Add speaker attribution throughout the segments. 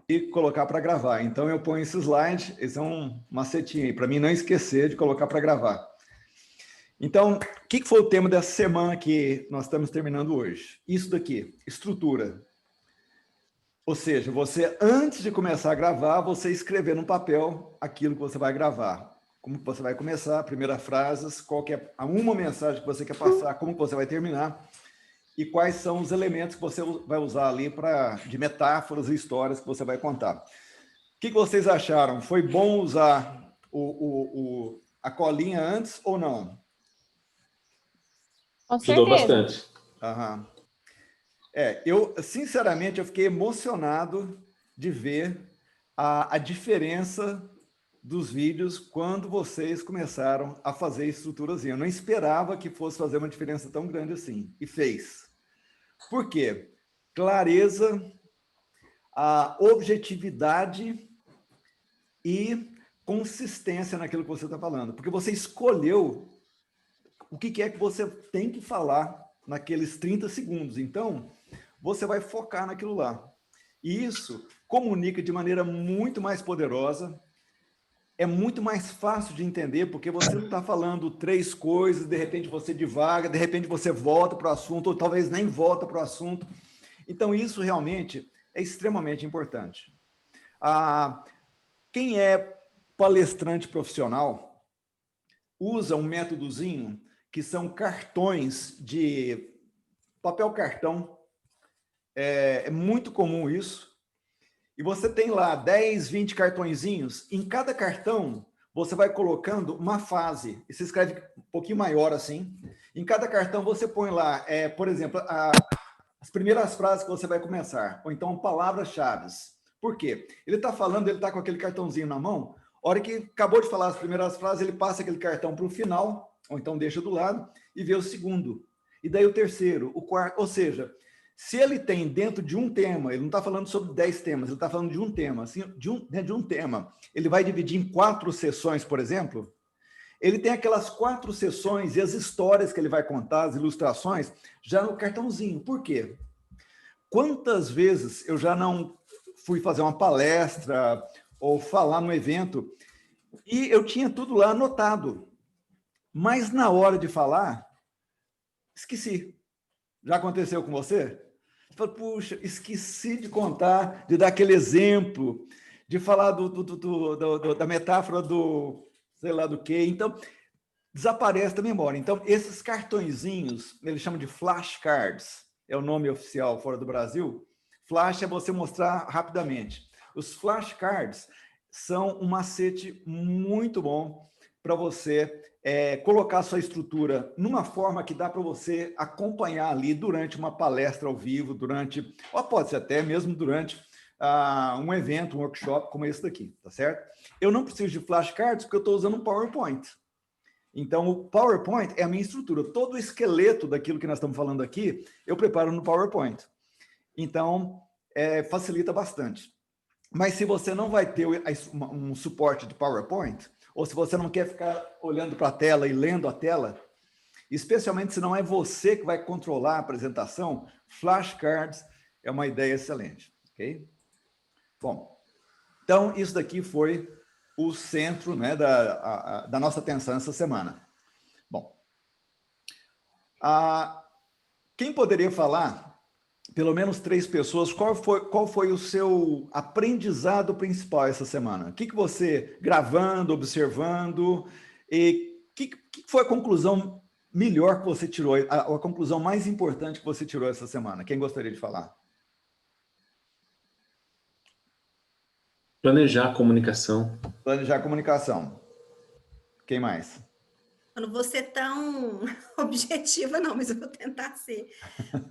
Speaker 1: e colocar para gravar. Então, eu ponho esse slide, esse é um macetinho aí, para mim não esquecer de colocar para gravar. Então, o que foi o tema dessa semana que nós estamos terminando hoje? Isso daqui, estrutura. Ou seja, você, antes de começar a gravar, você escrever no papel aquilo que você vai gravar. Como que você vai começar, a primeira frase, qual que é uma mensagem que você quer passar, como que você vai terminar, e quais são os elementos que você vai usar ali de metáforas e histórias que você vai contar. O que vocês acharam? Foi bom usar a colinha antes ou não?
Speaker 2: Com
Speaker 3: Ajudou
Speaker 2: certeza.
Speaker 3: bastante.
Speaker 1: Aham. Eu, sinceramente, eu fiquei emocionado de ver a diferença dos vídeos quando vocês começaram a fazer estruturazinha. Eu não esperava que fosse fazer uma diferença tão grande assim, e fez. Por quê? Clareza, a objetividade e consistência naquilo que você está falando, porque você escolheu o que é que você tem que falar naqueles 30 segundos. Então, você vai focar naquilo lá. E isso comunica de maneira muito mais poderosa, é muito mais fácil de entender, porque você não está falando 3 coisas, de repente você divaga, de repente você volta para o assunto, ou talvez nem volta para o assunto. Então, isso realmente é extremamente importante. Quem é palestrante profissional usa um métodozinho que são cartões de papel cartão. É muito comum isso. E você tem lá 10, 20 cartõezinhos. Em cada cartão, você vai colocando uma fase. E você escreve um pouquinho maior assim. Em cada cartão, você põe lá, por exemplo, as primeiras frases que você vai começar. Ou então, palavras-chave. Por quê? Ele está falando, ele está com aquele cartãozinho na mão. A hora que acabou de falar as primeiras frases, ele passa aquele cartão para o final, ou então deixa do lado, e vê o segundo. E daí o terceiro, o quarto. Ou seja, se ele tem dentro de um tema, ele não está falando sobre 10 temas, ele está falando de um tema, assim, de um tema. Ele vai dividir em 4 sessões, por exemplo. Ele tem aquelas 4 sessões e as histórias que ele vai contar, as ilustrações, já no cartãozinho. Por quê? Quantas vezes eu já não fui fazer uma palestra ou falar no evento e eu tinha tudo lá anotado, mas na hora de falar, esqueci. Já aconteceu com você? Você fala, puxa, esqueci de contar, de dar aquele exemplo, de falar da metáfora do sei lá do quê. Então, desaparece da memória. Então, esses cartõezinhos, eles chamam de flashcards, é o nome oficial fora do Brasil. Flash é você mostrar rapidamente. Os flashcards são um macete muito bom para você colocar a sua estrutura numa forma que dá para você acompanhar ali durante uma palestra ao vivo, ou pode ser até mesmo durante um evento, um workshop como esse daqui, tá certo? Eu não preciso de flashcards porque eu estou usando um PowerPoint. Então, o PowerPoint é a minha estrutura. Todo o esqueleto daquilo que nós estamos falando aqui, eu preparo no PowerPoint. Então, facilita bastante. Mas se você não vai ter um suporte de PowerPoint, ou se você não quer ficar olhando para a tela e lendo a tela, especialmente se não é você que vai controlar a apresentação, flashcards é uma ideia excelente, ok? Bom, então isso daqui foi o centro, né, da nossa atenção essa semana. Bom, quem poderia falar, pelo menos 3 pessoas, qual foi o seu aprendizado principal essa semana? O que você, gravando, observando, e que foi a conclusão melhor que você tirou, a conclusão mais importante que você tirou essa semana? Quem gostaria de falar?
Speaker 3: Planejar a comunicação.
Speaker 1: Planejar a comunicação. Quem mais?
Speaker 4: Eu não vou ser tão objetiva, não, mas eu vou tentar ser.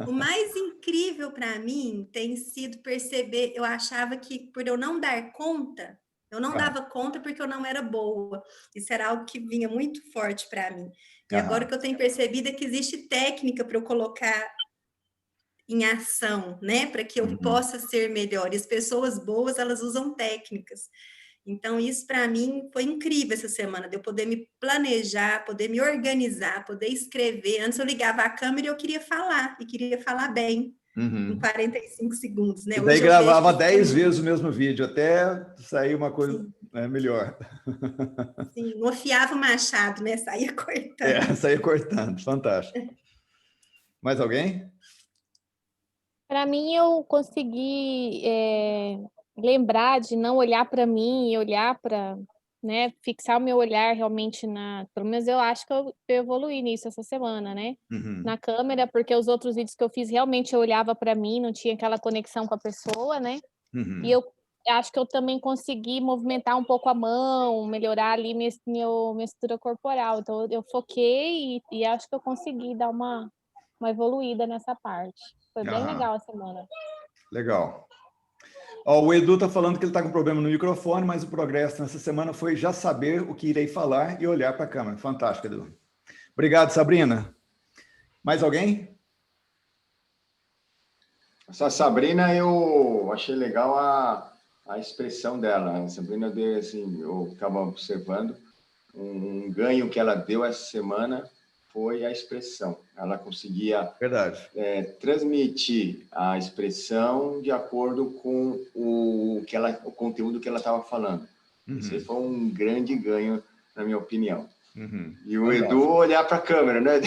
Speaker 4: O mais incrível para mim tem sido perceber, eu achava que por eu não dar conta, eu não dava conta porque eu não era boa. Isso era algo que vinha muito forte para mim. E agora o que eu tenho percebido é que existe técnica para eu colocar em ação, né? Para que eu possa ser melhor. E as pessoas boas, elas usam técnicas. Então, isso para mim foi incrível essa semana, de eu poder me planejar, poder me organizar, poder escrever. Antes eu ligava a câmera e eu queria falar, e queria falar bem. em 45 segundos, né?
Speaker 1: E daí
Speaker 4: Hoje eu vejo
Speaker 1: gravava
Speaker 4: que
Speaker 1: 10 vezes o mesmo vídeo, até sair uma coisa
Speaker 4: sim,
Speaker 1: melhor.
Speaker 4: sim, não afiava o machado, né? Saía cortando.
Speaker 1: Saía cortando, fantástico. Mais alguém?
Speaker 2: Para mim, eu consegui lembrar de não olhar para mim e olhar para, né, fixar o meu olhar realmente pelo menos eu acho que eu evoluí nisso essa semana, né?
Speaker 1: Uhum.
Speaker 2: Na câmera, porque os outros vídeos que eu fiz realmente eu olhava para mim, não tinha aquela conexão com a pessoa, né?
Speaker 1: Uhum.
Speaker 2: E eu acho que eu também consegui movimentar um pouco a mão, melhorar ali minha estrutura corporal. Então eu foquei e acho que eu consegui dar uma evoluída nessa parte. Foi bem legal a semana.
Speaker 1: Legal. Ó, o Edu está falando que ele está com problema no microfone, mas o progresso nessa semana foi já saber o que irei falar e olhar para a câmera. Fantástico, Edu. Obrigado, Sabrina. Mais alguém?
Speaker 3: Essa Sabrina, eu achei legal a expressão dela. A Sabrina, assim, eu estava observando, um ganho que ela deu essa semana foi a expressão. Ela conseguia transmitir a expressão de acordo com o conteúdo que ela estava falando. Uhum. Isso aí foi um grande ganho, na minha opinião.
Speaker 1: Uhum.
Speaker 3: E o Edu olhar para a câmera, né?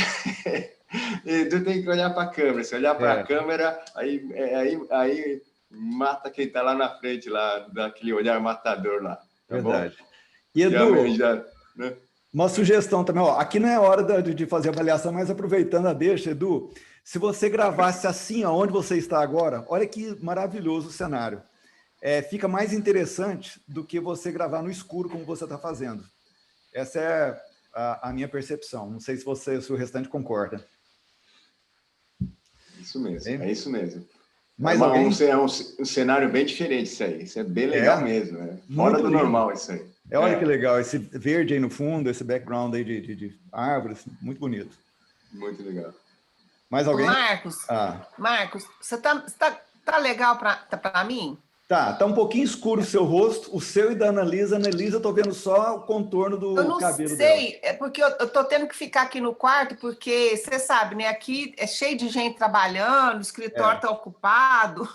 Speaker 3: Edu tem que olhar para a câmera. Se olhar para a câmera, aí mata quem está lá na frente, lá, daquele olhar matador lá. Tá
Speaker 1: verdade.
Speaker 3: Bom?
Speaker 1: E Edu,
Speaker 3: né?
Speaker 1: Uma sugestão também, ó, aqui não é hora de fazer avaliação, mas aproveitando a deixa, Edu, se você gravasse assim, ó, onde você está agora, olha que maravilhoso o cenário. Fica mais interessante do que você gravar no escuro, como você está fazendo. Essa é a minha percepção. Não sei se o restante concorda.
Speaker 3: Isso mesmo, é isso mesmo.
Speaker 1: Mais
Speaker 3: alguém? É um cenário bem diferente isso aí. Isso é bem legal mesmo. Fora do normal isso aí.
Speaker 1: Olha que legal, esse verde aí no fundo, esse background aí de árvores, muito bonito.
Speaker 3: Muito legal.
Speaker 1: Mais alguém?
Speaker 5: Marcos, você tá legal para mim?
Speaker 1: Tá um pouquinho escuro o seu rosto, o seu e da Analisa. Analisa, eu tô vendo só o contorno do cabelo dela.
Speaker 5: Eu não sei, é porque eu tô tendo que ficar aqui no quarto, porque você sabe, né? Aqui é cheio de gente trabalhando, o escritório tá ocupado.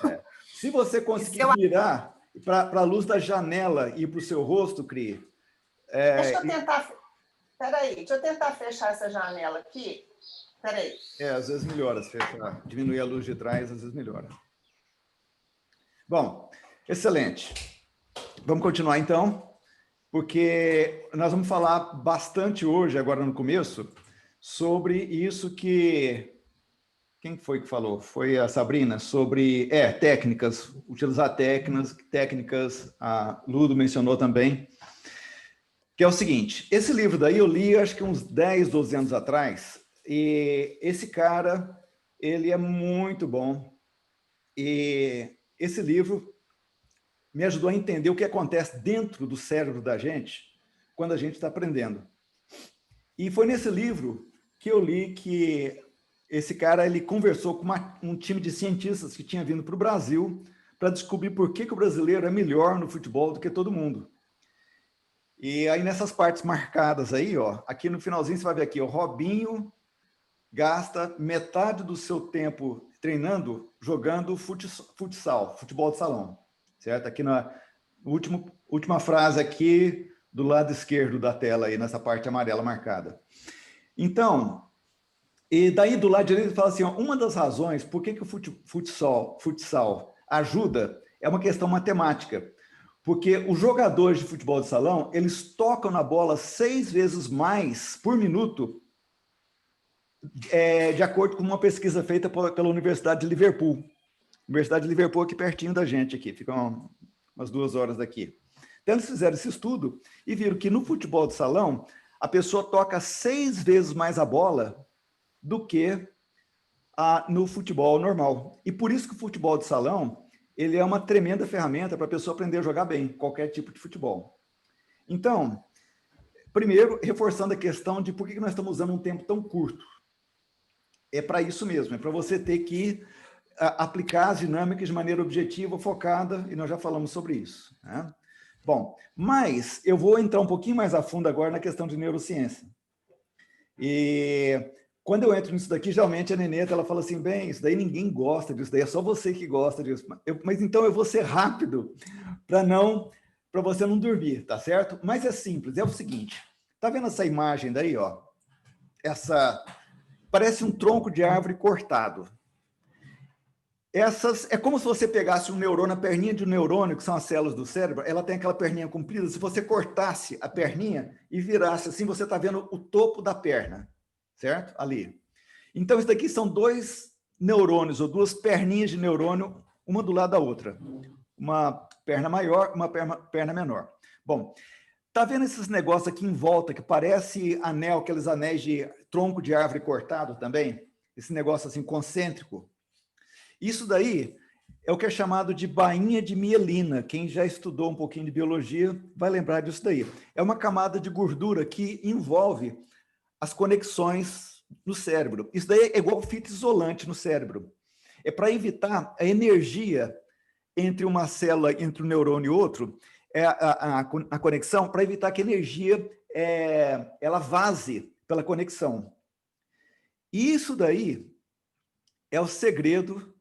Speaker 1: Se você conseguir virar para a luz da janela e para o seu rosto, Cri.
Speaker 5: Deixa eu tentar. Peraí, deixa eu tentar fechar essa janela aqui. Peraí.
Speaker 1: Às vezes melhora se fechar. Diminuir a luz de trás, às vezes melhora. Bom, excelente. Vamos continuar então, porque nós vamos falar bastante hoje, agora no começo, sobre isso que... Quem foi que falou? Foi a Sabrina, sobre técnicas, utilizar técnicas, a Ludo mencionou também, que é o seguinte, esse livro daí eu li acho que uns 10, 12 anos atrás, e esse cara, ele é muito bom, e esse livro me ajudou a entender o que acontece dentro do cérebro da gente quando a gente está aprendendo. E foi nesse livro que eu li que esse cara ele conversou com um time de cientistas que tinha vindo para o Brasil para descobrir por que o brasileiro é melhor no futebol do que todo mundo. E aí nessas partes marcadas aí, ó, aqui no finalzinho você vai ver aqui, o Robinho gasta metade do seu tempo treinando, jogando futsal, futebol de salão, certo? Aqui na última frase aqui do lado esquerdo da tela aí, nessa parte amarela marcada. Então, e daí do lado direito ele fala assim, ó, uma das razões por que o futsal ajuda é uma questão matemática, porque os jogadores de futebol de salão, eles tocam na bola 6 vezes mais por minuto, de acordo com uma pesquisa feita pela Universidade de Liverpool. Universidade de Liverpool aqui pertinho da gente, aqui, fica umas 2 horas daqui. Então eles fizeram esse estudo e viram que no futebol de salão, a pessoa toca 6 vezes mais a bola do que no futebol normal. E por isso que o futebol de salão ele é uma tremenda ferramenta para a pessoa aprender a jogar bem, qualquer tipo de futebol. Então, primeiro, reforçando a questão de por que nós estamos usando um tempo tão curto. É para isso mesmo, é para você ter que aplicar as dinâmicas de maneira objetiva, focada, e nós já falamos sobre isso, né? Bom, mas eu vou entrar um pouquinho mais a fundo agora na questão de neurociência. E quando eu entro nisso daqui, geralmente a Neneta, ela fala assim, bem, isso daí ninguém gosta disso, daí é só você que gosta disso. Mas então eu vou ser rápido para você não dormir, tá certo? Mas é simples, é o seguinte, tá vendo essa imagem daí, ó? Parece um tronco de árvore cortado. É como se você pegasse um neurônio, a perninha de um neurônio, que são as células do cérebro, ela tem aquela perninha comprida, se você cortasse a perninha e virasse assim, você está vendo o topo da perna, certo? Ali. Então, isso daqui são 2 neurônios, ou 2 perninhas de neurônio, uma do lado da outra. Uma perna maior, uma perna menor. Bom, tá vendo esses negócios aqui em volta, que parece anel, aqueles anéis de tronco de árvore cortado também? Esse negócio assim, concêntrico. Isso daí é o que é chamado de bainha de mielina. Quem já estudou um pouquinho de biologia vai lembrar disso daí. É uma camada de gordura que envolve as conexões no cérebro. Isso daí é igual fita isolante no cérebro. É para evitar a energia entre uma célula, entre um neurônio e outro, a conexão, para evitar que a energia ela vaze pela conexão. E isso daí é o segredo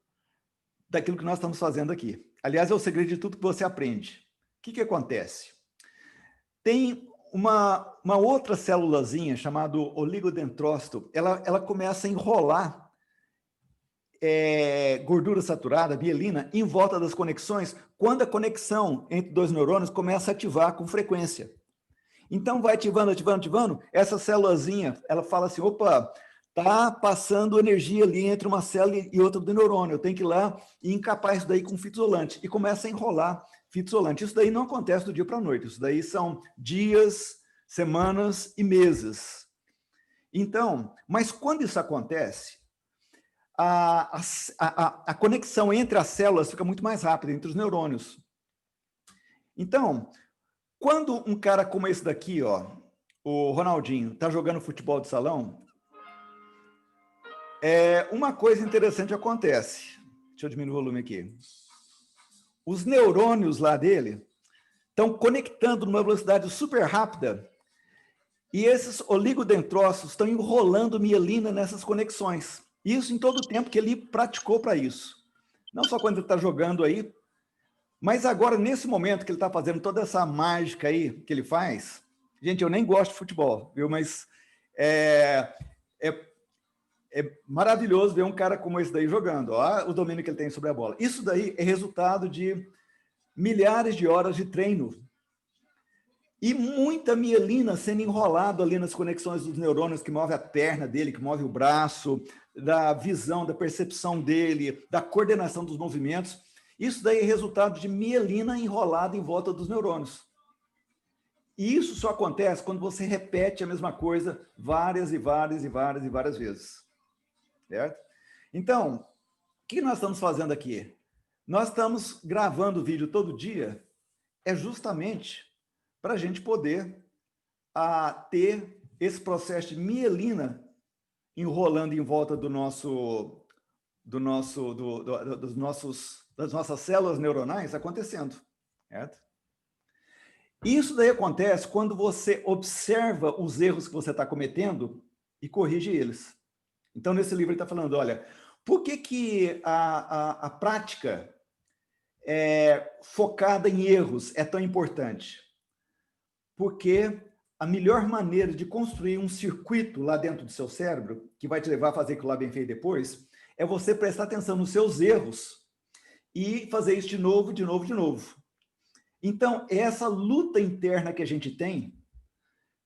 Speaker 1: daquilo que nós estamos fazendo aqui. Aliás, é o segredo de tudo que você aprende. O que acontece? Tem uma outra célulazinha chamada oligodendrócito, ela começa a enrolar gordura saturada, mielina, em volta das conexões, quando a conexão entre 2 neurônios começa a ativar com frequência. Então, vai ativando, essa célulazinha, ela fala assim, opa, tá passando energia ali entre uma célula e outra do neurônio, eu tenho que ir lá e encapar isso daí com fita isolante, e começa a enrolar fita isolante. Isso daí não acontece do dia para a noite, isso daí são dias, semanas e meses. Então, mas quando isso acontece, a conexão entre as células fica muito mais rápida, entre os neurônios. Então, quando um cara como esse daqui, ó, o Ronaldinho, está jogando futebol de salão, uma coisa interessante acontece. Deixa eu diminuir o volume aqui. Os neurônios lá dele estão conectando numa velocidade super rápida e esses oligodendrócitos estão enrolando mielina nessas conexões. Isso em todo o tempo que ele praticou para isso. Não só quando ele está jogando aí, mas agora, nesse momento que ele está fazendo toda essa mágica aí que ele faz, gente, eu nem gosto de futebol, viu? Mas é maravilhoso ver um cara como esse daí jogando. Ó, o domínio que ele tem sobre a bola. Isso daí é resultado de milhares de horas de treino e muita mielina sendo enrolada ali nas conexões dos neurônios que move a perna dele, que move o braço, da visão, da percepção dele, da coordenação dos movimentos. Isso daí é resultado de mielina enrolada em volta dos neurônios. E isso só acontece quando você repete a mesma coisa várias e várias e várias e várias vezes. Certo? Então, o que nós estamos fazendo aqui? Nós estamos gravando vídeo todo dia, justamente para a gente poder ter esse processo de mielina enrolando em volta das nossas células neuronais acontecendo. Certo? Isso daí acontece quando você observa os erros que você está cometendo e corrige eles. Então, nesse livro ele está falando, olha, por que a prática focada em erros é tão importante? Porque a melhor maneira de construir um circuito lá dentro do seu cérebro, que vai te levar a fazer aquilo lá bem feito depois, é você prestar atenção nos seus erros e fazer isso de novo, de novo, de novo. Então, essa luta interna que a gente tem,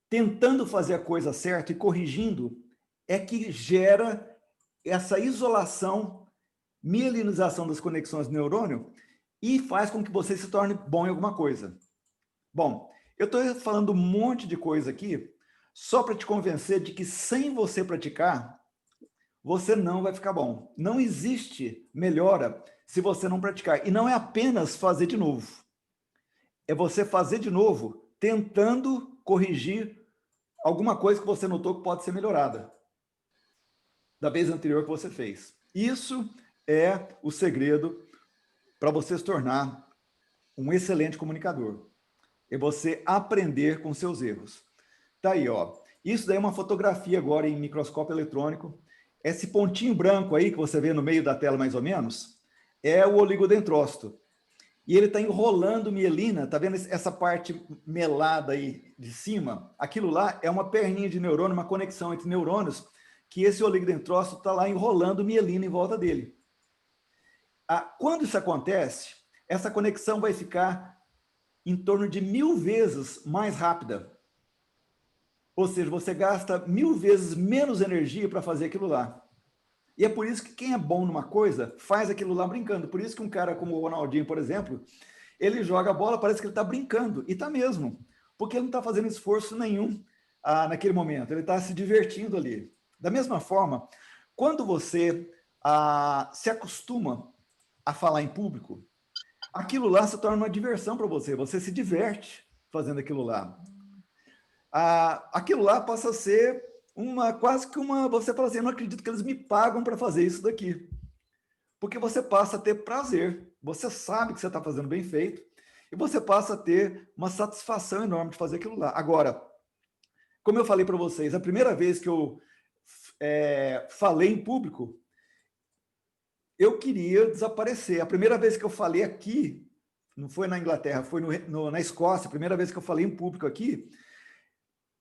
Speaker 1: tentando fazer a coisa certa e corrigindo, é que gera essa isolação, mielinização das conexões do neurônio e faz com que você se torne bom em alguma coisa. Bom, eu estou falando um monte de coisa aqui só para te convencer de que sem você praticar, você não vai ficar bom. Não existe melhora se você não praticar. E não é apenas fazer de novo. É você fazer de novo, tentando corrigir alguma coisa que você notou que pode ser melhorada da vez anterior que você fez. Isso é o segredo para você se tornar um excelente comunicador. É você aprender com seus erros. Tá aí, ó. Isso daí é uma fotografia agora em microscópio eletrônico. Esse pontinho branco aí, que você vê no meio da tela mais ou menos, é o oligodendrócito. E ele está enrolando mielina, tá vendo essa parte melada aí de cima? Aquilo lá é uma perninha de neurônio, uma conexão entre neurônios, que esse oligodendrócito está lá enrolando mielina em volta dele. Quando isso acontece, essa conexão vai ficar em torno de 1000 vezes mais rápida. Ou seja, você gasta 1000 vezes menos energia para fazer aquilo lá. E é por isso que quem é bom numa coisa, faz aquilo lá brincando. Por isso que um cara como o Ronaldinho, por exemplo, ele joga a bola, parece que ele está brincando. E está mesmo. Porque ele não está fazendo esforço nenhum naquele momento. Ele está se divertindo ali. Da mesma forma, quando você se acostuma a falar em público, aquilo lá se torna uma diversão para você. Você se diverte fazendo aquilo lá. Aquilo lá passa a ser quase que uma... Você fala assim, eu não acredito que eles me pagam para fazer isso daqui. Porque você passa a ter prazer. Você sabe que você está fazendo bem feito. E você passa a ter uma satisfação enorme de fazer aquilo lá. Agora, como eu falei para vocês, a primeira vez que eu falei em público, eu queria desaparecer. A primeira vez que eu falei aqui, não foi na Inglaterra, foi na Escócia, a primeira vez que eu falei em público aqui,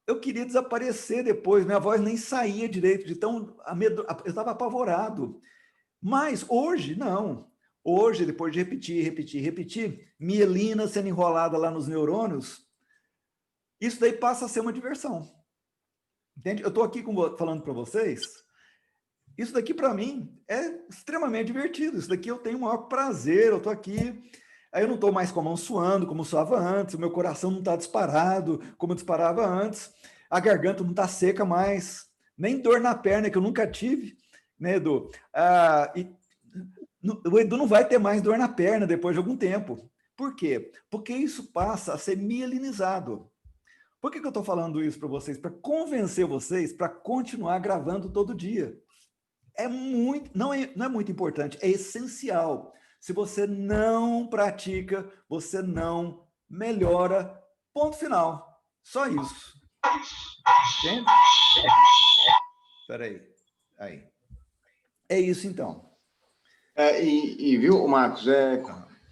Speaker 1: eu queria desaparecer depois, minha voz nem saía direito, de tão eu estava apavorado. Mas hoje, não. Hoje, depois de repetir, mielina sendo enrolada lá nos neurônios, isso daí passa a ser uma diversão. Entende? Eu estou aqui falando para vocês, isso daqui para mim é extremamente divertido, isso daqui eu tenho o maior prazer, eu estou aqui, aí eu não estou mais com a mão suando como suava antes, o meu coração não está disparado como disparava antes, a garganta não está seca mais, nem dor na perna, que eu nunca tive, né, Edu? O Edu não vai ter mais dor na perna depois de algum tempo. Por quê? Porque isso passa a ser mielinizado. Por que eu estou falando isso para vocês? Para convencer vocês para continuar gravando todo dia. Não é muito importante, é essencial. Se você não pratica, você não melhora. Ponto final. Só isso. Entende? Espera aí. Aí. É isso, então.
Speaker 3: Viu, Marcos,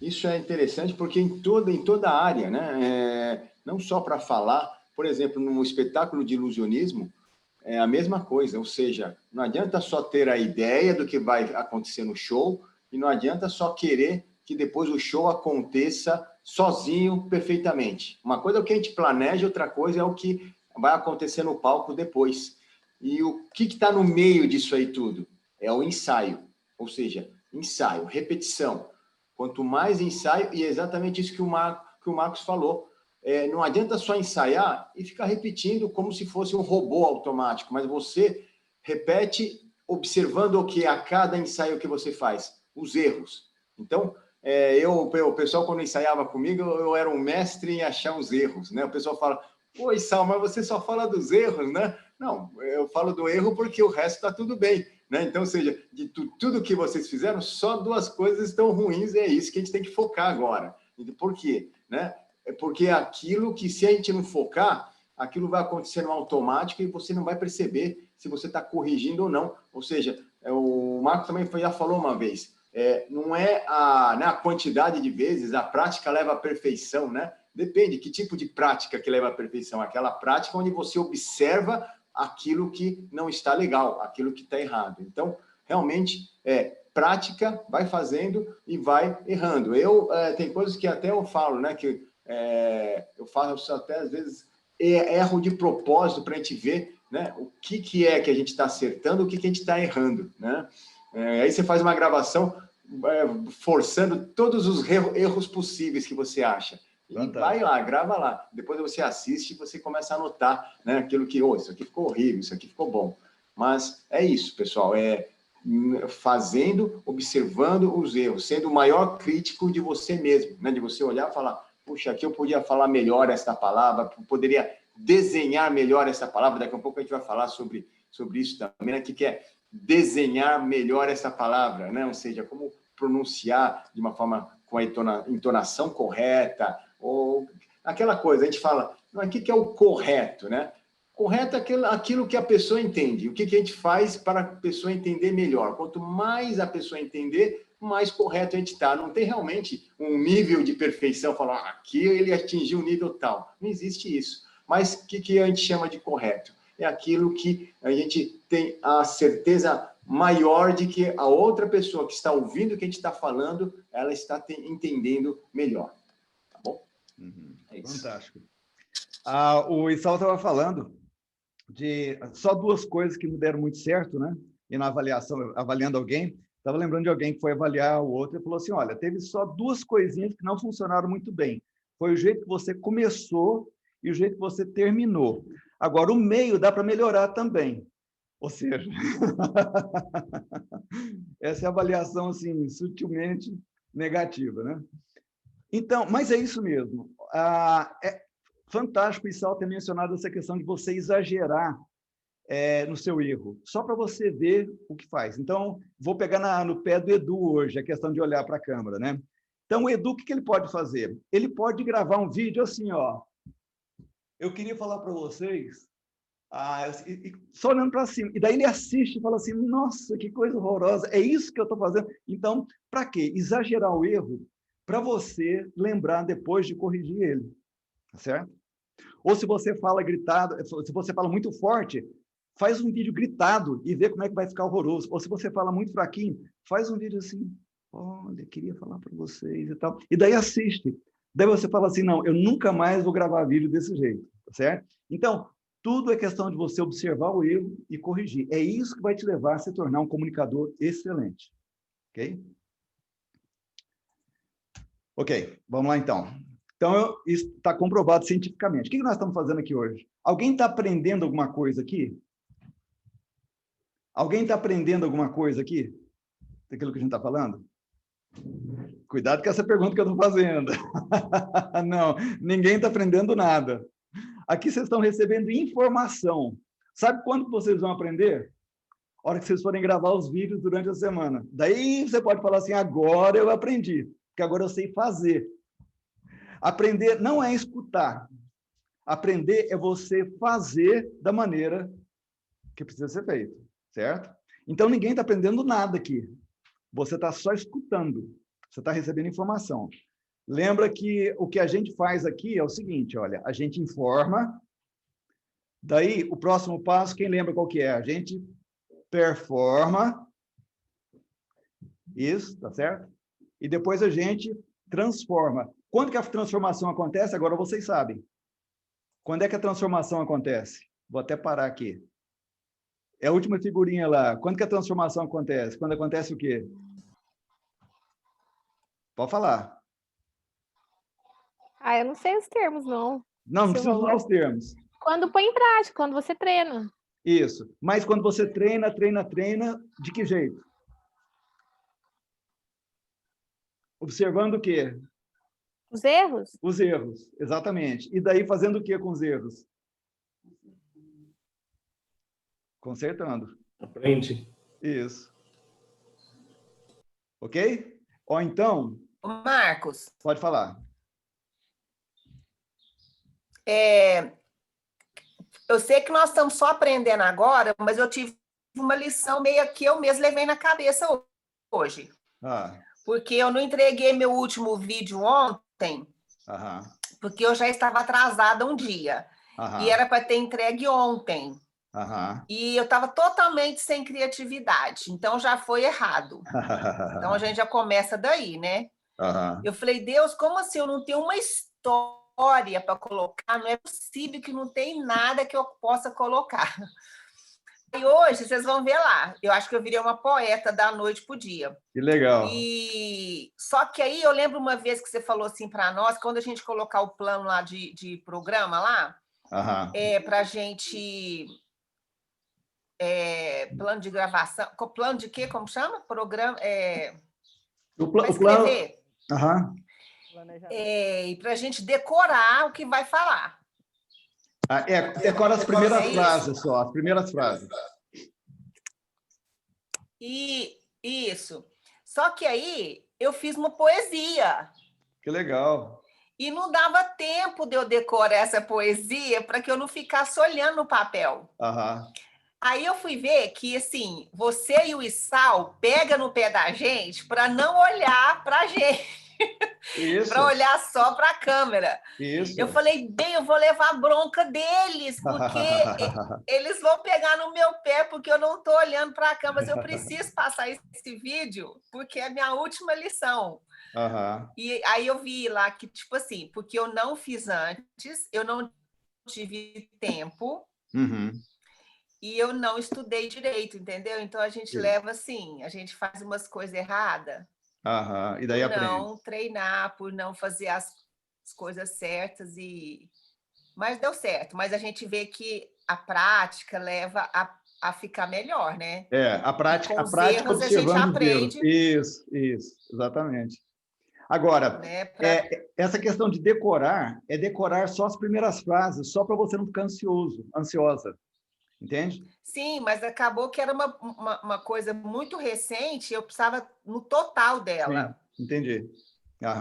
Speaker 3: isso é interessante porque em toda a área, né? Não só para falar, por exemplo, no espetáculo de ilusionismo, é a mesma coisa, ou seja, não adianta só ter a ideia do que vai acontecer no show e não adianta só querer que depois o show aconteça sozinho, perfeitamente. Uma coisa é o que a gente planeja, outra coisa é o que vai acontecer no palco depois. E o que está no meio disso aí tudo? É o ensaio, ou seja, ensaio, repetição. Quanto mais ensaio, e é exatamente isso que o Marcos falou, não adianta só ensaiar e ficar repetindo como se fosse um robô automático, mas você repete observando o que a cada ensaio que você faz, os erros. Então, o pessoal quando ensaiava comigo, eu era um mestre em achar os erros, né? O pessoal fala, oi, Sal, mas você só fala dos erros, né? Não, eu falo do erro porque o resto está tudo bem, né? Então, ou seja, de tudo que vocês fizeram, só 2 coisas estão ruins, e é isso que a gente tem que focar agora. Por quê? Né? É porque aquilo que, se a gente não focar, aquilo vai acontecer no automático e você não vai perceber se você está corrigindo ou não. Ou seja, o Marco também já falou uma vez, não é a quantidade de vezes, a prática leva à perfeição, né? Depende, que tipo de prática que leva à perfeição? Aquela prática onde você observa aquilo que não está legal, aquilo que está errado. Então, realmente, prática, vai fazendo e vai errando. Tem coisas que até eu falo, né? Que eu faço até, às vezes, erro de propósito para a gente ver, né, o que é que a gente está acertando, o que a gente está errando, né? Aí você faz uma gravação forçando todos os erros possíveis que você acha. E vai lá, grava lá. Depois você assiste e você começa a anotar, né, aquilo que, isso aqui ficou horrível, isso aqui ficou bom. Mas é isso, pessoal, fazendo, observando os erros, sendo o maior crítico de você mesmo, né, de você olhar e falar, puxa, aqui eu podia falar melhor esta palavra, poderia desenhar melhor essa palavra, daqui a pouco a gente vai falar sobre isso também, né, que é desenhar melhor essa palavra, né, ou seja, como pronunciar de uma forma com a entonação correta, ou aquela coisa, a gente fala, o que é o correto, né? Correto é aquilo que a pessoa entende. O que a gente faz para a pessoa entender melhor? Quanto mais a pessoa entender, mais correto a gente está. Não tem realmente um nível de perfeição, falar, aqui ele atingiu um nível tal. Não existe isso. Mas o que a gente chama de correto? É aquilo que a gente tem a certeza maior de que a outra pessoa que está ouvindo o que a gente está falando, ela está entendendo melhor. Tá bom?
Speaker 1: É isso. Fantástico. O Issal estava falando de só 2 coisas que não deram muito certo, né? E na avaliação, avaliando alguém, estava lembrando de alguém que foi avaliar o outro e falou assim, olha, teve só 2 coisinhas que não funcionaram muito bem. Foi o jeito que você começou e o jeito que você terminou. Agora, o meio dá para melhorar também. Ou seja, essa é a avaliação, assim, sutilmente negativa, né? Então, mas é isso mesmo. É fantástico o Issal ter mencionado essa questão de você exagerar no seu erro, só para você ver o que faz. Então, vou pegar no pé do Edu hoje, a questão de olhar para a câmera, né? Então, o Edu, o que ele pode fazer? Ele pode gravar um vídeo assim, ó. Eu queria falar para vocês, só olhando para cima. E daí ele assiste e fala assim, nossa, que coisa horrorosa, é isso que eu estou fazendo. Então, para quê? Exagerar o erro para você lembrar depois de corrigir ele, tá certo? Ou se você fala gritado, se você fala muito forte, faz um vídeo gritado e vê como é que vai ficar horroroso. Ou se você fala muito fraquinho, faz um vídeo assim, olha, queria falar para vocês e tal. E daí assiste. Daí você fala assim, não, eu nunca mais vou gravar vídeo desse jeito, tá certo? Então, tudo é questão de você observar o erro e corrigir. É isso que vai te levar a se tornar um comunicador excelente, ok? Ok, vamos lá então. Então, isso está comprovado cientificamente. O que nós estamos fazendo aqui hoje? Alguém está aprendendo alguma coisa aqui? Alguém está aprendendo alguma coisa aqui? Daquilo que a gente está falando? Cuidado com essa pergunta que eu estou fazendo. Não, ninguém está aprendendo nada. Aqui vocês estão recebendo informação. Sabe quando vocês vão aprender? A hora que vocês forem gravar os vídeos durante a semana. Daí você pode falar assim, agora eu aprendi, porque agora eu sei fazer. Aprender não é escutar. Aprender é você fazer da maneira que precisa ser feito, certo? Então, ninguém está aprendendo nada aqui. Você está só escutando. Você está recebendo informação. Lembra que o que a gente faz aqui é o seguinte, olha, a gente informa, daí o próximo passo, quem lembra qual que é? A gente performa, isso, tá certo? E depois a gente transforma. Quando que a transformação acontece? Agora vocês sabem. Quando é que a transformação acontece? Vou até parar aqui. É a última figurinha lá. Quando que a transformação acontece? Quando acontece o quê? Pode falar.
Speaker 2: Eu não sei os termos, não.
Speaker 1: Não, não precisa usar os termos.
Speaker 2: Quando põe em prática, quando você treina.
Speaker 1: Isso. Mas quando você treina, de que jeito? Observando o quê?
Speaker 2: Os erros?
Speaker 1: Os erros, exatamente. E daí fazendo o quê com os erros? Consertando.
Speaker 6: Aprende.
Speaker 1: Isso. Ok? Ou então...
Speaker 5: Marcos.
Speaker 1: Pode falar.
Speaker 5: Eu sei que nós estamos só aprendendo agora, mas eu tive uma lição meio que eu mesmo levei na cabeça hoje. Porque eu não entreguei meu último vídeo ontem, porque eu já estava atrasada um dia. E era para ter entregue ontem. E eu estava totalmente sem criatividade, então já foi errado. Então a gente já começa daí, né? Eu falei, Deus, como assim eu não tenho uma história para colocar? Não é possível que não tem nada que eu possa colocar. E hoje, vocês vão ver lá, eu acho que eu virei uma poeta da noite para o dia.
Speaker 1: Que legal.
Speaker 5: E só que aí eu lembro uma vez que você falou assim para nós, quando a gente colocar o plano lá de programa lá, para a gente... plano de gravação, plano de quê? Como chama? Programa...
Speaker 1: o plano...
Speaker 5: e para a gente decorar o que vai falar.
Speaker 1: Decora as primeiras frases só, as primeiras frases.
Speaker 5: Isso. Só que aí eu fiz uma poesia.
Speaker 1: Que legal.
Speaker 5: E não dava tempo de eu decorar essa poesia para que eu não ficasse olhando no papel. Aí eu fui ver que, assim, você e o Issal pega no pé da gente para não olhar para a gente. Para olhar só para a câmera.
Speaker 1: Isso.
Speaker 5: Eu falei, bem, eu vou levar bronca deles, porque eles vão pegar no meu pé, porque eu não estou olhando para a câmera. Mas eu preciso passar esse vídeo, porque é a minha última lição. E aí eu vi lá que, tipo assim, porque eu não fiz antes, eu não tive tempo, e eu não estudei direito, entendeu? Então a gente leva assim, a gente faz umas coisas erradas.
Speaker 1: E daí
Speaker 5: por não treinar, por não fazer as coisas certas, mas deu certo. Mas a gente vê que a prática leva a ficar melhor, né?
Speaker 1: A prática,
Speaker 5: com os erros a gente aprende.
Speaker 1: Isso, exatamente. Agora, né, essa questão de decorar, é decorar só as primeiras frases, só para você não ficar ansiosa. Entende?
Speaker 5: Sim, mas acabou que era uma coisa muito recente, eu precisava no total dela.
Speaker 1: Sim, entendi.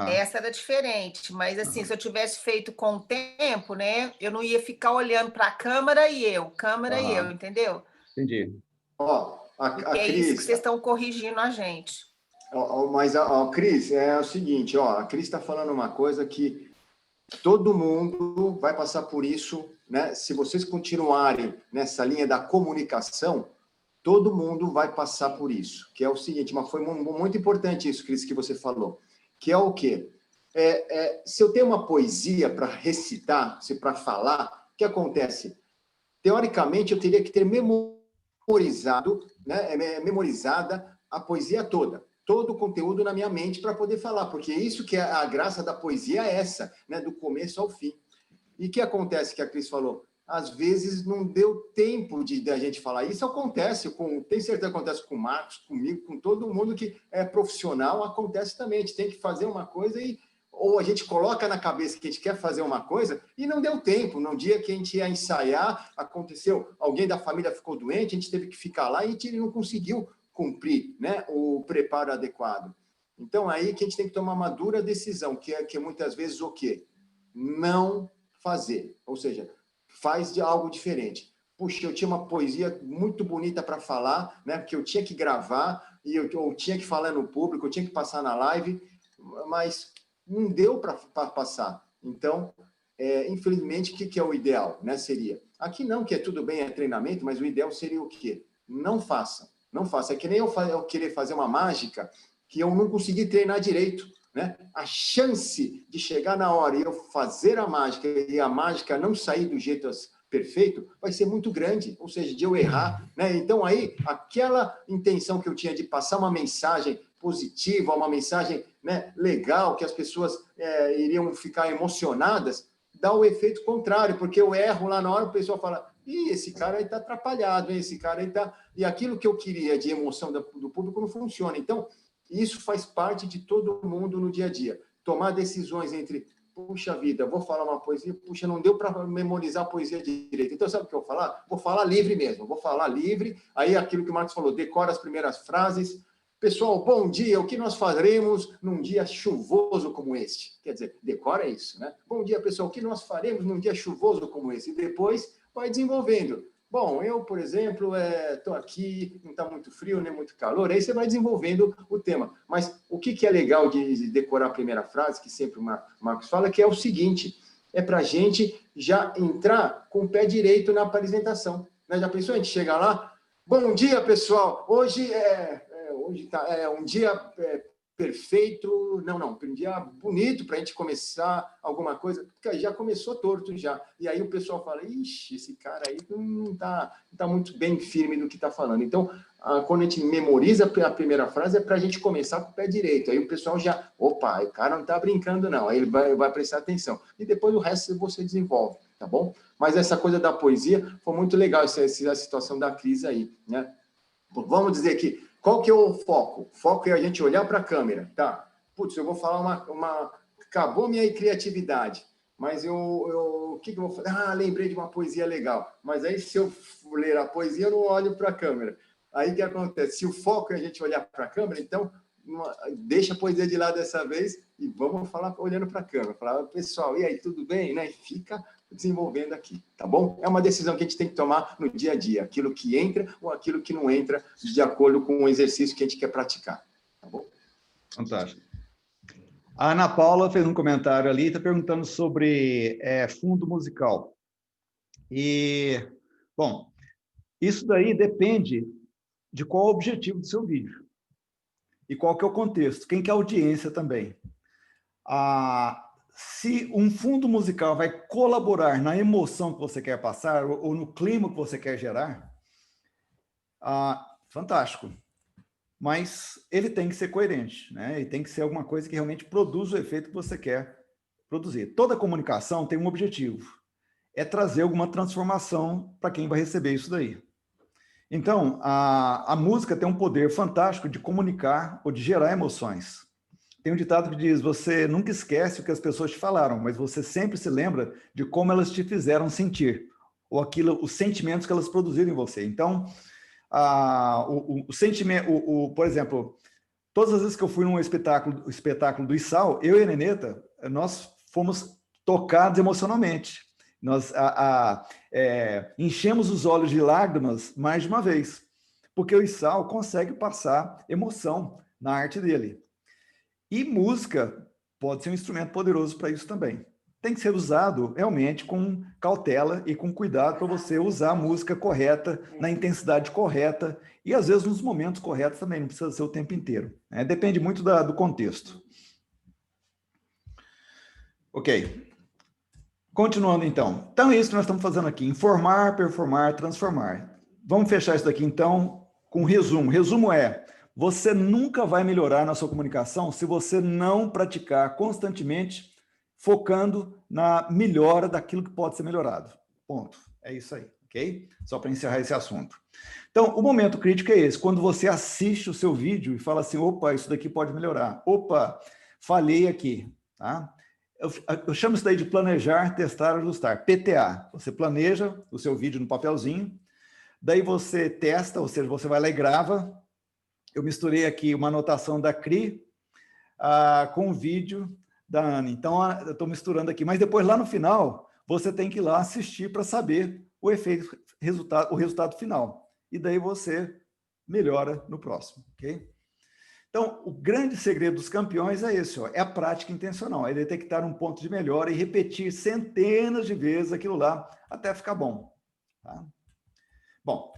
Speaker 5: Essa era diferente, mas assim, se eu tivesse feito com o tempo, né, eu não ia ficar olhando para a câmera e eu, entendeu?
Speaker 1: Entendi.
Speaker 5: É
Speaker 3: Cris,
Speaker 5: isso que vocês estão corrigindo a gente.
Speaker 3: Mas, Cris, é o seguinte, a Cris está falando uma coisa que todo mundo vai passar por isso, né? Se vocês continuarem nessa linha da comunicação, todo mundo vai passar por isso, que é o seguinte, mas foi muito importante isso, Cris, que você falou, que é o quê? Se eu tenho uma poesia para recitar, para falar, o que acontece? Teoricamente, eu teria que ter memorizado, né? Memorizada a poesia toda. Todo o conteúdo na minha mente para poder falar, porque isso que é a graça da poesia é essa, né? Do começo ao fim. E o que acontece que a Cris falou? Às vezes não deu tempo de a gente falar. Isso acontece, tenho certeza que acontece com o Marcos, comigo, com todo mundo que é profissional, acontece também. A gente tem que fazer uma coisa ou a gente coloca na cabeça que a gente quer fazer uma coisa e não deu tempo. No dia que a gente ia ensaiar, aconteceu, alguém da família ficou doente, a gente teve que ficar lá e a gente não conseguiu cumprir, né, o preparo adequado. Então, aí que a gente tem que tomar uma dura decisão, que é muitas vezes o quê? Não fazer. Ou seja, faz de algo diferente. Puxa, eu tinha uma poesia muito bonita para falar, né, porque eu tinha que gravar, e eu tinha que falar no público, eu tinha que passar na live, mas não deu para passar. Então, infelizmente, o que é o ideal? Né, seria, aqui não, que é tudo bem, é treinamento, mas o ideal seria o quê? Não faça. Não faça. É que nem eu querer fazer uma mágica que eu não consegui treinar direito, né? A chance de chegar na hora e eu fazer a mágica e a mágica não sair do jeito perfeito vai ser muito grande, ou seja, de eu errar, né? Então, aí, aquela intenção que eu tinha de passar uma mensagem positiva, uma mensagem, né, legal, que as pessoas iriam ficar emocionadas, dá o efeito contrário, porque eu erro lá na hora, o pessoal fala... esse cara aí está atrapalhado, esse cara aí está... E aquilo que eu queria de emoção do público não funciona. Então, isso faz parte de todo mundo no dia a dia. Tomar decisões entre, puxa vida, vou falar uma poesia, puxa, não deu para memorizar a poesia direito. Então, sabe o que eu vou falar? Vou falar livre mesmo, vou falar livre. Aí, aquilo que o Marcos falou, decora as primeiras frases. Pessoal, bom dia, o que nós faremos num dia chuvoso como este? Quer dizer, decora isso, né? Bom dia, pessoal, o que nós faremos num dia chuvoso como esse? E depois... vai desenvolvendo. Bom, eu, por exemplo, estou aqui, não está muito frio, nem muito calor, aí você vai desenvolvendo o tema. Mas o que é legal de decorar a primeira frase, que sempre o Marcos fala, que é o seguinte, é para a gente já entrar com o pé direito na apresentação. Né? Já pensou? A gente chega lá, bom dia, pessoal, hoje é um dia... perfeito, um dia bonito para a gente começar alguma coisa, porque já começou torto já. E aí o pessoal fala, ixi, esse cara aí não tá muito bem firme no que está falando. Então, quando a gente memoriza a primeira frase, é para a gente começar com o pé direito. Aí o pessoal já, opa, o cara não está brincando não, aí ele vai prestar atenção. E depois o resto você desenvolve, tá bom? Mas essa coisa da poesia foi muito legal, essa situação da crise aí, né? Vamos dizer que qual que é o foco? O foco é a gente olhar para a câmera, tá? Putz, eu vou falar acabou minha criatividade, mas o que eu vou fazer? Lembrei de uma poesia legal. Mas aí, se eu ler a poesia, eu não olho para a câmera. Aí, o que acontece? Se o foco é a gente olhar para a câmera, então, deixa a poesia de lado dessa vez e vamos falar olhando para a câmera. Falar, pessoal, e aí, tudo bem? Né? E fica desenvolvendo aqui, tá bom? É uma decisão que a gente tem que tomar no dia a dia, aquilo que entra ou aquilo que não entra, de acordo com o exercício que a gente quer praticar, tá bom?
Speaker 1: Fantástico. A Ana Paula fez um comentário ali, está perguntando sobre fundo musical. E, bom, isso daí depende de qual é o objetivo do seu vídeo e qual que é o contexto, quem que é a audiência também. Se um fundo musical vai colaborar na emoção que você quer passar ou no clima que você quer gerar, fantástico. Mas ele tem que ser coerente, né? E tem que ser alguma coisa que realmente produza o efeito que você quer produzir. Toda comunicação tem um objetivo, é trazer alguma transformação para quem vai receber isso daí. Então, a música tem um poder fantástico de comunicar ou de gerar emoções. Tem um ditado que diz, você nunca esquece o que as pessoas te falaram, mas você sempre se lembra de como elas te fizeram sentir, ou os sentimentos que elas produziram em você. Então, o sentimento, por exemplo, todas as vezes que eu fui num espetáculo do Issal, eu e a Neneta, nós fomos tocados emocionalmente. Nós enchemos os olhos de lágrimas mais de uma vez, porque o Issal consegue passar emoção na arte dele. E música pode ser um instrumento poderoso para isso também. Tem que ser usado realmente com cautela e com cuidado para você usar a música correta, na intensidade correta e às vezes nos momentos corretos também, não precisa ser o tempo inteiro. Né? Depende muito do contexto. Ok. Continuando então. Então é isso que nós estamos fazendo aqui, informar, performar, transformar. Vamos fechar isso daqui então com um resumo. Resumo é, você nunca vai melhorar na sua comunicação se você não praticar constantemente, focando na melhora daquilo que pode ser melhorado. Ponto. É isso aí, ok? Só para encerrar esse assunto. Então, o momento crítico é esse, quando você assiste o seu vídeo e fala assim, opa, isso daqui pode melhorar. Opa, falhei aqui, tá? Eu chamo isso daí de planejar, testar, ajustar. PTA. Você planeja o seu vídeo no papelzinho, daí você testa, ou seja, você vai lá e grava. Eu misturei aqui uma anotação da Cri com o vídeo da Ana. Então, eu estou misturando aqui. Mas depois, lá no final, você tem que ir lá assistir para saber o resultado final. E daí você melhora no próximo, ok? Então, o grande segredo dos campeões é esse, ó, é a prática intencional, é detectar um ponto de melhora e repetir centenas de vezes aquilo lá até ficar bom. Tá? Bom,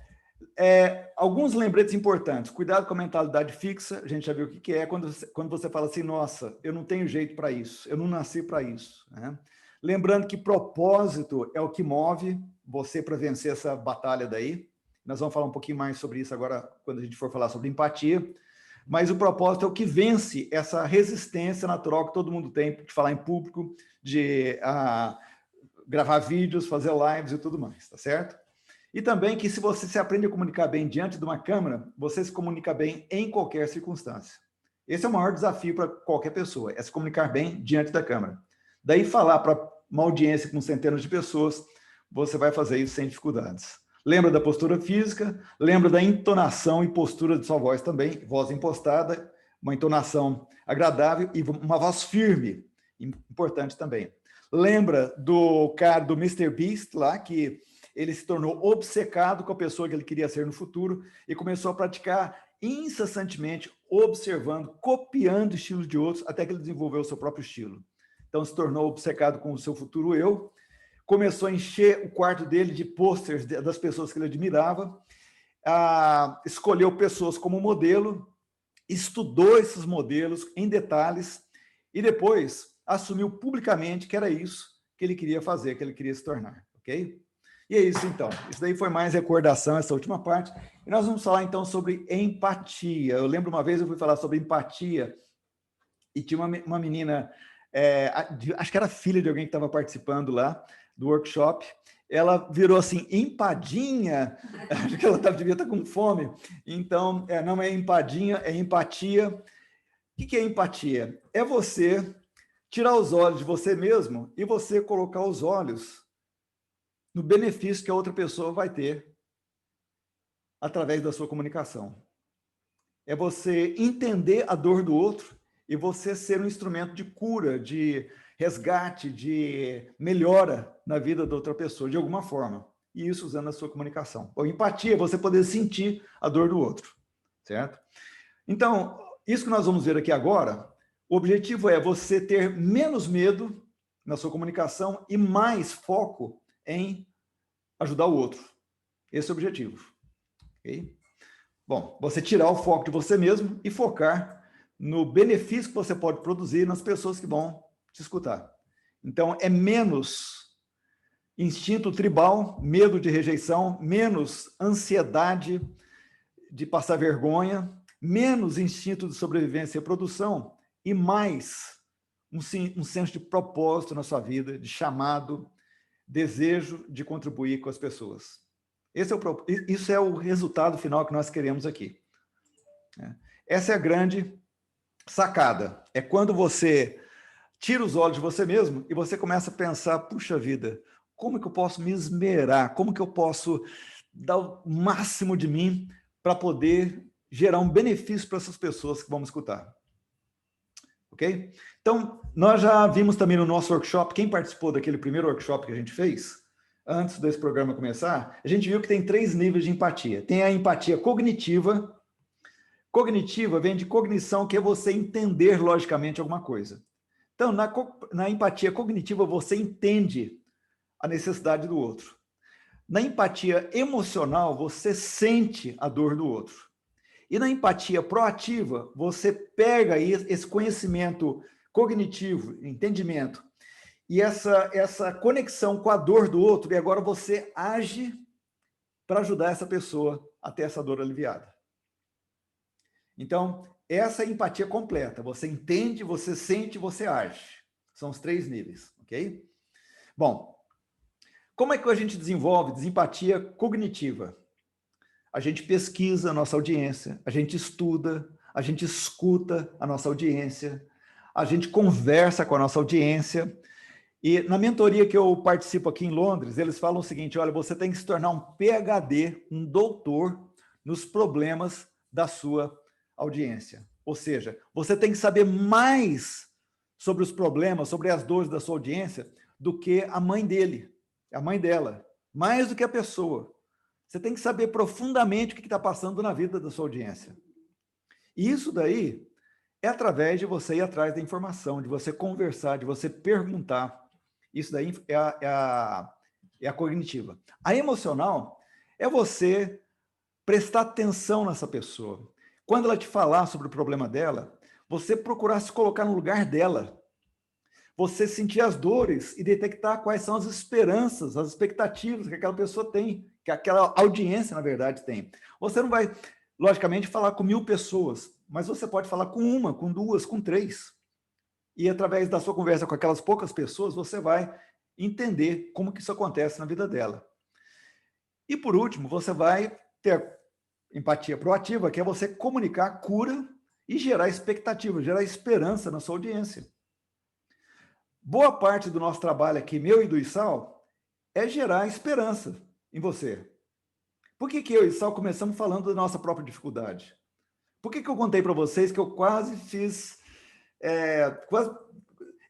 Speaker 1: alguns lembretes importantes. Cuidado com a mentalidade fixa, a gente já viu o que é, quando você fala assim, nossa, eu não tenho jeito para isso, eu não nasci para isso. Né? Lembrando que propósito é o que move você para vencer essa batalha daí. Nós vamos falar um pouquinho mais sobre isso agora, quando a gente for falar sobre empatia. Mas o propósito é o que vence essa resistência natural que todo mundo tem de falar em público, de gravar vídeos, fazer lives e tudo mais, tá certo? E também que se você se aprende a comunicar bem diante de uma câmera, você se comunica bem em qualquer circunstância. Esse é o maior desafio para qualquer pessoa, é se comunicar bem diante da câmera. Daí falar para uma audiência com centenas de pessoas, você vai fazer isso sem dificuldades. Lembra da postura física, lembra da entonação e postura de sua voz também, voz impostada, uma entonação agradável e uma voz firme, importante também. Lembra do cara do Mr. Beast lá, que ele se tornou obcecado com a pessoa que ele queria ser no futuro e começou a praticar incessantemente, observando, copiando estilos de outros, até que ele desenvolveu o seu próprio estilo. Então, se tornou obcecado com o seu futuro eu, começou a encher o quarto dele de pôsteres das pessoas que ele admirava, escolheu pessoas como modelo, estudou esses modelos em detalhes e depois assumiu publicamente que era isso que ele queria fazer, que ele queria se tornar, ok? E é isso, então. Isso daí foi mais recordação, essa última parte. E nós vamos falar, então, sobre empatia. Eu lembro uma vez eu fui falar sobre empatia e tinha uma menina, acho que era filha de alguém que estava participando lá do workshop, ela virou assim, empadinha, acho que ela devia estar com fome. Então, não é empadinha, é empatia. O que é empatia? É você tirar os olhos de você mesmo e você colocar os olhos no benefício que a outra pessoa vai ter através da sua comunicação. é você entender a dor do outro e você ser um instrumento de cura, de resgate, de melhora na vida da outra pessoa, de alguma forma. E isso usando a sua comunicação. Ou empatia, você poder sentir a dor do outro, certo? Então, isso que nós vamos ver aqui agora, o objetivo é você ter menos medo na sua comunicação e mais foco em ajudar o outro. Esse é o objetivo. Ok? Bom, você tirar o foco de você mesmo e focar no benefício que você pode produzir nas pessoas que vão te escutar. Então, é menos instinto tribal, medo de rejeição, menos ansiedade de passar vergonha, menos instinto de sobrevivência e reprodução e mais um senso de propósito na sua vida, de chamado, desejo de contribuir com as pessoas. Isso é o resultado final que nós queremos aqui. Essa é a grande sacada. É quando você tira os olhos de você mesmo e você começa a pensar, puxa vida, como que eu posso me esmerar? Como que eu posso dar o máximo de mim para poder gerar um benefício para essas pessoas que vão me escutar? Ok? Então, nós já vimos também no nosso workshop, quem participou daquele primeiro workshop que a gente fez, antes desse programa começar, a gente viu que tem 3 níveis de empatia. Tem a empatia cognitiva. Cognitiva vem de cognição, que é você entender logicamente alguma coisa. Então, na empatia cognitiva, você entende a necessidade do outro. Na empatia emocional, você sente a dor do outro. E na empatia proativa, você pega esse conhecimento cognitivo, entendimento, e essa conexão com a dor do outro, e agora você age para ajudar essa pessoa a ter essa dor aliviada. Então, essa é a empatia completa. Você entende, você sente, você age. São os 3 níveis, ok? Bom, como é que a gente desenvolve desempatia cognitiva? A gente pesquisa a nossa audiência, a gente estuda, a gente escuta a nossa audiência, a gente conversa com a nossa audiência. E na mentoria que eu participo aqui em Londres, eles falam o seguinte, olha, você tem que se tornar um PhD, um doutor, nos problemas da sua audiência. Ou seja, você tem que saber mais sobre os problemas, sobre as dores da sua audiência, do que a mãe dele, a mãe dela, mais do que a pessoa. Você tem que saber profundamente o que está passando na vida da sua audiência. E isso daí é através de você ir atrás da informação, de você conversar, de você perguntar. Isso daí é a cognitiva. A emocional é você prestar atenção nessa pessoa. Quando ela te falar sobre o problema dela, você procurar se colocar no lugar dela. Você sentir as dores e detectar quais são as esperanças, as expectativas que aquela pessoa tem, que aquela audiência, na verdade, tem. Você não vai, logicamente, falar com 1000 pessoas, mas você pode falar com 1, com 2, com 3. E através da sua conversa com aquelas poucas pessoas, você vai entender como que isso acontece na vida dela. E, por último, você vai ter empatia proativa, que é você comunicar cura e gerar expectativa, gerar esperança na sua audiência. Boa parte do nosso trabalho aqui, meu e do Issal, é gerar esperança em você. Por que eu e o Issal começamos falando da nossa própria dificuldade? Por que eu contei para vocês que eu quase fiz...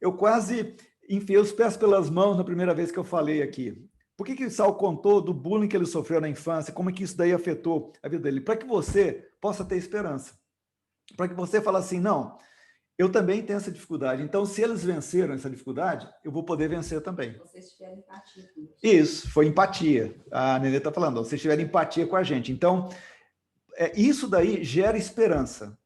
Speaker 1: eu quase enfiei os pés pelas mãos na primeira vez que eu falei aqui? Por que o Issal contou do bullying que ele sofreu na infância, como é que isso daí afetou a vida dele? Para que você possa ter esperança. Para que você fale assim, não, eu também tenho essa dificuldade. Então, se eles venceram essa dificuldade, eu vou poder vencer também. Vocês tiveram empatia com isso. Isso, foi empatia. A Nenê está falando, vocês tiveram empatia com a gente. Então, isso daí gera esperança.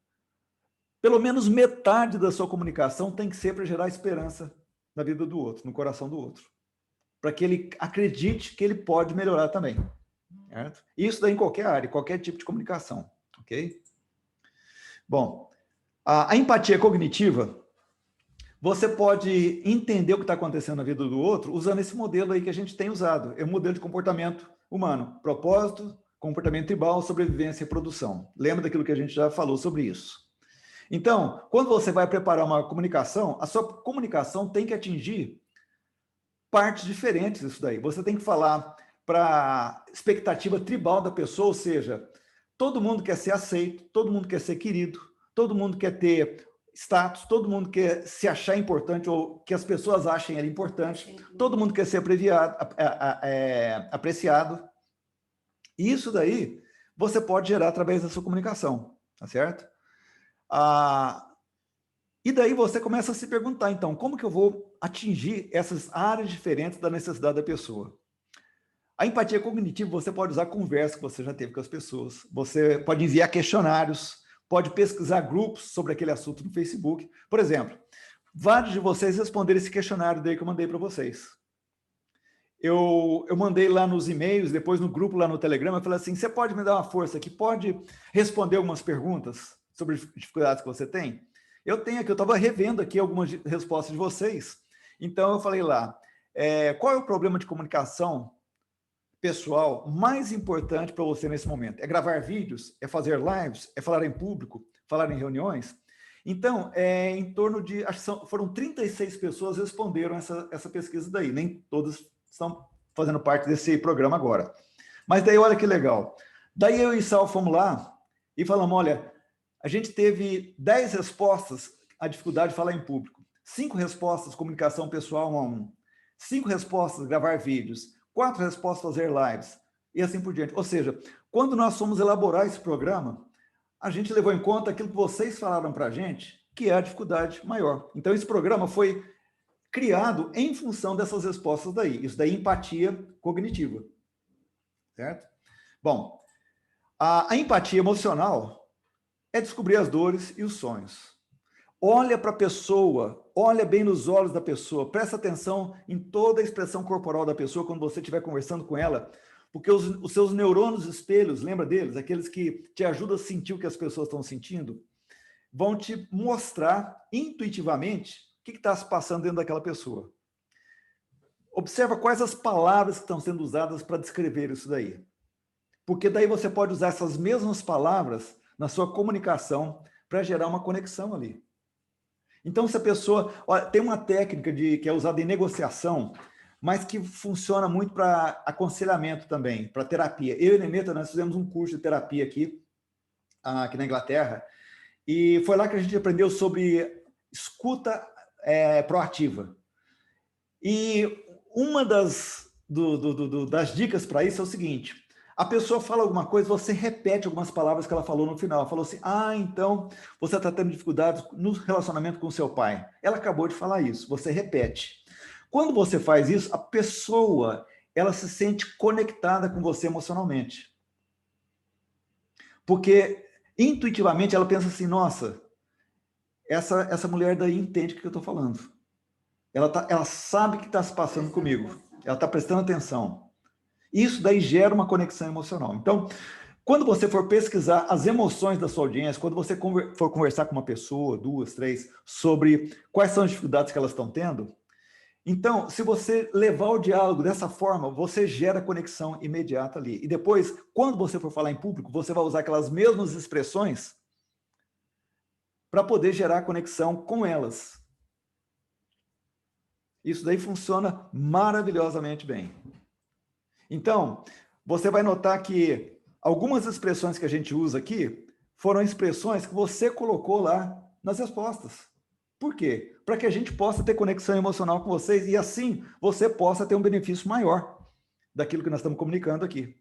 Speaker 1: Pelo menos metade da sua comunicação tem que ser para gerar esperança na vida do outro, no coração do outro. Para que ele acredite que ele pode melhorar também. Certo? Isso daí em qualquer área, qualquer tipo de comunicação. Ok? Bom, a empatia cognitiva, você pode entender o que está acontecendo na vida do outro usando esse modelo aí que a gente tem usado. É o modelo de comportamento humano. Propósito, comportamento tribal, sobrevivência e reprodução. Lembra daquilo que a gente já falou sobre isso. Então, quando você vai preparar uma comunicação, a sua comunicação tem que atingir partes diferentes disso daí. Você tem que falar para a expectativa tribal da pessoa, ou seja, todo mundo quer ser aceito, todo mundo quer ser querido, todo mundo quer ter status, todo mundo quer se achar importante ou que as pessoas achem ele importante, todo mundo quer ser apreciado. E isso daí você pode gerar através da sua comunicação, tá certo? E daí você começa a se perguntar, então, como que eu vou atingir essas áreas diferentes da necessidade da pessoa? A empatia cognitiva você pode usar conversa que você já teve com as pessoas, você pode enviar questionários, pode pesquisar grupos sobre aquele assunto no Facebook. Por exemplo, vários de vocês responderam esse questionário daí que eu mandei para vocês. Eu mandei lá nos e-mails, depois no grupo lá no Telegram, eu falei assim, você pode me dar uma força aqui, pode responder algumas perguntas sobre as dificuldades que você tem? Eu tenho aqui, eu estava revendo aqui algumas respostas de vocês, então eu falei lá, qual é o problema de comunicação pessoal mais importante para você nesse momento? É gravar vídeos? É fazer lives? É falar em público? Falar em reuniões? Então, em torno de, acho que foram 36 pessoas responderam essa pesquisa daí, nem todas estão fazendo parte desse programa agora. Mas daí, olha que legal. Daí eu e Sal fomos lá e falamos, olha, a gente teve 10 respostas à dificuldade de falar em público, 5 respostas comunicação pessoal 1 a 1, 5 respostas gravar vídeos, 4 respostas fazer lives, e assim por diante. Ou seja, quando nós fomos elaborar esse programa, a gente levou em conta aquilo que vocês falaram para a gente, que é a dificuldade maior. Então, esse programa foi criado em função dessas respostas daí. Isso daí é empatia cognitiva. Certo? Bom, a empatia emocional é descobrir as dores e os sonhos. Olha para a pessoa, olha bem nos olhos da pessoa, presta atenção em toda a expressão corporal da pessoa quando você estiver conversando com ela, porque os seus neurônios espelhos, lembra deles? Aqueles que te ajudam a sentir o que as pessoas estão sentindo, vão te mostrar intuitivamente o que está se passando dentro daquela pessoa. Observa quais as palavras que estão sendo usadas para descrever isso daí. Porque daí você pode usar essas mesmas palavras na sua comunicação para gerar uma conexão ali. Então, se a pessoa... Olha, tem uma técnica que é usada em negociação, mas que funciona muito para aconselhamento também, para terapia. Eu e Nemeta, nós fizemos um curso de terapia aqui na Inglaterra, e foi lá que a gente aprendeu sobre escuta proativa. E uma das dicas para isso é o seguinte: a pessoa fala alguma coisa, você repete algumas palavras que ela falou no final. Ela falou assim, então você está tendo dificuldades no relacionamento com o seu pai. Ela acabou de falar isso, você repete. Quando você faz isso, a pessoa, ela se sente conectada com você emocionalmente. Porque, intuitivamente, ela pensa assim, nossa, essa mulher daí entende o que eu estou falando. Ela sabe o que está se passando comigo. Ela está prestando atenção. Isso daí gera uma conexão emocional. Então, quando você for pesquisar as emoções da sua audiência, quando você for conversar com uma pessoa, 2, 3, sobre quais são as dificuldades que elas estão tendo, então, se você levar o diálogo dessa forma, você gera conexão imediata ali. E depois, quando você for falar em público, você vai usar aquelas mesmas expressões para poder gerar conexão com elas. Isso daí funciona maravilhosamente bem. Então, você vai notar que algumas expressões que a gente usa aqui foram expressões que você colocou lá nas respostas. Por quê? Para que a gente possa ter conexão emocional com vocês e assim você possa ter um benefício maior daquilo que nós estamos comunicando aqui.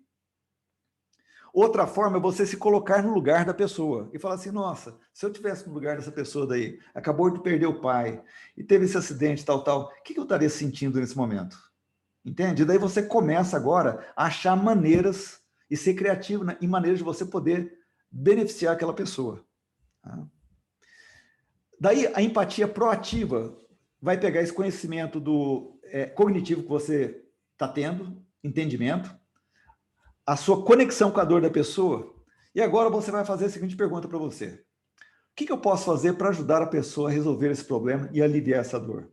Speaker 1: Outra forma é você se colocar no lugar da pessoa e falar assim, nossa, se eu estivesse no lugar dessa pessoa daí, acabou de perder o pai e teve esse acidente, tal, o que eu estaria sentindo nesse momento? Entende? E daí você começa agora a achar maneiras e ser criativo em maneiras de você poder beneficiar aquela pessoa. Tá? Daí a empatia proativa vai pegar esse conhecimento cognitivo que você está tendo, entendimento, a sua conexão com a dor da pessoa, e agora você vai fazer a seguinte pergunta para você. O que eu posso fazer para ajudar a pessoa a resolver esse problema e aliviar essa dor?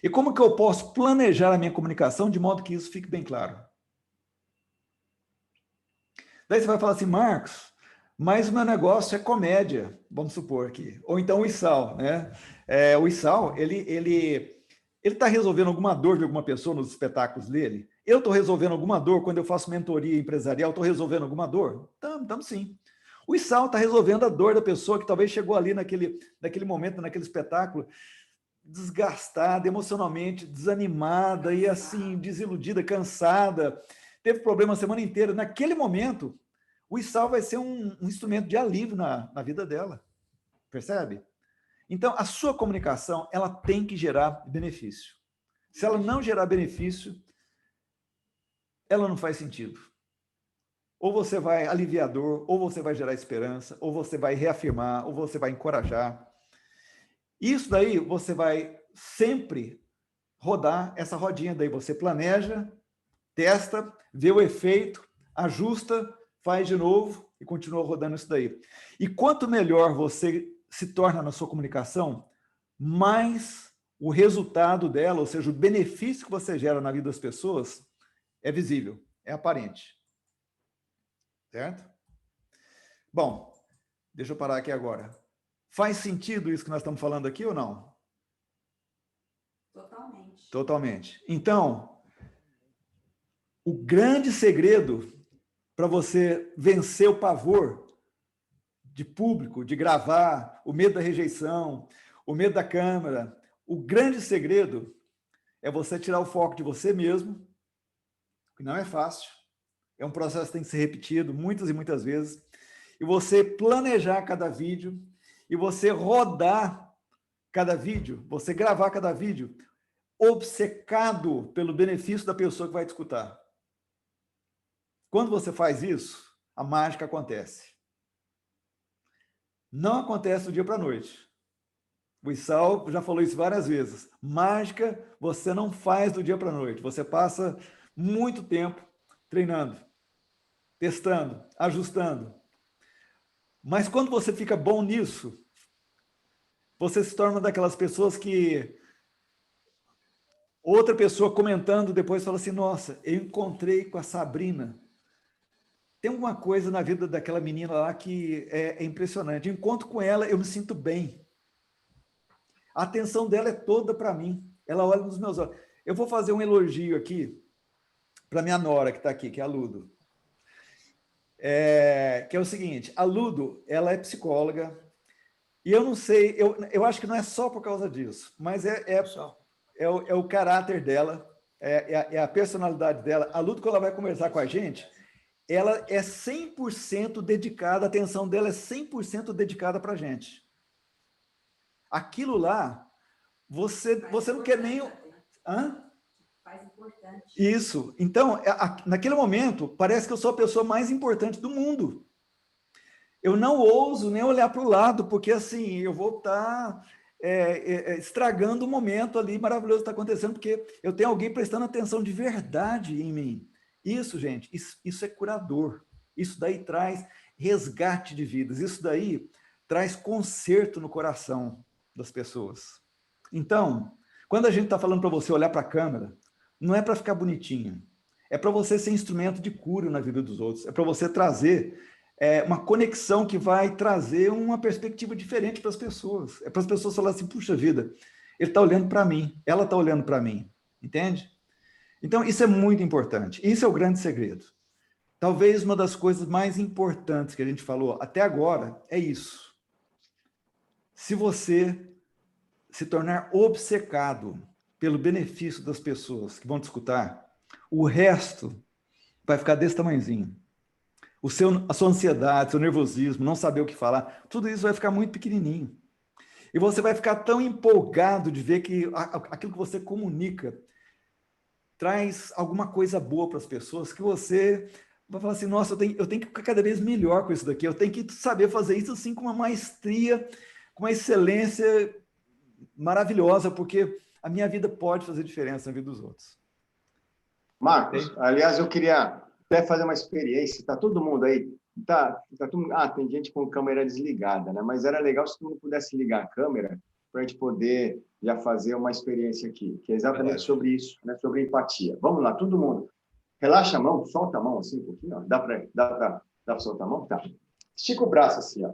Speaker 1: E como que eu posso planejar a minha comunicação de modo que isso fique bem claro? Daí você vai falar assim, Marcos, mas o meu negócio é comédia, vamos supor aqui. Ou então o Issal, né? O Issal, ele Ele está resolvendo alguma dor de alguma pessoa nos espetáculos dele? Eu estou resolvendo alguma dor quando eu faço mentoria empresarial? Estou resolvendo alguma dor? Estamos sim. O Issal está resolvendo a dor da pessoa que talvez chegou ali naquele momento, naquele espetáculo, desgastada, emocionalmente desanimada e assim, desiludida, cansada, teve problema a semana inteira. Naquele momento, o Issal vai ser um instrumento de alívio na vida dela. Percebe? Então, a sua comunicação, ela tem que gerar benefício. Se ela não gerar benefício, ela não faz sentido. Ou você vai aliviar a dor, ou você vai gerar esperança, ou você vai reafirmar, ou você vai encorajar. Isso daí, você vai sempre rodar essa rodinha daí. Você planeja, testa, vê o efeito, ajusta, faz de novo e continua rodando isso daí. E quanto melhor você se torna na sua comunicação, mais o resultado dela, ou seja, o benefício que você gera na vida das pessoas, é visível, é aparente. Certo? Bom, deixa eu parar aqui agora. Faz sentido isso que nós estamos falando aqui ou não?
Speaker 4: Totalmente.
Speaker 1: Totalmente. Então, o grande segredo para você vencer o pavor de público, de gravar, o medo da rejeição, o medo da câmera, o grande segredo é você tirar o foco de você mesmo, que não é fácil, é um processo que tem que ser repetido muitas e muitas vezes, e você planejar cada vídeo, e você rodar cada vídeo, você gravar cada vídeo, obcecado pelo benefício da pessoa que vai te escutar. Quando você faz isso, a mágica acontece. Não acontece do dia para a noite. O Issal já falou isso várias vezes. Mágica você não faz do dia para a noite. Você passa muito tempo treinando, testando, ajustando. Mas quando você fica bom nisso, você se torna daquelas pessoas que outra pessoa comentando depois fala assim, nossa, eu encontrei com a Sabrina. Tem alguma coisa na vida daquela menina lá que é impressionante. Eu encontro com ela, eu me sinto bem. A atenção dela é toda para mim. Ela olha nos meus olhos. Eu vou fazer um elogio aqui para minha nora que está aqui, que é a Ludo. Que é o seguinte, a Ludo, ela é psicóloga, e eu não sei, eu acho que não é só por causa disso, mas é o caráter dela, é a personalidade dela. A Ludo, quando ela vai conversar com a gente, ela é 100% dedicada, a atenção dela é 100% dedicada para a gente. Aquilo lá, você não quer nem... Hã?
Speaker 4: Faz importante.
Speaker 1: Isso. Então, naquele momento, parece que eu sou a pessoa mais importante do mundo. Eu não ouso nem olhar para o lado, porque assim, eu vou estar estragando o momento ali maravilhoso que está acontecendo, porque eu tenho alguém prestando atenção de verdade em mim. Isso, gente, isso é curador. Isso daí traz resgate de vidas. Isso daí traz conserto no coração das pessoas. Então, quando a gente está falando para você olhar para a câmera, não é para ficar bonitinho, é para você ser instrumento de cura na vida dos outros, é para você trazer uma conexão que vai trazer uma perspectiva diferente para as pessoas. É para as pessoas falarem assim, puxa vida, ele está olhando para mim, ela está olhando para mim, entende? Então, isso é muito importante, isso é o grande segredo. Talvez uma das coisas mais importantes que a gente falou até agora é isso. Se você se tornar obcecado pelo benefício das pessoas que vão te escutar, o resto vai ficar desse tamanhozinho. A sua ansiedade, seu nervosismo, não saber o que falar, tudo isso vai ficar muito pequenininho. E você vai ficar tão empolgado de ver que aquilo que você comunica traz alguma coisa boa para as pessoas, que você vai falar assim, nossa, eu tenho que ficar cada vez melhor com isso daqui, eu tenho que saber fazer isso assim com uma maestria, com uma excelência maravilhosa, porque a minha vida pode fazer diferença na vida dos outros.
Speaker 3: Marcos, aliás, eu queria até fazer uma experiência. Está todo mundo aí? Tá todo mundo... tem gente com câmera desligada, né? Mas era legal se todo mundo pudesse ligar a câmera para a gente poder já fazer uma experiência aqui, que é exatamente sobre isso, né? Sobre empatia. Vamos lá, todo mundo. Relaxa a mão, solta a mão assim um pouquinho. Ó. Dá para soltar a mão? Tá. Estica o braço assim, ó.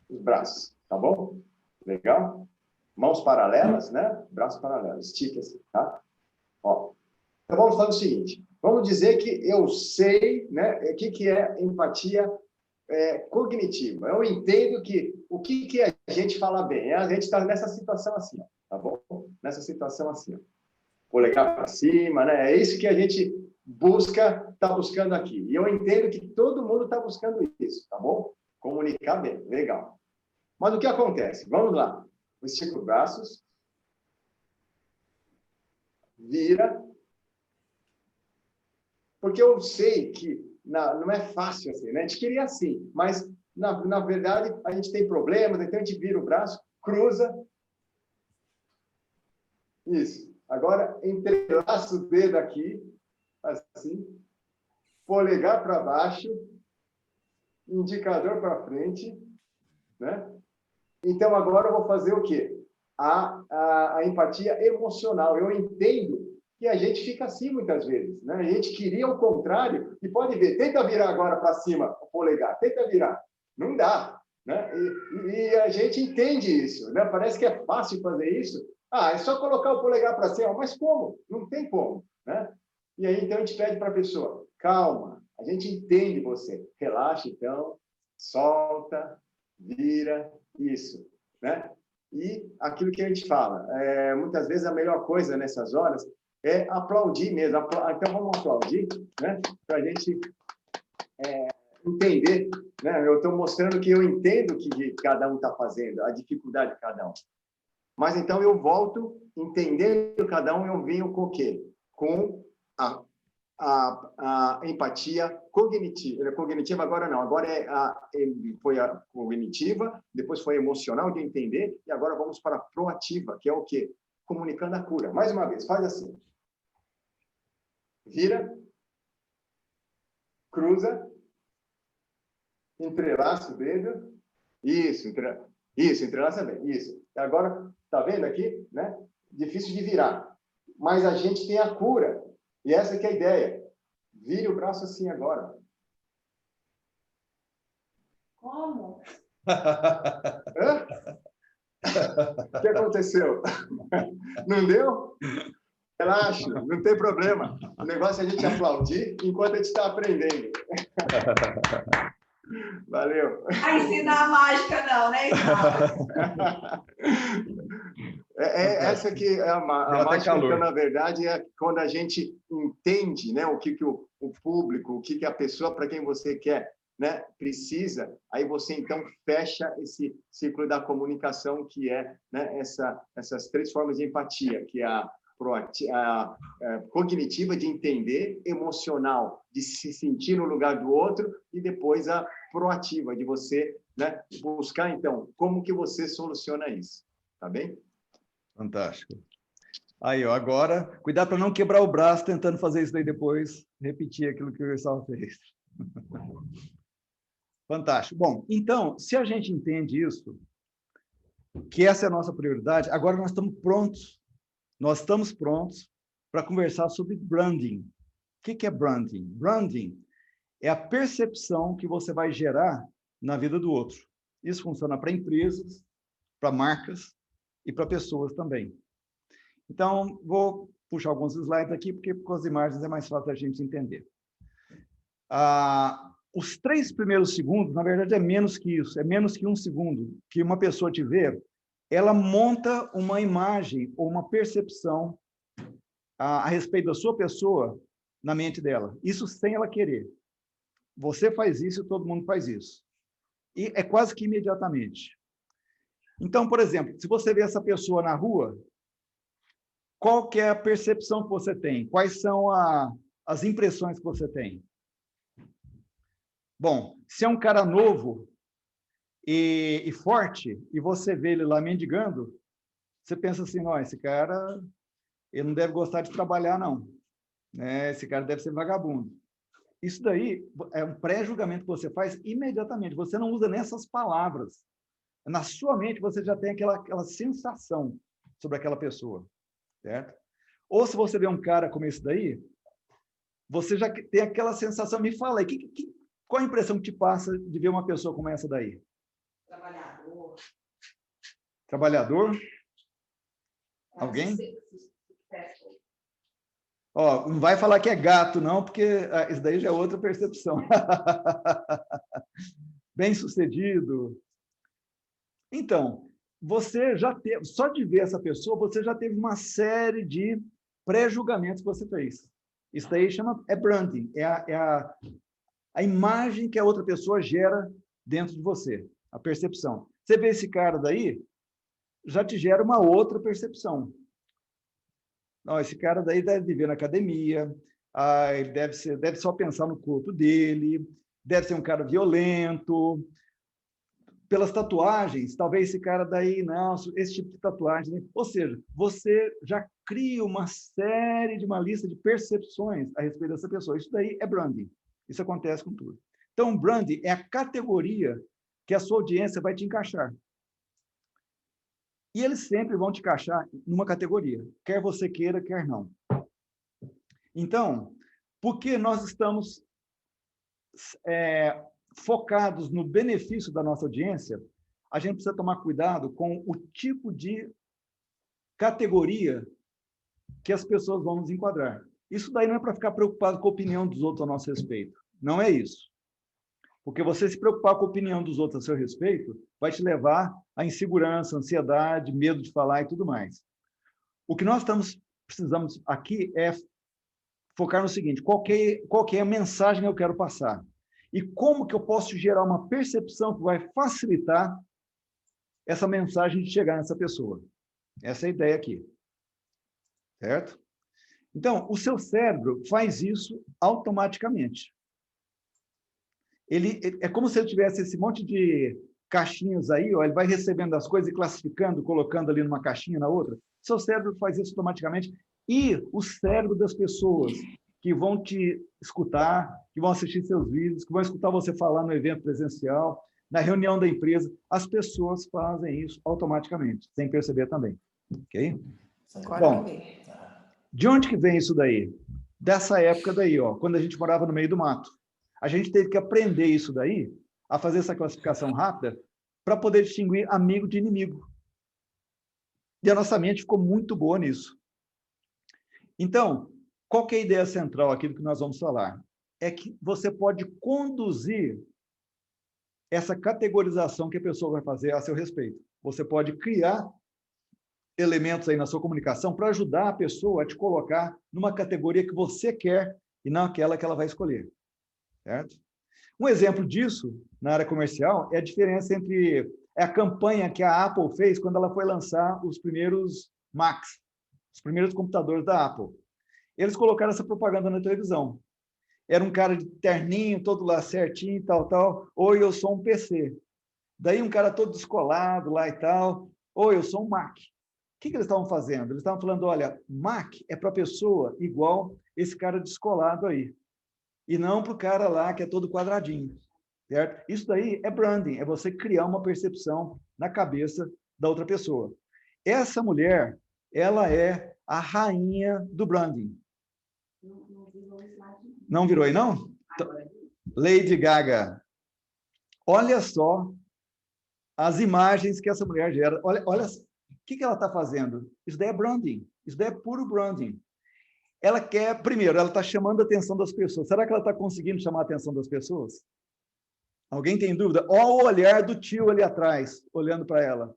Speaker 3: Os braços, tá bom? Legal? mãos paralelas, né? Braços paralelos, estica assim, tá? Ó. Então, vamos fazer o seguinte. Vamos dizer que eu sei, né, o que é empatia cognitiva. Eu entendo que o que a gente fala bem. A gente está nessa situação assim, ó, tá bom? Nessa situação assim, ó. Polegar para cima, né? É isso que a gente está buscando aqui. E eu entendo que todo mundo está buscando isso, tá bom? Comunicar bem, legal. Mas o que acontece? Vamos lá. Estica os braços. Vira. Porque eu sei que não é fácil assim, né? A gente queria assim, mas, na verdade, a gente tem problemas, então a gente vira o braço, cruza. Isso. Agora, entrelaça o dedo aqui, assim, polegar para baixo, indicador para frente, né? Então, agora eu vou fazer o quê? A empatia emocional. Eu entendo que a gente fica assim muitas vezes, né? A gente queria o contrário, e pode ver, tenta virar agora para cima o polegar, tenta virar. Não dá, né? E a gente entende isso, né? Parece que é fácil fazer isso. É só colocar o polegar para cima, mas como? Não tem como, né? E aí, então, a gente pede para a pessoa, calma, a gente entende você, relaxa, então, solta, vira, isso, né? E aquilo que a gente fala, muitas vezes a melhor coisa nessas horas é aplaudir mesmo. Então, vamos aplaudir, né? Para a gente entender, né? Eu estou mostrando que eu entendo o que cada um está fazendo, a dificuldade de cada um. Mas, então, eu volto, entendendo cada um, eu venho com o quê? Com a empatia cognitiva. Cognitiva agora não, agora foi a cognitiva, depois foi emocional de entender, e agora vamos para a proativa, que é o quê? Comunicando a cura. Mais uma vez, faz assim. Vira, cruza, entrelaça o dedo, isso, entrelaça bem, isso. Agora, tá vendo aqui, né? Difícil de virar, mas a gente tem a cura, e essa que é a ideia. Vire o braço assim agora.
Speaker 4: Como?
Speaker 3: Hã? O que aconteceu? Não deu? Relaxa, não tem problema. O negócio é a gente aplaudir enquanto a gente está aprendendo. Valeu.
Speaker 4: A ensinar mágica não, né?
Speaker 3: Essa que é a mágica, então, na verdade, é quando a gente entende, né, o que o público, o que a pessoa para quem você quer, né, precisa, aí você, então, fecha esse ciclo da comunicação, que é, né, essas três formas de empatia, que é a cognitiva, de entender, emocional, de se sentir no lugar do outro, e depois a proativa, de você, né, buscar, então, como que você soluciona isso. Tá bem?
Speaker 1: Fantástico. Aí, ó, agora, cuidado para não quebrar o braço tentando fazer isso daí depois, repetir aquilo que o Gustavo fez. Fantástico. Bom, então, se a gente entende isso, que essa é a nossa prioridade, agora nós estamos prontos. Nós estamos prontos para conversar sobre branding. O que é branding? Branding é a percepção que você vai gerar na vida do outro. Isso funciona para empresas, para marcas e para pessoas também. Então, vou puxar alguns slides aqui, porque com as imagens é mais fácil a gente entender. Os 3 primeiros segundos, na verdade, é menos que isso, é menos que 1 segundo que uma pessoa te vê, ela monta uma imagem ou uma percepção a respeito da sua pessoa na mente dela. Isso sem ela querer. Você faz isso, todo mundo faz isso. E é quase que imediatamente. Então, por exemplo, se você vê essa pessoa na rua, qual que é a percepção que você tem? Quais são as impressões que você tem? Bom, se é um cara novo e forte, e você vê ele lá mendigando, você pensa assim, não, esse cara, ele não deve gostar de trabalhar, não. Né? Esse cara deve ser vagabundo. Isso daí é um pré-julgamento que você faz imediatamente. Você não usa nessas palavras. Na sua mente, você já tem aquela sensação sobre aquela pessoa. Certo? Ou se você vê um cara como esse daí, você já tem aquela sensação. Me fala aí, qual a impressão que te passa de ver uma pessoa como essa daí?
Speaker 4: Trabalhador.
Speaker 1: Trabalhador? Alguém? Ó, não vai falar que é gato, não, porque isso daí já é outra percepção. Bem-sucedido. Então, você já teve, só de ver essa pessoa, você já teve uma série de pré-julgamentos que você fez. Isso daí é branding, é a imagem que a outra pessoa gera dentro de você, a percepção. Você vê esse cara daí, já te gera uma outra percepção. Não, esse cara daí deve viver na academia, ele deve só pensar no corpo dele, deve ser um cara violento. Pelas tatuagens, talvez esse cara daí, não, esse tipo de tatuagem. Né? Ou seja, você já cria uma lista de percepções a respeito dessa pessoa. Isso daí é branding. Isso acontece com tudo. Então, branding é a categoria que a sua audiência vai te encaixar. E eles sempre vão te encaixar numa categoria, quer você queira, quer não. Então, porque nós estamos focados no benefício da nossa audiência, a gente precisa tomar cuidado com o tipo de categoria que as pessoas vão nos enquadrar. Isso daí não é para ficar preocupado com a opinião dos outros a nosso respeito. Não é isso. Porque você se preocupar com a opinião dos outros a seu respeito vai te levar à insegurança, ansiedade, medo de falar e tudo mais. O que nós precisamos aqui é focar no seguinte, qual que é a mensagem que eu quero passar? E como que eu posso gerar uma percepção que vai facilitar essa mensagem de chegar nessa pessoa? Essa é a ideia aqui. Certo? Então, o seu cérebro faz isso automaticamente. É como se ele tivesse esse monte de caixinhas aí, ó, ele vai recebendo as coisas e classificando, colocando ali numa caixinha, na outra. Seu cérebro faz isso automaticamente. E o cérebro das pessoas que vão te escutar, que vão assistir seus vídeos, que vão escutar você falar no evento presencial, na reunião da empresa, as pessoas fazem isso automaticamente, sem perceber também. Ok? Bom, de onde que vem isso daí? Dessa época daí, ó, quando a gente morava no meio do mato. A gente teve que aprender isso daí, a fazer essa classificação rápida, para poder distinguir amigo de inimigo. E a nossa mente ficou muito boa nisso. Então, qual que é a ideia central aqui do que nós vamos falar? É que você pode conduzir essa categorização que a pessoa vai fazer a seu respeito. Você pode criar elementos aí na sua comunicação para ajudar a pessoa a te colocar numa categoria que você quer e não aquela que ela vai escolher. Certo? Um exemplo disso, na área comercial, é a diferença entre a campanha que a Apple fez quando ela foi lançar os primeiros Macs, os primeiros computadores da Apple. Eles colocaram essa propaganda na televisão. Era um cara de terninho, todo lá certinho e tal. Oi, eu sou um PC. Daí um cara todo descolado lá e tal. Oi, eu sou um Mac. O que eles estavam fazendo? Eles estavam falando, olha, Mac é para pessoa igual esse cara descolado aí. E não para o cara lá que é todo quadradinho. Certo? Isso daí é branding, é você criar uma percepção na cabeça da outra pessoa. Essa mulher, ela é a rainha do branding. Não virou aí, não? Lady Gaga. Olha só as imagens que essa mulher gera. Olha o que ela está fazendo. Isso daí é branding. Isso daí é puro branding. Ela quer, primeiro, ela está chamando a atenção das pessoas. Será que ela está conseguindo chamar a atenção das pessoas? Alguém tem dúvida? Olha o olhar do tio ali atrás, olhando para ela.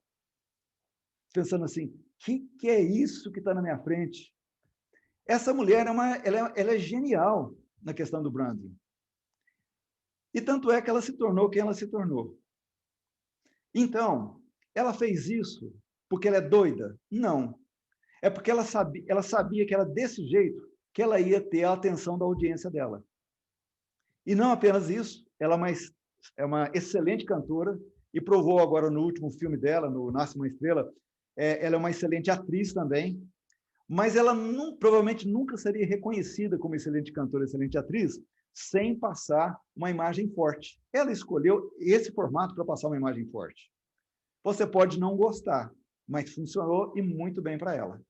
Speaker 1: Pensando assim, o que é isso que está na minha frente? Essa mulher ela é genial na questão do branding. E tanto é que ela se tornou quem ela se tornou. Então, ela fez isso porque ela é doida? Não. É porque ela sabia que era desse jeito que ela ia ter a atenção da audiência dela. E não apenas isso, ela é uma excelente cantora e provou agora no último filme dela, no Nasce uma Estrela, ela é uma excelente atriz também, mas ela provavelmente nunca seria reconhecida como excelente cantora, excelente atriz, sem passar uma imagem forte. Ela escolheu esse formato para passar uma imagem forte. Você pode não gostar, mas funcionou e muito bem para ela.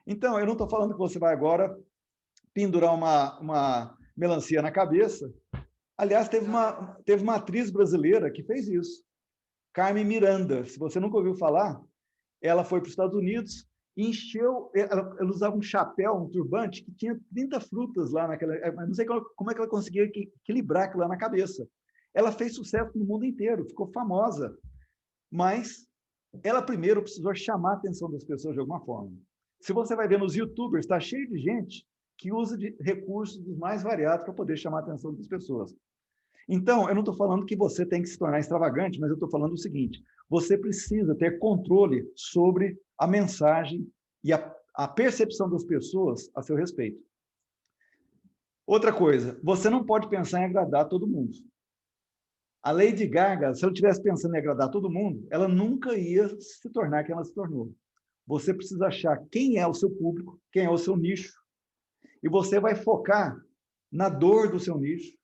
Speaker 1: Então, eu não estou falando que você vai agora pendurar uma melancia na cabeça. Aliás, teve uma atriz brasileira que fez isso. Carmen Miranda. Se você nunca ouviu falar, ela foi para os Estados Unidos ela usava um chapéu, um turbante, que tinha 30 frutas lá naquela... Não sei como é que ela conseguia equilibrar aquilo lá na cabeça. Ela fez sucesso no mundo inteiro, ficou famosa. Mas ela primeiro precisou chamar a atenção das pessoas de alguma forma. Se você vai ver nos YouTubers, está cheio de gente que usa de recursos dos mais variados para poder chamar a atenção das pessoas. Então, eu não estou falando que você tem que se tornar extravagante, mas eu estou falando o seguinte: você precisa ter controle sobre a mensagem e a percepção das pessoas a seu respeito. Outra coisa, você não pode pensar em agradar todo mundo. A Lady Gaga, se ela estivesse pensando em agradar todo mundo, ela nunca ia se tornar quem ela se tornou. Você precisa achar quem é o seu público, quem é o seu nicho, e você vai focar na dor do seu nicho,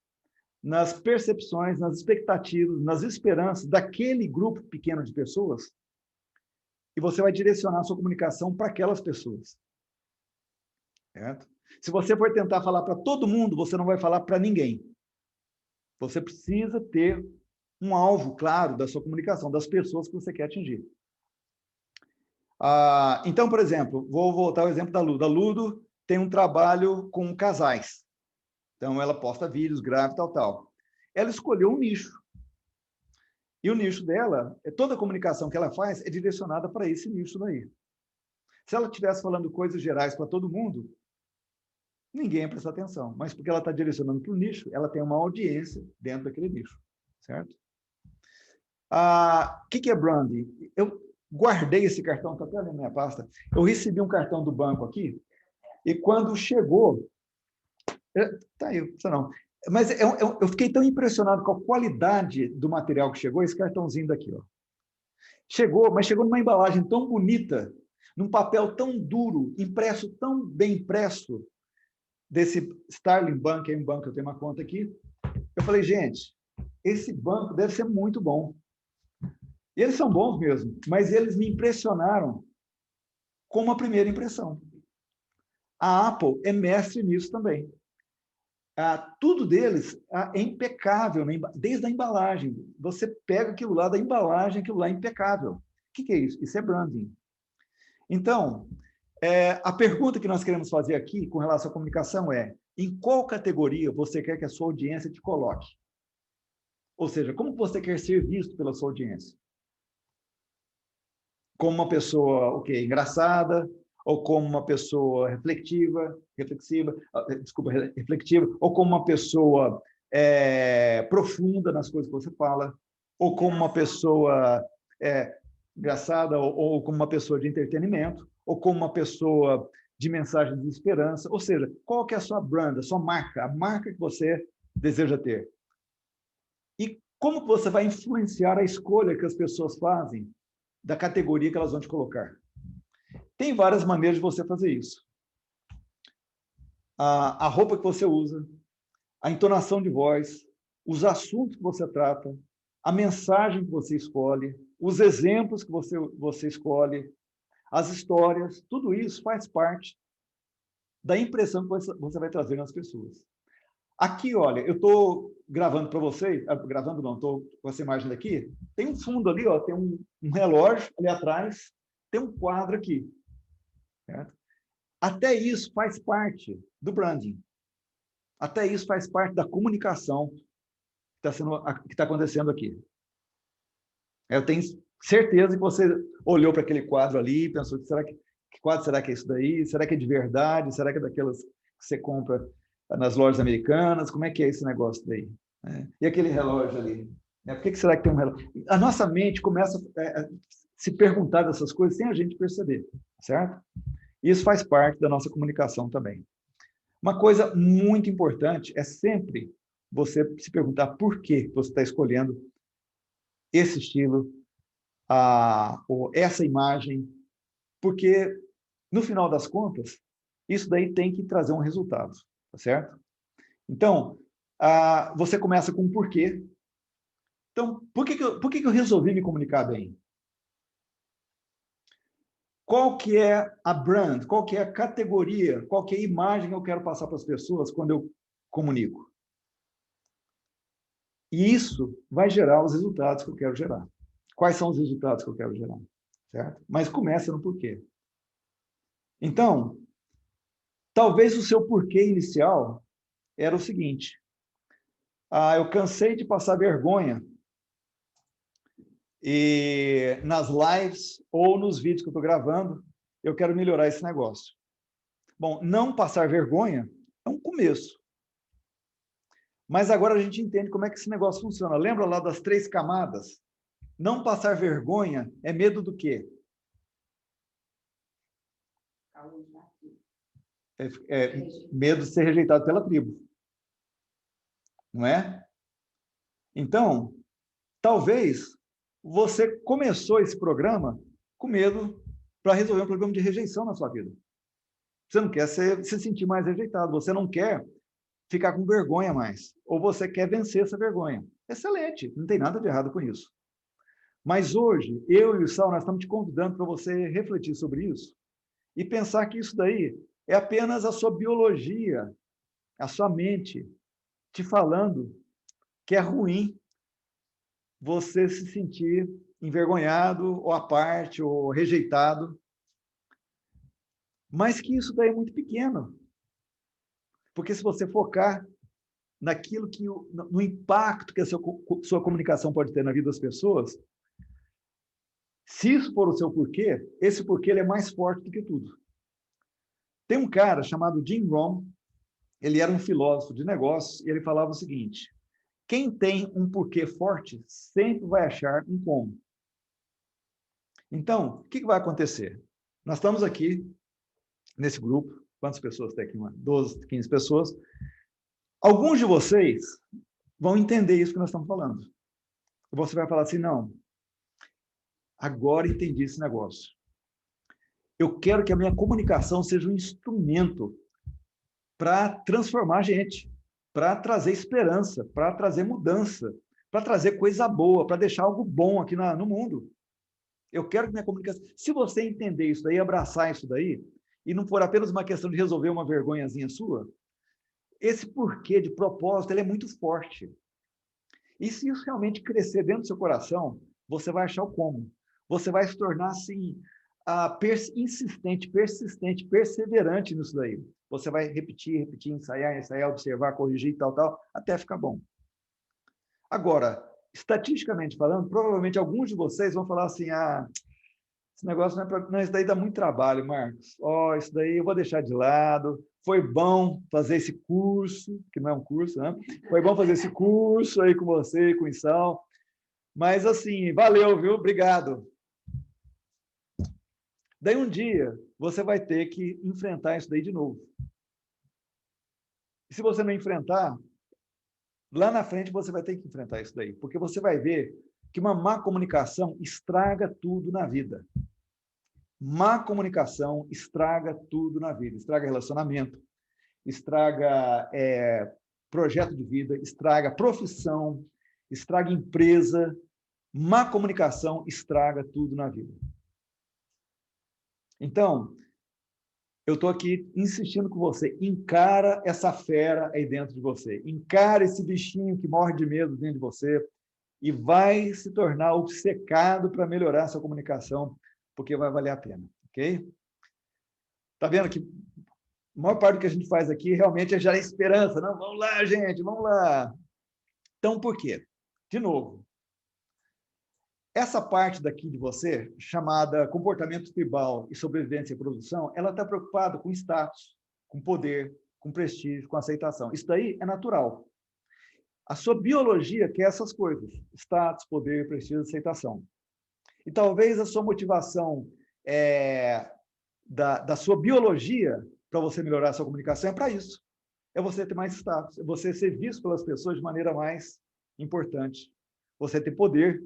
Speaker 1: nas percepções, nas expectativas, nas esperanças daquele grupo pequeno de pessoas, e você vai direcionar a sua comunicação para aquelas pessoas. Certo? Se você for tentar falar para todo mundo, você não vai falar para ninguém. Você precisa ter um alvo claro da sua comunicação, das pessoas que você quer atingir. Então, por exemplo, vou voltar ao exemplo da Ludo. A Ludo tem um trabalho com casais. Então, ela posta vídeos, grava, tal. Ela escolheu um nicho. E o nicho dela, toda a comunicação que ela faz é direcionada para esse nicho daí. Se ela estivesse falando coisas gerais para todo mundo, ninguém ia prestar atenção. Mas porque ela está direcionando para o nicho, ela tem uma audiência dentro daquele nicho. Certo? O que é branding? Eu guardei esse cartão, está até na minha pasta. Eu recebi um cartão do banco aqui, e quando chegou... Tá aí, não. Mas eu fiquei tão impressionado com a qualidade do material que chegou, esse cartãozinho daqui. Ó. Mas chegou numa embalagem tão bonita, num papel tão duro, impresso tão bem impresso, desse Starling Bank, é um banco, eu tenho uma conta aqui. Eu falei, gente, esse banco deve ser muito bom. E eles são bons mesmo, mas eles me impressionaram com uma primeira impressão. A Apple é mestre nisso também. Tudo deles é impecável, desde a embalagem. Você pega aquilo lá da embalagem, aquilo lá é impecável. O que é isso? Isso é branding. Então, a pergunta que nós queremos fazer aqui com relação à comunicação é: em qual categoria você quer que a sua audiência te coloque? Ou seja, como você quer ser visto pela sua audiência? Como uma pessoa, engraçada, ou como uma pessoa reflexiva, ou como uma pessoa profunda nas coisas que você fala, ou como uma pessoa engraçada, ou como uma pessoa de entretenimento, ou como uma pessoa de mensagem de esperança. Ou seja, qual que é a sua brand, a sua marca, a marca que você deseja ter? E como você vai influenciar a escolha que as pessoas fazem da categoria que elas vão te colocar? Tem várias maneiras de você fazer isso. A roupa que você usa, a entonação de voz, os assuntos que você trata, a mensagem que você escolhe, os exemplos que você escolhe, as histórias, tudo isso faz parte da impressão que você vai trazer nas pessoas. Aqui, olha, eu estou gravando para vocês, gravando não, estou com essa imagem daqui, tem um fundo ali, ó, tem um relógio ali atrás, tem um quadro aqui. Certo? Até isso faz parte do branding. Até isso faz parte da comunicação que está acontecendo aqui. Eu tenho certeza que você olhou para aquele quadro ali e pensou, que quadro será que é isso daí? Será que é de verdade? Será que é daquelas que você compra nas lojas americanas? Como é que é esse negócio daí? E aquele relógio ali? Por que será que tem um relógio? A nossa mente começa a se perguntar dessas coisas sem a gente perceber, certo? Isso faz parte da nossa comunicação também. Uma coisa muito importante é sempre você se perguntar por que você está escolhendo esse estilo, ou essa imagem, porque, no final das contas, isso daí tem que trazer um resultado, tá certo? Então, você começa com um porquê. Então, por que eu resolvi me comunicar bem? Qual que é a brand, qual que é a categoria, qual que é a imagem que eu quero passar para as pessoas quando eu comunico? E isso vai gerar os resultados que eu quero gerar. Quais são os resultados que eu quero gerar? Certo? Mas começa no porquê. Então, talvez o seu porquê inicial era o seguinte: eu cansei de passar vergonha e nas lives ou nos vídeos que eu estou gravando, eu quero melhorar esse negócio. Bom, não passar vergonha é um começo. Mas agora a gente entende como é que esse negócio funciona. Lembra lá das 3 camadas? Não passar vergonha é medo do quê? Medo de ser rejeitado pela tribo. Não é? Então, talvez você começou esse programa com medo para resolver um problema de rejeição na sua vida. Você não quer se sentir mais rejeitado, você não quer ficar com vergonha mais, ou você quer vencer essa vergonha. Excelente, não tem nada de errado com isso. Mas hoje, eu e o Sal, nós estamos te convidando para você refletir sobre isso e pensar que isso daí é apenas a sua biologia, a sua mente te falando que é ruim você se sentir envergonhado, ou à parte, ou rejeitado, mas que isso daí é muito pequeno. Porque se você focar naquilo que no impacto que a sua comunicação pode ter na vida das pessoas, se isso for o seu porquê, esse porquê ele é mais forte do que tudo. Tem um cara chamado Jim Rohn, ele era um filósofo de negócios, e ele falava o seguinte: quem tem um porquê forte sempre vai achar um como. Então, o que vai acontecer? Nós estamos aqui, nesse grupo, quantas pessoas tem aqui? 12, 15 pessoas. Alguns de vocês vão entender isso que nós estamos falando. Você vai falar assim: não, agora entendi esse negócio. Eu quero que a minha comunicação seja um instrumento para transformar a gente, para trazer esperança, para trazer mudança, para trazer coisa boa, para deixar algo bom aqui no mundo. Eu quero que minha comunicação... Se você entender isso daí, abraçar isso daí, e não for apenas uma questão de resolver uma vergonhazinha sua, esse porquê de propósito ele é muito forte. E se isso realmente crescer dentro do seu coração, você vai achar o como. Você vai se tornar assim, insistente, persistente, perseverante nisso daí. Você vai repetir, ensaiar, observar, corrigir, tal, até ficar bom. Agora, estatisticamente falando, provavelmente alguns de vocês vão falar assim: esse negócio não é para... Não, isso daí dá muito trabalho, Marcos. Isso daí eu vou deixar de lado. Foi bom fazer esse curso, que não é um curso, né? Foi bom fazer esse curso aí com você e com o Isal. Mas, assim, valeu, viu? Obrigado. Daí, um dia, você vai ter que enfrentar isso daí de novo. E se você não enfrentar, lá na frente você vai ter que enfrentar isso daí, porque você vai ver que uma má comunicação estraga tudo na vida. Má comunicação estraga tudo na vida. Estraga relacionamento, estraga projeto de vida, estraga profissão, estraga empresa. Má comunicação estraga tudo na vida. Então, eu estou aqui insistindo com você: encara essa fera aí dentro de você, encara esse bichinho que morre de medo dentro de você e vai se tornar obcecado para melhorar a sua comunicação, porque vai valer a pena, ok? Tá vendo que a maior parte do que a gente faz aqui realmente é gerar esperança. Não, vamos lá, gente, vamos lá. Então, por quê? De novo, essa parte daqui de você, chamada comportamento tribal e sobrevivência e produção, ela está preocupada com status, com poder, com prestígio, com aceitação. Isso daí é natural. A sua biologia quer essas coisas: status, poder, prestígio, aceitação. E talvez a sua motivação da sua biologia para você melhorar a sua comunicação é para isso. É você ter mais status, é você ser visto pelas pessoas de maneira mais importante. Você ter poder,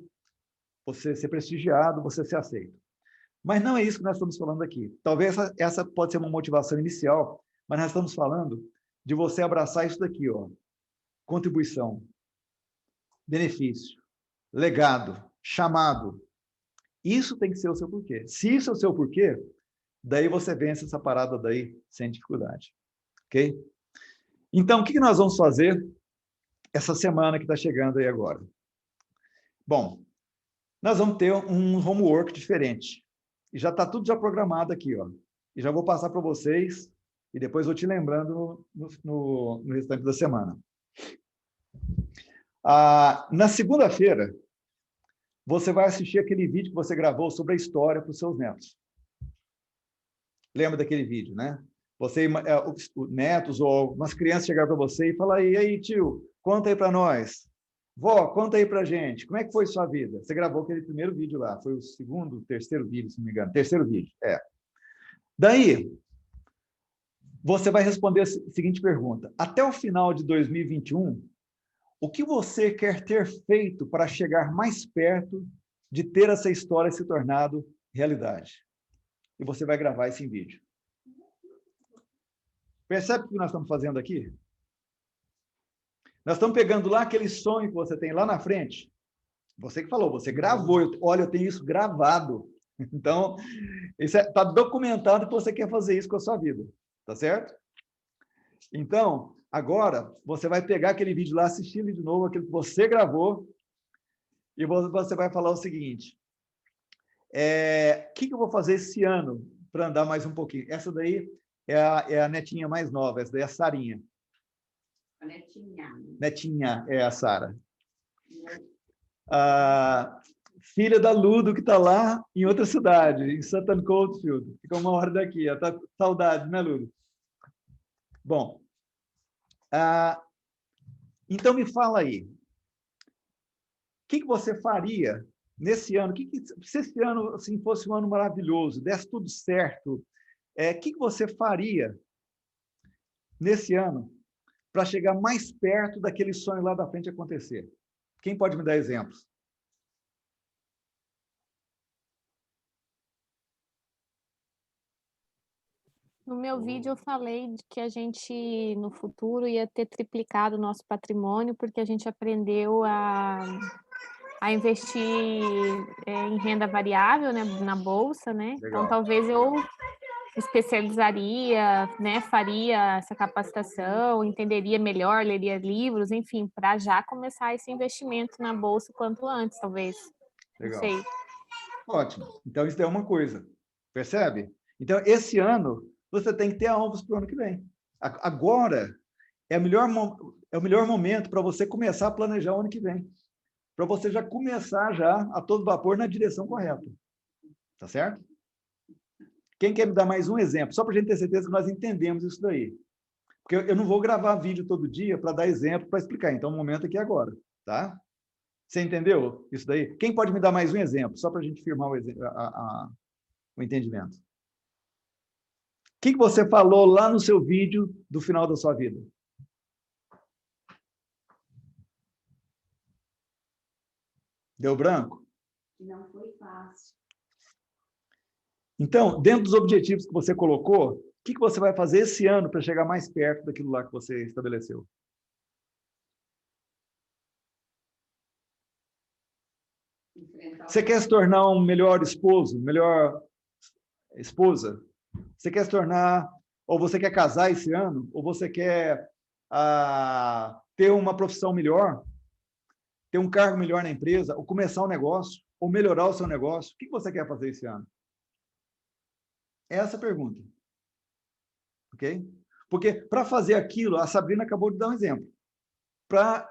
Speaker 1: você ser prestigiado, você ser aceito. Mas não é isso que nós estamos falando aqui. Talvez essa pode ser uma motivação inicial, mas nós estamos falando de você abraçar isso daqui, ó: contribuição, benefício, legado, chamado. Isso tem que ser o seu porquê. Se isso é o seu porquê, daí você vence essa parada daí sem dificuldade. Ok? Então, o que nós vamos fazer essa semana que está chegando aí agora? Bom, nós vamos ter um homework diferente. E já está tudo já programado aqui, ó. e já vou passar para vocês, e depois vou te lembrando no restante da semana. Na segunda-feira, você vai assistir aquele vídeo que você gravou sobre a história para os seus netos. Lembra daquele vídeo, né? Você, os netos ou umas crianças chegaram para você e falaram, e aí, tio, conta aí para nós. Vó, conta aí para gente, como é que foi sua vida? Você gravou aquele primeiro vídeo lá, foi o segundo, terceiro vídeo, se não me engano. Terceiro vídeo, Daí, você vai responder a seguinte pergunta. Até o final de 2021, o que você quer ter feito para chegar mais perto de ter essa história se tornado realidade? E você vai gravar isso em vídeo. Percebe o que nós estamos fazendo aqui? Nós estamos pegando lá aquele sonho que você tem lá na frente. Você que falou, você gravou. Olha, eu tenho isso gravado. Então, está documentado que você quer fazer isso com a sua vida. Tá certo? Então, agora, você vai pegar aquele vídeo lá, assistir ele de novo, aquilo que você gravou, e você vai falar o seguinte, o que eu vou fazer esse ano para andar mais um pouquinho? Essa daí é a netinha mais nova, essa daí é a Sarinha.
Speaker 6: A netinha.
Speaker 1: Netinha é a Sara. A filha da Ludo, que está lá em outra cidade, em Sutton Coldfield. Fica uma hora daqui. Ela está saudade, né, Ludo? Bom, então me fala aí, o que você faria nesse ano? Se esse ano assim, fosse um ano maravilhoso, desse tudo certo, o que você faria nesse ano para chegar mais perto daquele sonho lá da frente acontecer? Quem pode me dar exemplos?
Speaker 2: No meu vídeo eu falei de que a gente, no futuro, ia ter triplicado o nosso patrimônio, porque a gente aprendeu a investir em renda variável, né, na Bolsa, né?
Speaker 1: Legal.
Speaker 2: Então, talvez eu especializaria, né, faria essa capacitação, entenderia melhor, leria livros, enfim, para já começar esse investimento na Bolsa quanto antes, talvez.
Speaker 1: Legal.
Speaker 2: Não sei.
Speaker 1: Ótimo. Então, isso é uma coisa. Percebe? Então, esse ano, você tem que ter alvos para o ano que vem. Agora é o melhor momento para você começar a planejar o ano que vem. Para você já começar já a todo vapor na direção correta. Tá certo? Quem quer me dar mais um exemplo? Só para a gente ter certeza que nós entendemos isso daí. Porque eu não vou gravar vídeo todo dia para dar exemplo, para explicar. Então, o momento aqui é agora. Tá? Você entendeu isso daí? Quem pode me dar mais um exemplo? Só para a gente firmar o entendimento. O que você falou lá no seu vídeo do final da sua vida? Deu branco?
Speaker 6: Não foi fácil.
Speaker 1: Então, dentro dos objetivos que você colocou, o que você vai fazer esse ano para chegar mais perto daquilo lá que você estabeleceu? Você quer se tornar um melhor esposo, melhor esposa? Você quer se tornar, ou você quer casar esse ano, ou você quer ter uma profissão melhor, ter um cargo melhor na empresa, ou começar um negócio, ou melhorar o seu negócio? O que você quer fazer esse ano? É essa a pergunta. Ok? Porque para fazer aquilo, a Sabrina acabou de dar um exemplo. Para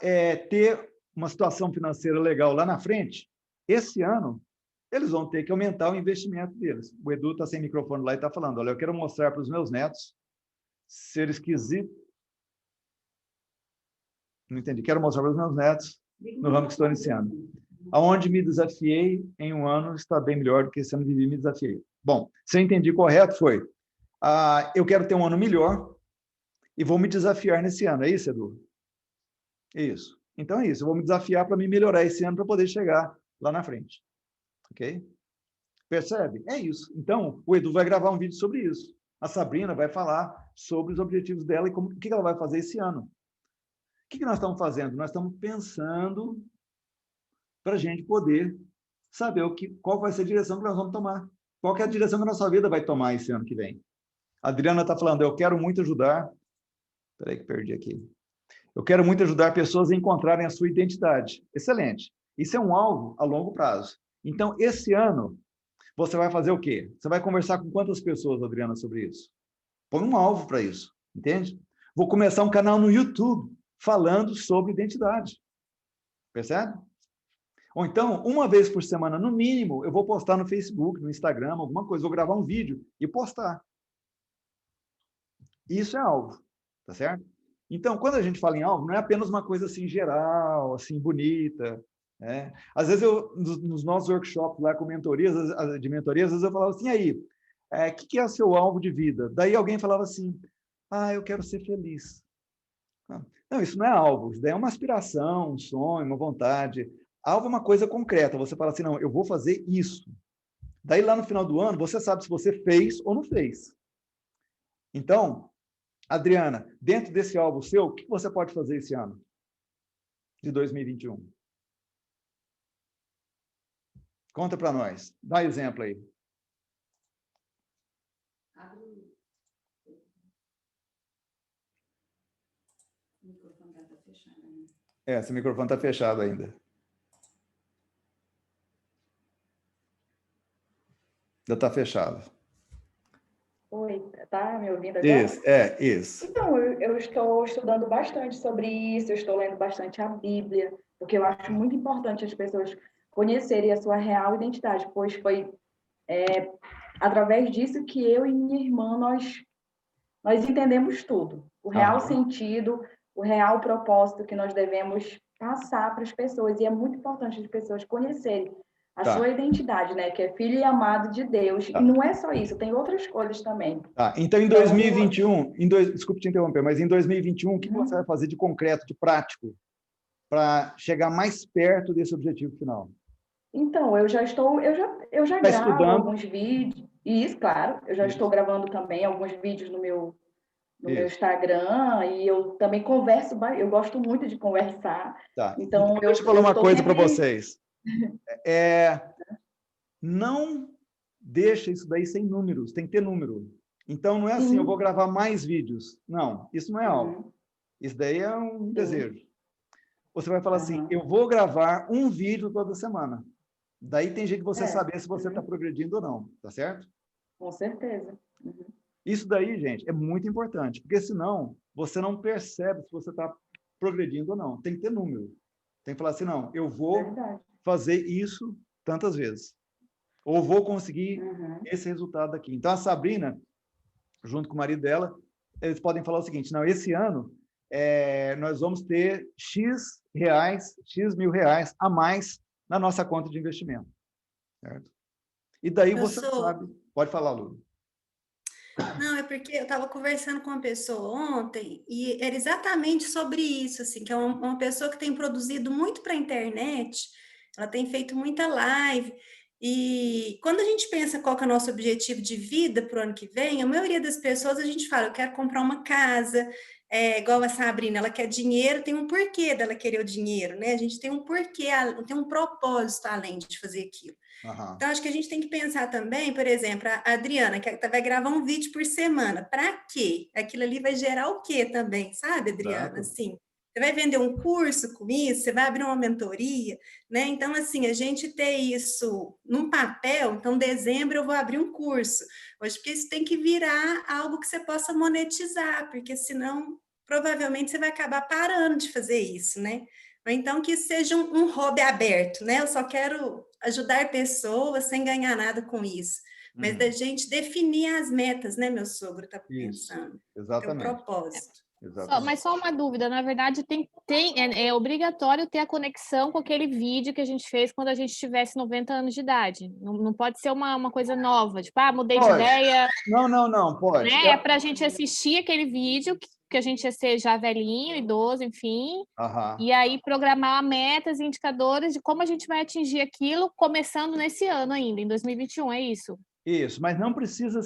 Speaker 1: ter uma situação financeira legal lá na frente, esse ano, eles vão ter que aumentar o investimento deles. O Edu está sem microfone lá e está falando, olha, eu quero mostrar para os meus netos, se eles quiserem... Não entendi. Quero mostrar para os meus netos, no ramo que estou iniciando. Aonde me desafiei em um ano está bem melhor do que esse ano vivi me desafiei. Bom, se eu entendi correto, foi, eu quero ter um ano melhor e vou me desafiar nesse ano. É isso, Edu? Isso. Então é isso. Eu vou me desafiar para me melhorar esse ano para poder chegar lá na frente. Ok? Percebe? É isso. Então, o Edu vai gravar um vídeo sobre isso. A Sabrina vai falar sobre os objetivos dela e o que ela vai fazer esse ano. O que nós estamos fazendo? Nós estamos pensando para a gente poder saber qual vai ser a direção que nós vamos tomar. Qual que é a direção que a nossa vida vai tomar esse ano que vem. A Adriana está falando, eu quero muito ajudar... Espera aí que perdi aqui. Eu quero muito ajudar pessoas a encontrarem a sua identidade. Excelente. Isso é um alvo a longo prazo. Então, esse ano, Você vai fazer o quê? Você vai conversar com quantas pessoas, Adriana, sobre isso? Põe um alvo para isso, entende? Vou começar um canal no YouTube falando sobre identidade. Percebe? Ou então, uma vez por semana, no mínimo, eu vou postar no Facebook, no Instagram, alguma coisa, vou gravar um vídeo e postar. Isso é alvo, tá certo? Então, quando a gente fala em alvo, não é apenas uma coisa assim geral, assim bonita, né? Às vezes, nos nossos workshops lá com mentorias, de mentorias, às vezes eu falava assim, aí, o que é o seu alvo de vida? Daí alguém falava assim, eu quero ser feliz. Não, isso não é alvo, isso daí é uma aspiração, um sonho, uma vontade. Alvo é uma coisa concreta, você fala assim, não, eu vou fazer isso. Daí, lá no final do ano, você sabe se você fez ou não fez. Então, Adriana, dentro desse alvo seu, o que você pode fazer esse ano? De 2021? Conta para nós. Dá exemplo aí.
Speaker 6: O microfone está fechado ainda.
Speaker 1: Esse microfone está fechado ainda. Ainda está fechado.
Speaker 7: Oi, tá me ouvindo agora?
Speaker 1: Isso.
Speaker 7: Então, eu estou estudando bastante sobre isso, eu estou lendo bastante a Bíblia, porque eu acho muito importante as pessoas conhecerem a sua real identidade, pois foi através disso que eu e minha irmã, nós entendemos tudo. O real sentido, o real propósito que nós devemos passar para as pessoas, e é muito importante as pessoas conhecerem a sua identidade, né? Que é filho e amado de Deus. E não é só isso, tem outras coisas também.
Speaker 1: Então, em 2021, desculpe te interromper, mas em 2021, o que você vai fazer de concreto, de prático, para chegar mais perto desse objetivo final?
Speaker 7: Então, eu já gravo
Speaker 1: estudando
Speaker 7: alguns vídeos. Isso, claro, eu já estou gravando também alguns vídeos no meu Instagram, e eu também converso, eu gosto muito de conversar. Então,
Speaker 1: deixa eu falar uma coisa para vocês. Não deixa isso daí sem números, tem que ter número. Então, não é assim, eu vou gravar mais vídeos. Não, isso não é algo. Isso daí é um desejo. Você vai falar assim, eu vou gravar um vídeo toda semana. Daí tem jeito de você saber se você está progredindo ou não, tá certo?
Speaker 7: Com certeza.
Speaker 1: Isso daí, gente, é muito importante, porque senão você não percebe se você está progredindo ou não. Tem que ter número. Tem que falar assim, não, eu vou fazer isso tantas vezes. Ou vou conseguir esse resultado aqui. Então, a Sabrina, junto com o marido dela, eles podem falar o seguinte, não, esse ano nós vamos ter X mil reais a mais na nossa conta de investimento. Certo? E daí você sabe... Pode falar, Lu.
Speaker 4: Não, é porque eu estava conversando com uma pessoa ontem e era exatamente sobre isso, assim, que é uma pessoa que tem produzido muito para a internet, ela tem feito muita live, e quando a gente pensa qual que é o nosso objetivo de vida para o ano que vem, a maioria das pessoas a gente fala, eu quero comprar uma casa, igual a Sabrina, ela quer dinheiro, tem um porquê dela querer o dinheiro, né? A gente tem um porquê, tem um propósito além de fazer aquilo. Então, acho que a gente tem que pensar também, por exemplo, a Adriana, que vai gravar um vídeo por semana. Para quê? Aquilo ali vai gerar o quê também, sabe, Adriana? Assim, você vai vender um curso com isso? Você vai abrir uma mentoria? Né? Então, assim, a gente ter isso num papel, então, dezembro eu vou abrir um curso. Hoje, porque isso tem que virar algo que você possa monetizar, porque senão, provavelmente, você vai acabar parando de fazer isso, né? Ou então que isso seja um hobby aberto, né? Eu só quero ajudar pessoas sem ganhar nada com isso. Mas da gente definir as metas, né, meu sogro está pensando.
Speaker 1: Exatamente.
Speaker 4: É o propósito.
Speaker 2: Mas só uma dúvida, na verdade é obrigatório ter a conexão com aquele vídeo que a gente fez quando a gente tivesse 90 anos de idade. Não pode ser uma coisa nova, tipo, mudei de ideia.
Speaker 1: Não, pode.
Speaker 2: Né? É para a gente assistir aquele vídeo que a gente ia ser já velhinho, idoso, enfim, e aí programar metas e indicadores de como a gente vai atingir aquilo, começando nesse ano ainda, em 2021, é isso?
Speaker 1: Isso, mas não precisa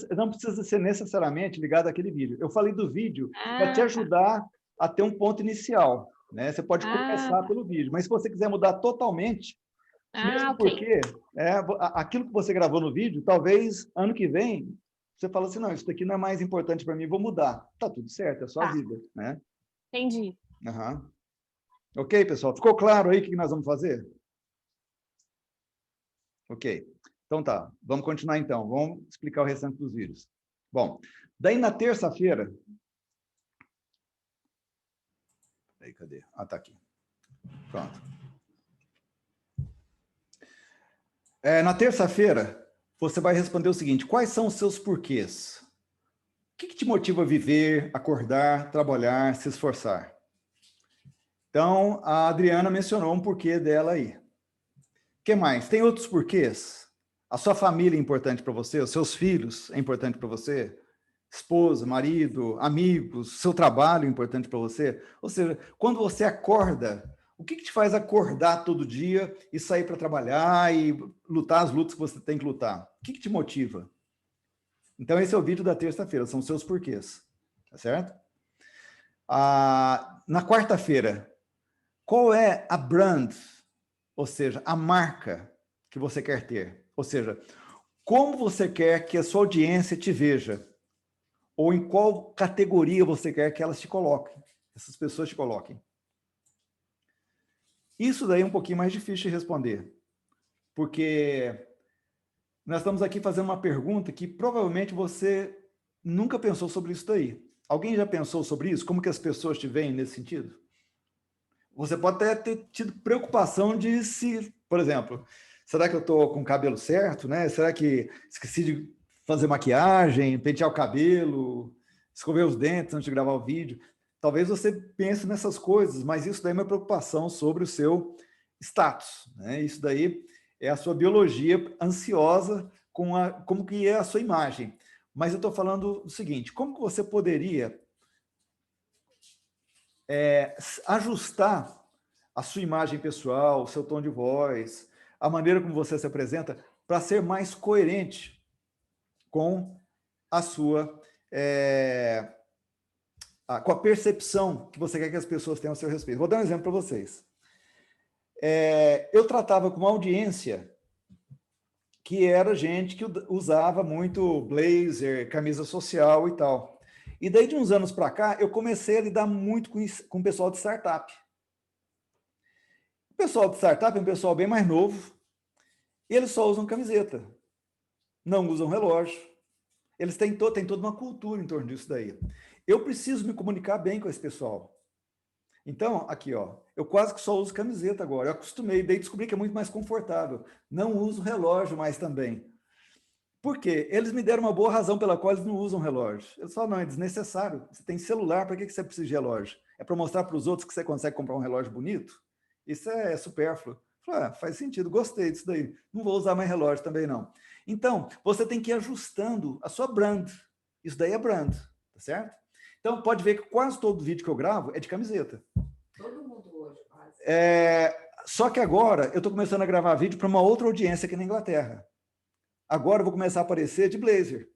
Speaker 1: ser necessariamente ligado àquele vídeo. Eu falei do vídeo para te ajudar a ter um ponto inicial, né? Você pode começar pelo vídeo, mas se você quiser mudar totalmente, mesmo porque aquilo que você gravou no vídeo, talvez ano que vem você fala assim, não, isso daqui não é mais importante para mim, vou mudar. Tá tudo certo, é só a vida, né?
Speaker 2: Entendi.
Speaker 1: Ok, pessoal? Ficou claro aí o que nós vamos fazer? Ok. Então tá, vamos continuar então. Vamos explicar o restante dos vídeos. Bom, daí na terça-feira... Aí, cadê? Ah, tá aqui. Pronto. Na terça-feira, você vai responder o seguinte: quais são os seus porquês? O que te motiva a viver, acordar, trabalhar, se esforçar? Então, a Adriana mencionou um porquê dela aí. O que mais? Tem outros porquês? A sua família é importante para você? Os seus filhos é importante para você? Esposa, marido, amigos, seu trabalho é importante para você? Ou seja, quando você acorda, o que te faz acordar todo dia e sair para trabalhar e lutar as lutas que você tem que lutar? O que te motiva? Então, esse é o vídeo da terça-feira, são os seus porquês, tá certo? Na quarta-feira, qual é a brand, ou seja, a marca que você quer ter? Ou seja, como você quer que a sua audiência te veja? Ou em qual categoria você quer que elas te coloquem, essas pessoas te coloquem? Isso daí é um pouquinho mais difícil de responder, porque nós estamos aqui fazendo uma pergunta que provavelmente você nunca pensou sobre isso daí. Alguém já pensou sobre isso? Como que as pessoas te veem nesse sentido? Você pode até ter tido preocupação de se, por exemplo, será que eu estou com o cabelo certo, né? Será que esqueci de fazer maquiagem, pentear o cabelo, escover os dentes antes de gravar o vídeo? Talvez você pense nessas coisas, mas isso daí é uma preocupação sobre o seu status, né? Isso daí é a sua biologia ansiosa com como que é a sua imagem. Mas eu estou falando o seguinte: como que você poderia ajustar a sua imagem pessoal, o seu tom de voz, a maneira como você se apresenta, para ser mais coerente com a sua... com a percepção que você quer que as pessoas tenham a seu respeito. Vou dar um exemplo para vocês. Eu tratava com uma audiência que era gente que usava muito blazer, camisa social e tal. E daí, de uns anos para cá, eu comecei a lidar muito com o pessoal de startup. O pessoal de startup é um pessoal bem mais novo, e eles só usam camiseta, não usam relógio. Eles têm toda uma cultura em torno disso daí. Eu preciso me comunicar bem com esse pessoal. Então, aqui, ó, eu quase que só uso camiseta agora. Eu acostumei, daí descobri que é muito mais confortável. Não uso relógio mais também. Por quê? Eles me deram uma boa razão pela qual eles não usam relógio. Eu só, não, é desnecessário. Você tem celular, para que você precisa de relógio? É para mostrar para os outros que você consegue comprar um relógio bonito? Isso é supérfluo. Faz sentido, gostei disso daí. Não vou usar mais relógio também, não. Então, você tem que ir ajustando a sua brand. Isso daí é brand, tá certo? Então, pode ver que quase todo vídeo que eu gravo é de camiseta.
Speaker 6: Todo mundo hoje quase.
Speaker 1: Só que agora eu estou começando a gravar vídeo para uma outra audiência aqui na Inglaterra. Agora eu vou começar a aparecer de blazer.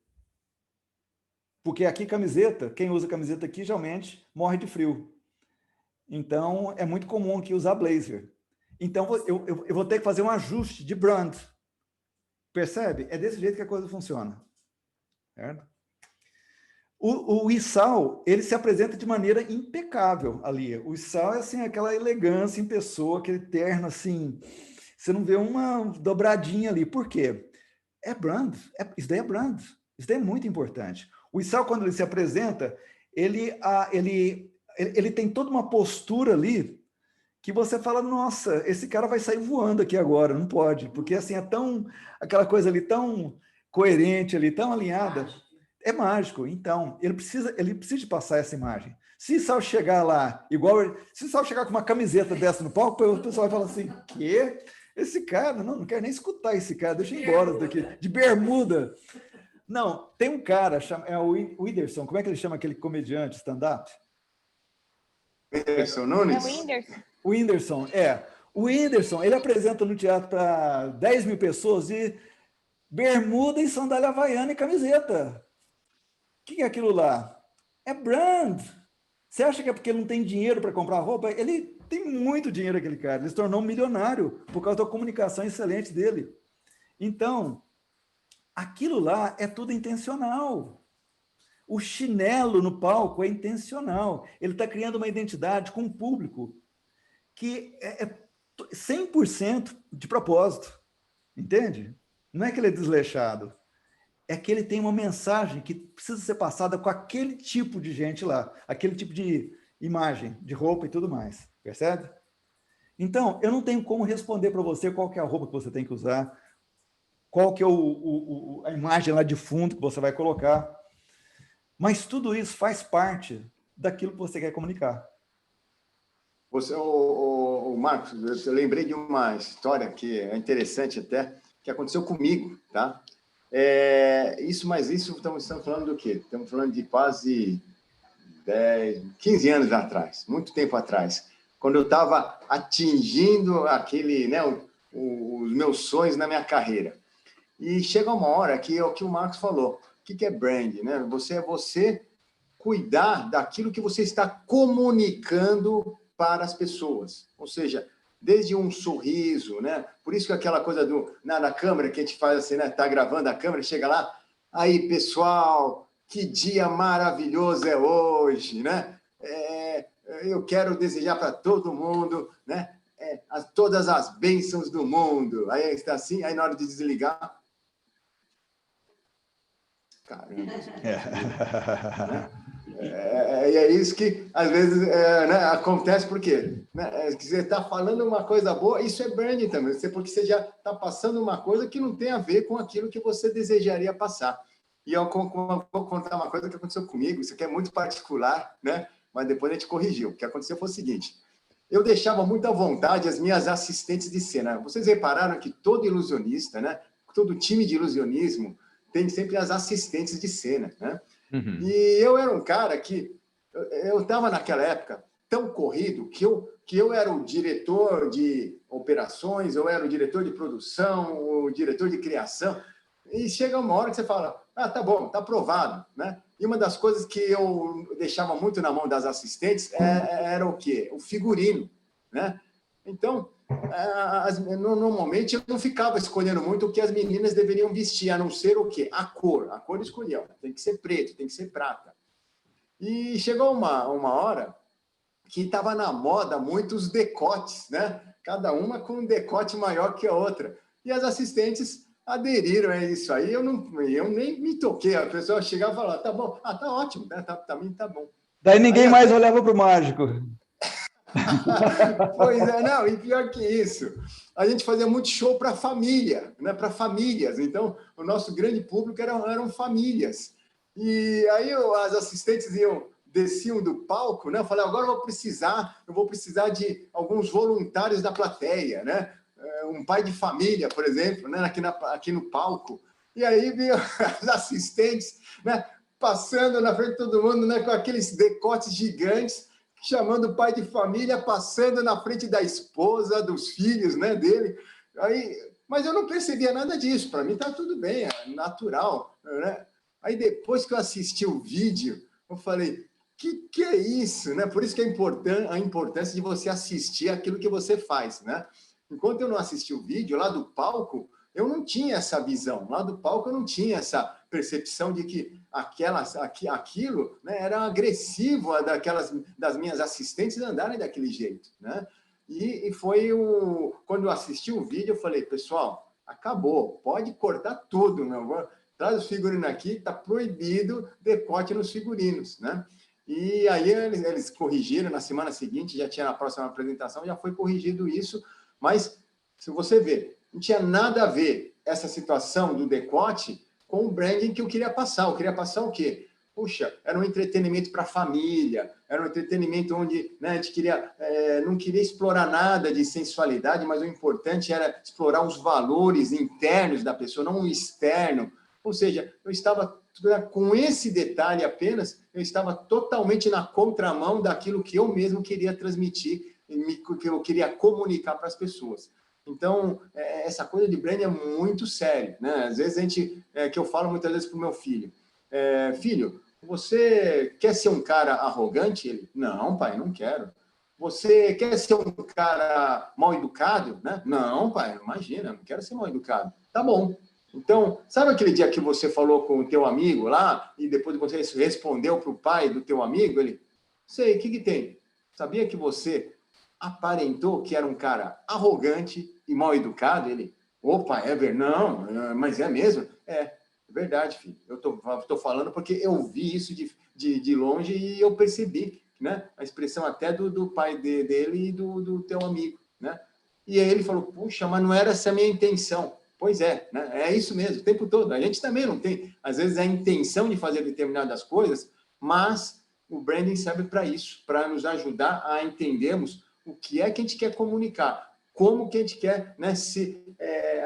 Speaker 1: Porque aqui camiseta, quem usa camiseta aqui geralmente morre de frio. Então, é muito comum aqui usar blazer. Então, eu vou ter que fazer um ajuste de brand. Percebe? É desse jeito que a coisa funciona. Certo? O Issal, ele se apresenta de maneira impecável ali. O Issal é assim, aquela elegância em pessoa, aquele terno assim, você não vê uma dobradinha ali. Por quê? É brand. Isso daí é brand. Isso daí é muito importante. O Issal, quando ele se apresenta, ele tem toda uma postura ali que você fala, nossa, esse cara vai sair voando aqui agora, não pode, porque assim, aquela coisa ali tão coerente ali, tão alinhada. É mágico. Então, ele precisa de passar essa imagem. Se Sal chegar lá, se Sal chegar com uma camiseta dessa no palco, o pessoal vai falar assim, quê? Esse cara, não quero nem escutar esse cara, deixa eu ir embora daqui, de bermuda. Não, tem um cara, é o Whindersson, como é que ele chama aquele comediante stand-up?
Speaker 3: Whindersson Nunes?
Speaker 2: É o Whindersson.
Speaker 1: O Whindersson, O Whindersson, ele apresenta no teatro para 10 mil pessoas de bermuda e sandália havaiana e camiseta. O que é aquilo lá? É brand. Você acha que é porque ele não tem dinheiro para comprar roupa? Ele tem muito dinheiro, aquele cara. Ele se tornou um milionário por causa da comunicação excelente dele. Então, aquilo lá é tudo intencional. O chinelo no palco é intencional. Ele está criando uma identidade com um público que é 100% de propósito. Entende? Não é que ele é desleixado, é que ele tem uma mensagem que precisa ser passada com aquele tipo de gente lá, aquele tipo de imagem, de roupa e tudo mais, percebe? Então, eu não tenho como responder para você qual que é a roupa que você tem que usar, qual que é a imagem lá de fundo que você vai colocar, mas tudo isso faz parte daquilo que você quer comunicar.
Speaker 3: O Marcos, eu lembrei de uma história que é interessante até, que aconteceu comigo, tá? Mas isso estamos falando do quê? Estamos falando de quase 15 anos atrás, muito tempo atrás, quando eu estava atingindo aquele, né, os meus sonhos na minha carreira. E chega uma hora que é o que o Marcos falou, o que é brand, né? Você cuidar daquilo que você está comunicando para as pessoas, ou seja, desde um sorriso, né? Por isso que aquela coisa na câmera que a gente faz assim, né? Tá gravando a câmera, chega lá, aí pessoal, que dia maravilhoso é hoje, né? Eu quero desejar para todo mundo, né? Todas as bênçãos do mundo. Aí está assim, aí na hora de desligar, caramba. Né? E é isso que, às vezes, né, acontece, porque né, você está falando uma coisa boa, isso é branding também, porque você já está passando uma coisa que não tem a ver com aquilo que você desejaria passar. E eu vou contar uma coisa que aconteceu comigo, isso aqui é muito particular, né? Mas depois a gente corrigiu. O que aconteceu foi o seguinte, eu deixava muito à vontade as minhas assistentes de cena. Vocês repararam que todo ilusionista, né, todo time de ilusionismo tem sempre as assistentes de cena, né? Uhum. E eu era um cara que... Eu estava naquela época tão corrido que eu era o diretor de operações, eu era o diretor de produção, o diretor de criação, e chega uma hora que você fala, tá bom, tá aprovado, né? E uma das coisas que eu deixava muito na mão das assistentes era o quê? O figurino, né? Então, normalmente eu não ficava escolhendo muito o que as meninas deveriam vestir, a não ser o quê? A cor escolhia, tem que ser preto, tem que ser prata. E chegou uma hora que estava na moda muitos decotes, né? Cada uma com um decote maior que a outra. E as assistentes aderiram a isso aí, eu nem me toquei, a pessoa chegava e falava, tá bom, tá ótimo, né? Tá bom.
Speaker 1: Daí ninguém mais olhava para o mágico.
Speaker 3: Pois é, não, e pior que isso, a gente fazia muito show para família, né? Para famílias, então o nosso grande público eram famílias. E aí as assistentes desciam do palco, né? Eu falei, agora eu vou precisar de alguns voluntários da plateia, né? Um pai de família, por exemplo, né? Aqui no palco. E aí vinham as assistentes, né? Passando na frente de todo mundo, né? Com aqueles decotes gigantes, chamando o pai de família, passando na frente da esposa, dos filhos, né? Dele. Mas eu não percebia nada disso. Para mim tá tudo bem, é natural, né? Aí depois que eu assisti o vídeo, eu falei, que é isso, né? Por isso que a importância de você assistir aquilo que você faz, né? Enquanto eu não assisti o vídeo, lá do palco, eu não tinha essa visão. Lá do palco eu não tinha essa percepção de que aquilo, né, era agressivo das minhas assistentes andarem daquele jeito, né? E foi quando eu assisti o vídeo, eu falei, pessoal, acabou, pode cortar tudo, meu. Traz o figurino aqui, está proibido decote nos figurinos, né? E aí eles corrigiram, na semana seguinte, já tinha na próxima apresentação, já foi corrigido isso, mas se você ver, não tinha nada a ver essa situação do decote com o branding que eu queria passar. Eu queria passar o quê? Puxa, era um entretenimento para a família, era um entretenimento onde, né, a gente não queria explorar nada de sensualidade, mas o importante era explorar os valores internos da pessoa, não o externo. Ou seja, eu estava com esse detalhe apenas, eu estava totalmente na contramão daquilo que eu mesmo queria transmitir, que eu queria comunicar para as pessoas. Então, essa coisa de branding é muito sério, né? Às vezes que eu falo muitas vezes para o meu filho, filho, você quer ser um cara arrogante? Ele, não, pai, não quero. Você quer ser um cara mal educado? Né? Não, pai, imagina, não quero ser mal educado. Tá bom. Então, sabe aquele dia que você falou com o teu amigo lá e depois você respondeu para o pai do teu amigo? Ele, sei, o que tem? Sabia que você aparentou que era um cara arrogante e mal educado? Ele, Opa, não, mas é mesmo? É verdade, filho. Eu tô falando porque eu vi isso de longe e eu percebi, né? A expressão até do pai dele e do teu amigo, né? E aí ele falou, puxa, mas não era essa a minha intenção. Pois é, né? É isso mesmo, o tempo todo. A gente também não tem, às vezes, a intenção de fazer determinadas coisas, mas o branding serve para isso, para nos ajudar a entendermos o que é que a gente quer comunicar, como que a gente quer, né,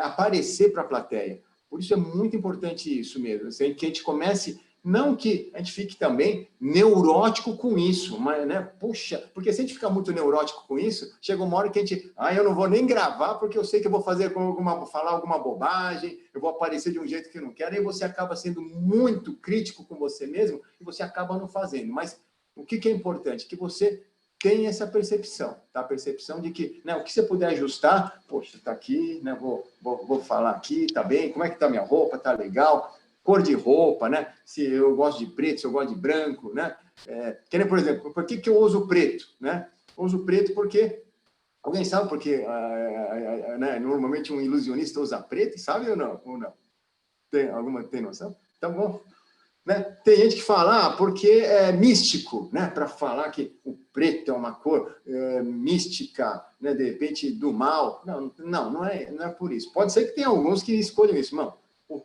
Speaker 3: aparecer para a plateia. Por isso é muito importante isso mesmo, assim, que a gente comece, não que a gente fique também neurótico com isso, mas, né, puxa, porque se a gente ficar muito neurótico com isso, chega uma hora que a gente, eu não vou nem gravar porque eu sei que eu vou falar alguma bobagem, eu vou aparecer de um jeito que eu não quero, e você acaba sendo muito crítico com você mesmo e você acaba não fazendo. Mas o que é importante? Que você tem essa percepção, tá? A percepção de que, né, o que você puder ajustar, poxa, tá aqui, né, vou falar aqui, tá bem, como é que tá minha roupa, tá legal, cor de roupa, né, se eu gosto de preto, se eu gosto de branco, né, que nem, por exemplo, por que eu uso preto, né? Eu uso preto porque, alguém sabe por que, né, normalmente um ilusionista usa preto, sabe ou não? Tem noção? Tá bom. Né? Tem gente que fala, porque é místico, né? Para falar que o preto é uma cor mística, né? De repente, do mal. Não é por isso. Pode ser que tenha alguns que escolham isso. Não,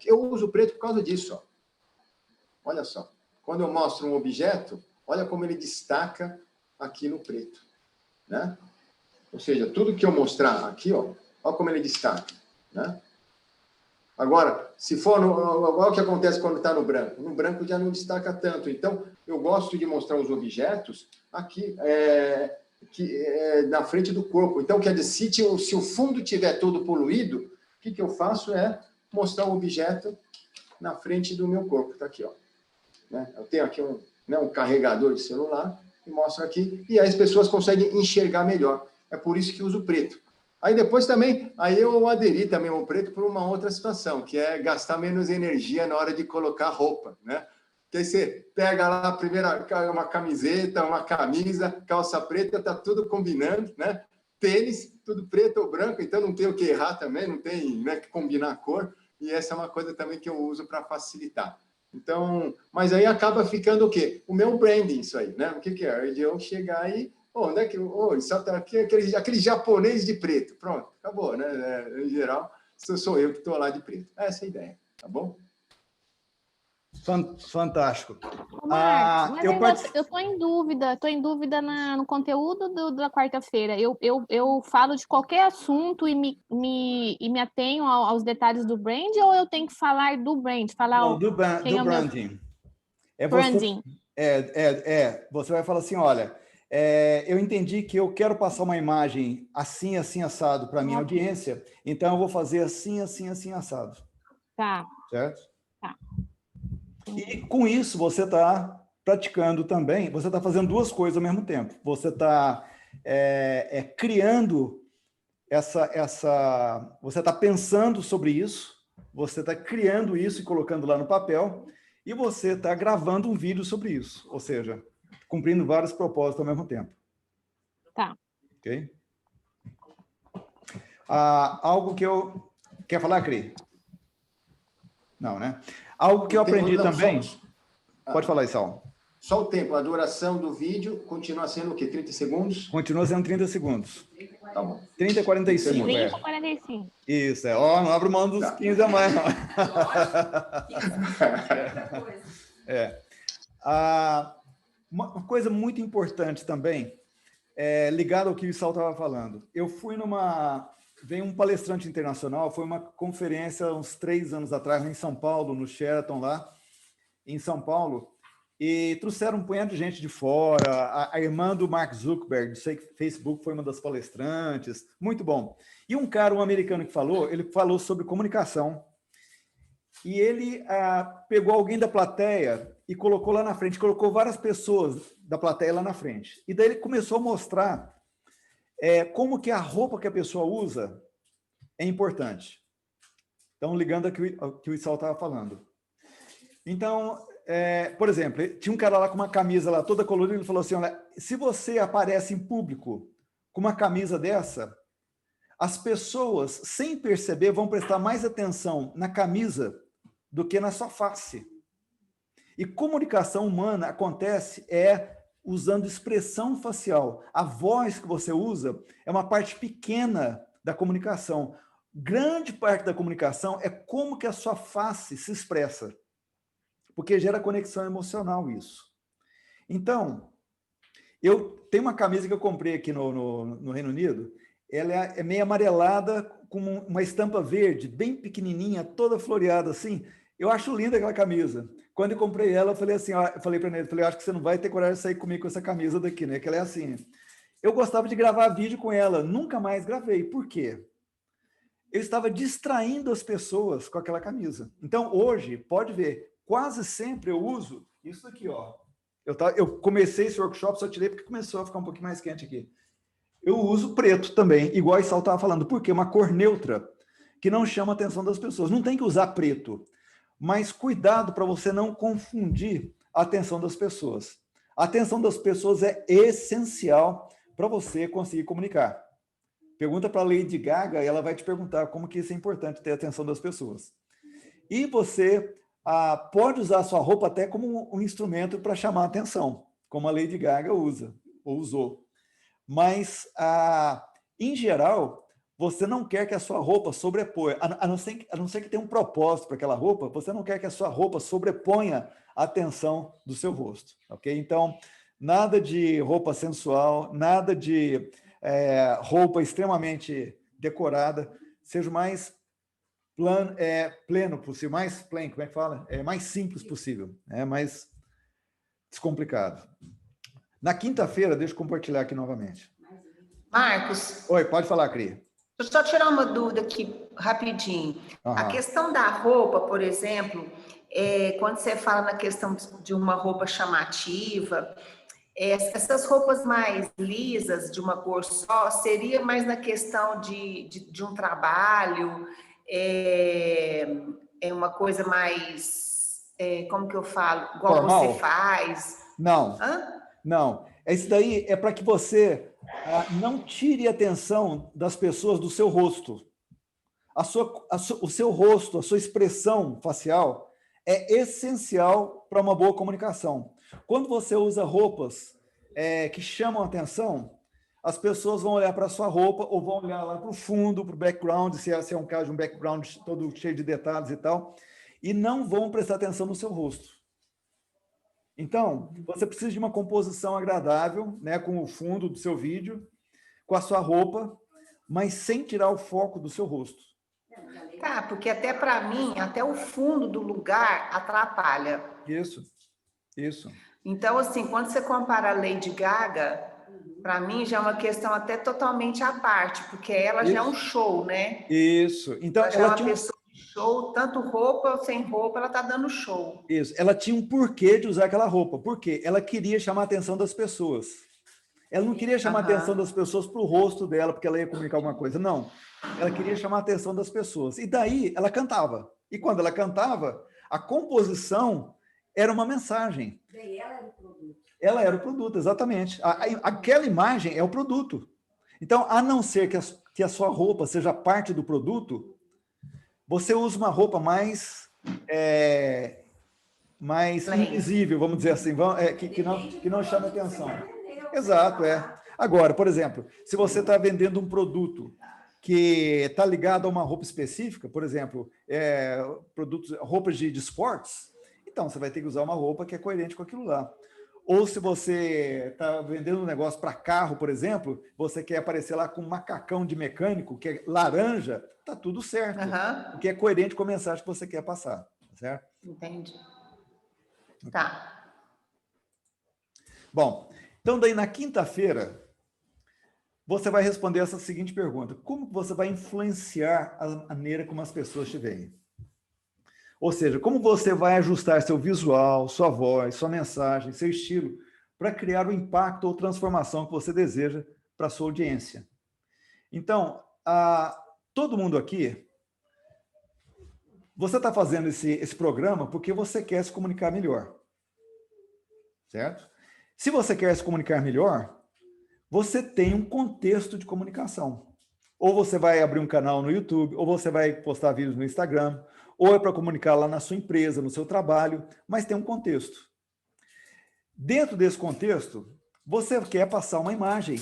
Speaker 3: eu uso preto por causa disso. Ó. Olha só. Quando eu mostro um objeto, olha como ele destaca aqui no preto. Né? Ou seja, tudo que eu mostrar aqui, ó, olha como ele destaca. Né? Agora, se for igual o que acontece quando está no branco já não destaca tanto. Então, eu gosto de mostrar os objetos aqui na frente do corpo. Então, quer dizer, se o fundo estiver todo poluído, o que eu faço é mostrar o objeto na frente do meu corpo. Está aqui, ó. Né? Eu tenho aqui um carregador de celular e mostro aqui, e aí as pessoas conseguem enxergar melhor. É por isso que uso preto. Aí depois também, eu aderi também ao preto por uma outra situação, que é gastar menos energia na hora de colocar roupa, né? Porque aí você pega lá a primeira, uma camiseta, uma camisa, calça preta, tá tudo combinando, né? Tênis, tudo preto ou branco, então não tem o que errar também, não tem, né, que combinar a cor, e essa é uma coisa também que eu uso para facilitar. Então, mas aí acaba ficando o quê? O meu branding, isso aí, né? O que é? De eu chegar aí, onde é que só tá aqui aquele japonês de preto, pronto, acabou, né? Em geral, sou eu que estou lá de preto. Essa é a ideia, tá bom?
Speaker 1: Fantástico.
Speaker 2: Marcos, eu estou em dúvida no conteúdo da quarta-feira. Eu falo de qualquer assunto e me atenho aos detalhes do brand, ou eu tenho que falar do brand?
Speaker 1: Não, do branding.
Speaker 2: Branding.
Speaker 1: Você vai falar assim, olha, eu entendi que eu quero passar uma imagem assim, assim, assado para a minha audiência, então eu vou fazer assim, assim, assim, assado.
Speaker 2: Tá.
Speaker 1: Certo?
Speaker 2: Tá.
Speaker 1: E com isso você está praticando também, você está fazendo duas coisas ao mesmo tempo. Você está criando você está pensando sobre isso, você está criando isso e colocando lá no papel, e você está gravando um vídeo sobre isso, ou seja, cumprindo vários propósitos ao mesmo tempo.
Speaker 2: Tá.
Speaker 1: Ok? Algo que eu... Quer falar, Cri? Não, né? Algo que eu aprendi também... Pode falar, Isal.
Speaker 3: Só o tempo, a duração do vídeo continua sendo o quê? 30 segundos?
Speaker 1: Continua sendo 30 segundos.
Speaker 3: Tá bom.
Speaker 1: 30 e 45.
Speaker 2: 30 e 45.
Speaker 1: Isso, não abre mão dos 15 a mais, não. Uma coisa muito importante também, ligado ao que o Isal estava falando. Eu fui veio um palestrante internacional, foi uma conferência uns 3 anos atrás, em São Paulo, no Sheraton, lá em São Paulo, e trouxeram um punhado de gente de fora, a irmã do Mark Zuckerberg, do Facebook, foi uma das palestrantes, muito bom. E um americano que ele falou sobre comunicação, e ele pegou alguém da plateia e colocou lá na frente, colocou várias pessoas da plateia lá na frente, e daí ele começou a mostrar como que a roupa que a pessoa usa é importante. Então, ligando ao que o Isal estava falando. Então, por exemplo, tinha um cara lá com uma camisa lá toda colorida, ele falou assim, olha, se você aparece em público com uma camisa dessa, as pessoas, sem perceber, vão prestar mais atenção na camisa do que na sua face. E comunicação humana acontece usando expressão facial. A voz que você usa é uma parte pequena da comunicação. Grande parte da comunicação é como que a sua face se expressa, porque gera conexão emocional isso. Então, eu tenho uma camisa que eu comprei aqui no Reino Unido, ela é meio amarelada, com uma estampa verde, bem pequenininha, toda floreada assim. Eu acho linda aquela camisa. Quando eu comprei ela, eu falei assim, eu falei para ele, acho que você não vai ter coragem de sair comigo com essa camisa daqui, né? Que ela é assim. Eu gostava de gravar vídeo com ela, nunca mais gravei. Por quê? Eu estava distraindo as pessoas com aquela camisa. Então, hoje, pode ver, quase sempre eu uso isso aqui, ó. Eu comecei esse workshop, só tirei porque começou a ficar um pouquinho mais quente aqui. Eu uso preto também, igual a Isal estava falando. Por quê? Uma cor neutra, que não chama a atenção das pessoas. Não tem que usar preto, mas cuidado para você não confundir a atenção das pessoas. A atenção das pessoas é essencial para você conseguir comunicar. Pergunta para a Lady Gaga e ela vai te perguntar como que isso é importante, ter a atenção das pessoas. E você pode usar a sua roupa até como um instrumento para chamar a atenção, como a Lady Gaga usa, ou usou. Mas, em geral, você não quer que a sua roupa sobreponha, a não ser que tenha um propósito para aquela roupa, você não quer que a sua roupa sobreponha a atenção do seu rosto, ok? Então, nada de roupa sensual, nada de roupa extremamente decorada, seja o mais pleno possível, mais plain, como é que fala? Mais simples possível, mais descomplicado. Na quinta-feira, deixa eu compartilhar aqui novamente.
Speaker 5: Marcos.
Speaker 1: Oi, pode falar, Cri.
Speaker 5: Deixa eu só tirar uma dúvida aqui, rapidinho. Uhum. A questão da roupa, por exemplo, quando você fala na questão de uma roupa chamativa, essas roupas mais lisas, de uma cor só, seria mais na questão de um trabalho, uma coisa mais, como que eu falo? Igual
Speaker 1: formal?
Speaker 5: Você faz?
Speaker 1: Não.
Speaker 5: Hã?
Speaker 1: Não. Isso daí é para que você não tire a atenção das pessoas do seu rosto. O seu rosto, a sua expressão facial é essencial para uma boa comunicação. Quando você usa roupas que chamam a atenção, as pessoas vão olhar para a sua roupa ou vão olhar lá para o fundo, para o background, se é um caso de um background todo cheio de detalhes e tal, e não vão prestar atenção no seu rosto. Então, você precisa de uma composição agradável, né, com o fundo do seu vídeo, com a sua roupa, mas sem tirar o foco do seu rosto.
Speaker 5: Tá, porque até para mim, até o fundo do lugar atrapalha.
Speaker 1: Isso.
Speaker 5: Então, assim, quando você compara a Lady Gaga, para mim já é uma questão até totalmente à parte, porque ela já é um show, né?
Speaker 1: Isso. Então,
Speaker 5: ela é uma pessoa de show, tanto roupa ou sem roupa, ela tá dando show.
Speaker 1: Isso. Ela tinha um porquê de usar aquela roupa. Por quê? Ela queria chamar a atenção das pessoas. Ela não queria chamar a atenção das pessoas para o rosto dela, porque ela ia comunicar alguma coisa. Não. Ela queria chamar a atenção das pessoas. E daí, ela cantava. E quando ela cantava, a composição era uma mensagem.
Speaker 6: Daí ela era o produto.
Speaker 1: Ela era o produto, exatamente. Aquela imagem é o produto. Então, a não ser que a sua roupa seja parte do produto, você usa uma roupa mais invisível, vamos dizer assim, que não chama atenção. Exato, Agora, por exemplo, se você está vendendo um produto que está ligado a uma roupa específica, por exemplo, roupas de esportes, então você vai ter que usar uma roupa que é coerente com aquilo lá. Ou se você está vendendo um negócio para carro, por exemplo, você quer aparecer lá com um macacão de mecânico, que é laranja, tá tudo certo. Porque é coerente com a mensagem que você quer passar, certo?
Speaker 5: Entendi. Tá.
Speaker 1: Bom, então daí na quinta-feira, você vai responder essa seguinte pergunta: como você vai influenciar a maneira como as pessoas te veem? Ou seja, como você vai ajustar seu visual, sua voz, sua mensagem, seu estilo, para criar o impacto ou transformação que você deseja para a sua audiência. Então, todo mundo aqui, você está fazendo esse programa porque você quer se comunicar melhor. Certo? Se você quer se comunicar melhor, você tem um contexto de comunicação. Ou você vai abrir um canal no YouTube, ou você vai postar vídeos no Instagram, ou é para comunicar lá na sua empresa, no seu trabalho, mas tem um contexto. Dentro desse contexto, você quer passar uma imagem.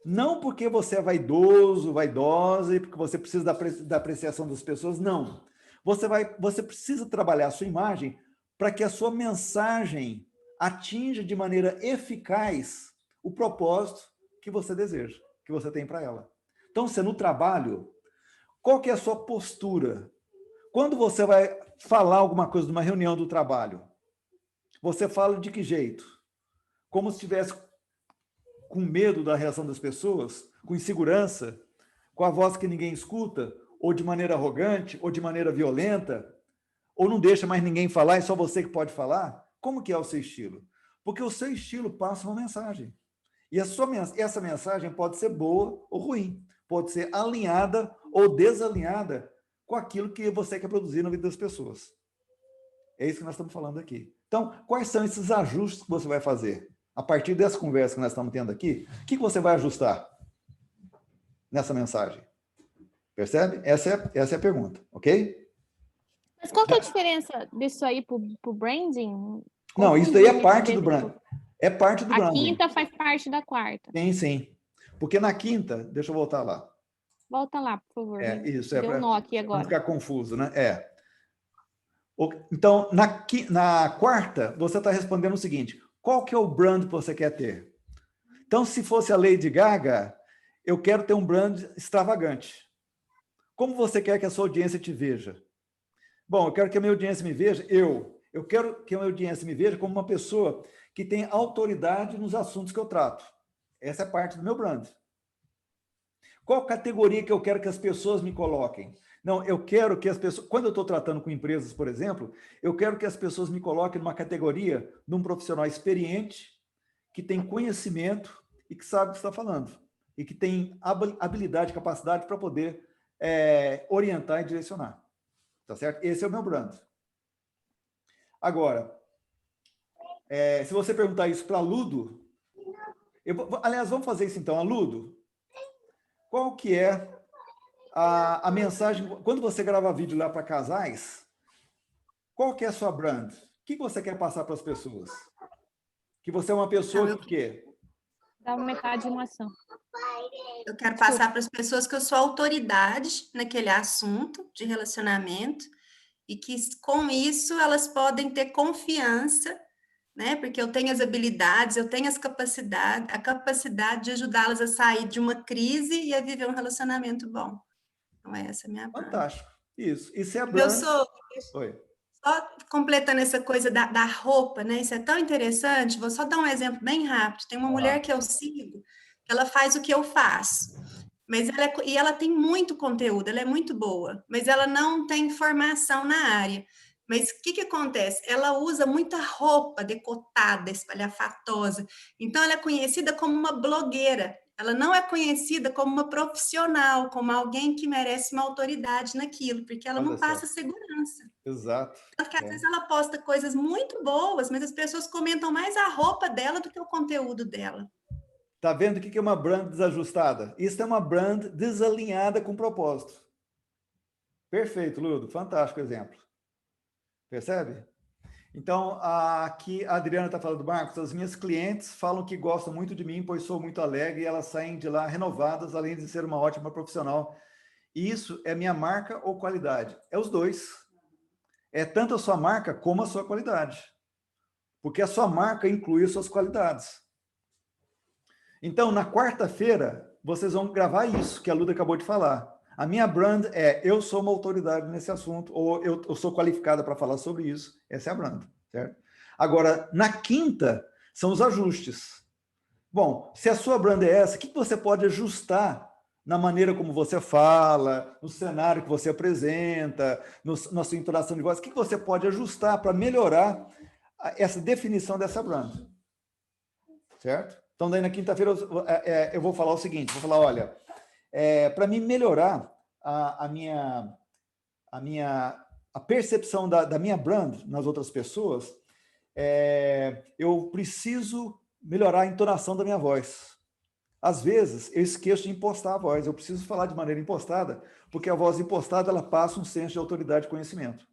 Speaker 1: Não porque você é vaidoso, vaidosa, e porque você precisa da apreciação das pessoas, não. Você precisa trabalhar a sua imagem para que a sua mensagem atinja de maneira eficaz o propósito que você deseja, que você tem para ela. Então, você no trabalho, qual que é a sua postura? Quando você vai falar alguma coisa numa reunião do trabalho, você fala de que jeito? Como se estivesse com medo da reação das pessoas, com insegurança, com a voz que ninguém escuta, ou de maneira arrogante, ou de maneira violenta, ou não deixa mais ninguém falar, é só você que pode falar? Como que é o seu estilo? Porque o seu estilo passa uma mensagem. E essa mensagem pode ser boa ou ruim, pode ser alinhada ou desalinhada com aquilo que você quer produzir na vida das pessoas. É isso que nós estamos falando aqui. Então, quais são esses ajustes que você vai fazer? A partir dessa conversa que nós estamos tendo aqui, o que você vai ajustar nessa mensagem? Percebe? Essa é a pergunta, ok?
Speaker 2: Mas qual que é a diferença disso aí para o branding?
Speaker 1: Não, isso daí é parte do branding. É parte do branding.
Speaker 2: A quinta faz parte da quarta.
Speaker 1: Sim, sim. Porque na quinta, deixa eu voltar lá.
Speaker 2: Volta lá, por favor.
Speaker 1: Isso
Speaker 2: Deu um nó aqui agora.
Speaker 1: Não ficar confuso, né? Então, na quarta, você está respondendo o seguinte: qual que é o brand que você quer ter? Então, se fosse a Lady Gaga, eu quero ter um brand extravagante. Como você quer que a sua audiência te veja? Bom, eu quero que a minha audiência me veja, eu quero que a minha audiência me veja como uma pessoa que tem autoridade nos assuntos que eu trato. Essa é parte do meu brand. Qual categoria que eu quero que as pessoas me coloquem? Não, eu quero que as pessoas... Quando eu estou tratando com empresas, por exemplo, eu quero que as pessoas me coloquem numa categoria de um profissional experiente, que tem conhecimento e que sabe o que está falando. E que tem habilidade, capacidade para poder orientar e direcionar. Tá certo? Esse é o meu brand. Agora, se você perguntar isso para a Ludo, aliás, vamos fazer isso então. A Ludo, qual que é a mensagem, quando você grava vídeo lá para casais, qual que é a sua brand? O que você quer passar para as pessoas? Que você é uma pessoa que quê?
Speaker 2: Dá metade de uma ação.
Speaker 4: Eu quero passar para as pessoas que eu sou autoridade naquele assunto de relacionamento e que com isso elas podem ter confiança, né? Porque eu tenho as habilidades, eu tenho a capacidade de ajudá-las a sair de uma crise e a viver um relacionamento bom. Então, essa é a minha brand.
Speaker 1: Fantástico. Isso é a brand.
Speaker 4: Oi. Só completando essa coisa da roupa, né? Isso é tão interessante. Vou só dar um exemplo bem rápido. Tem uma mulher que eu sigo, que ela faz o que eu faço. Mas ela tem muito conteúdo, ela é muito boa, mas ela não tem formação na área. Mas o que acontece? Ela usa muita roupa decotada, espalhafatosa. Então, ela é conhecida como uma blogueira. Ela não é conhecida como uma profissional, como alguém que merece uma autoridade naquilo, porque ela não passa segurança.
Speaker 1: Exato.
Speaker 4: Porque às vezes ela posta coisas muito boas, mas as pessoas comentam mais a roupa dela do que o conteúdo dela.
Speaker 1: Tá vendo o que é uma brand desajustada? Isso é uma brand desalinhada com propósito. Perfeito, Ludo. Fantástico exemplo. Percebe? Então, aqui a Adriana está falando, Marcos, as minhas clientes falam que gostam muito de mim, pois sou muito alegre, e elas saem de lá renovadas, além de ser uma ótima profissional. E isso é minha marca ou qualidade? É os dois. É tanto a sua marca como a sua qualidade. Porque a sua marca inclui as suas qualidades. Então, na quarta-feira, vocês vão gravar isso que a Luda acabou de falar. A minha brand é, eu sou uma autoridade nesse assunto, ou eu sou qualificada para falar sobre isso. Essa é a brand, certo? Agora, na quinta, são os ajustes. Bom, se a sua brand é essa, o que você pode ajustar na maneira como você fala, no cenário que você apresenta, na sua entonação de voz? O que você pode ajustar para melhorar essa definição dessa brand? Certo? Então, daí na quinta-feira eu vou falar o seguinte, vou falar, olha, para mim melhorar a percepção da minha brand nas outras pessoas, eu preciso melhorar a entonação da minha voz. Às vezes, eu esqueço de impostar a voz. Eu preciso falar de maneira impostada, porque a voz impostada, ela passa um senso de autoridade e conhecimento.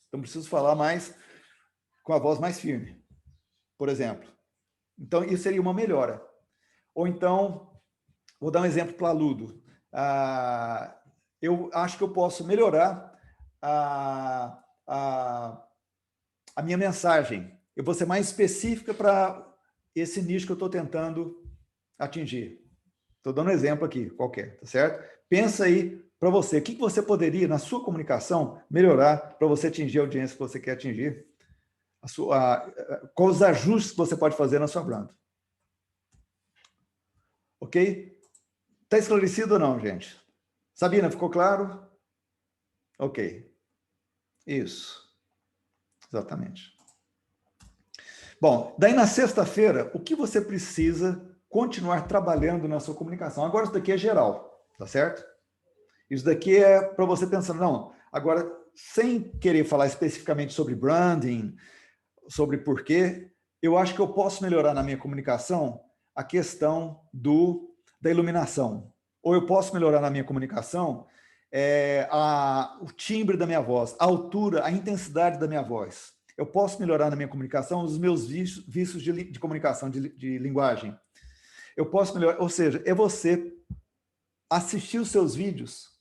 Speaker 1: Então, preciso falar mais com a voz mais firme, por exemplo. Então, isso seria uma melhora. Ou então, vou dar um exemplo claludo. Eu acho que eu posso melhorar a minha mensagem. Eu vou ser mais específica para esse nicho que eu estou tentando atingir. Estou dando um exemplo aqui, qualquer, tá certo? Pensa aí para você, o que você poderia, na sua comunicação, melhorar para você atingir a audiência que você quer atingir? Quais os ajustes que você pode fazer na sua brand? Ok? Está esclarecido ou não, gente? Sabina, ficou claro? Ok. Isso. Exatamente. Bom, daí na sexta-feira, o que você precisa continuar trabalhando na sua comunicação? Agora isso daqui é geral, tá certo? Isso daqui é para você pensar, não, agora, sem querer falar especificamente sobre branding, sobre porquê, eu acho que eu posso melhorar na minha comunicação a questão da iluminação. Ou eu posso melhorar na minha comunicação o timbre da minha voz, a altura, a intensidade da minha voz. Eu posso melhorar na minha comunicação os meus vícios de comunicação, de linguagem. Eu posso melhorar, ou seja, é você assistir os seus vídeos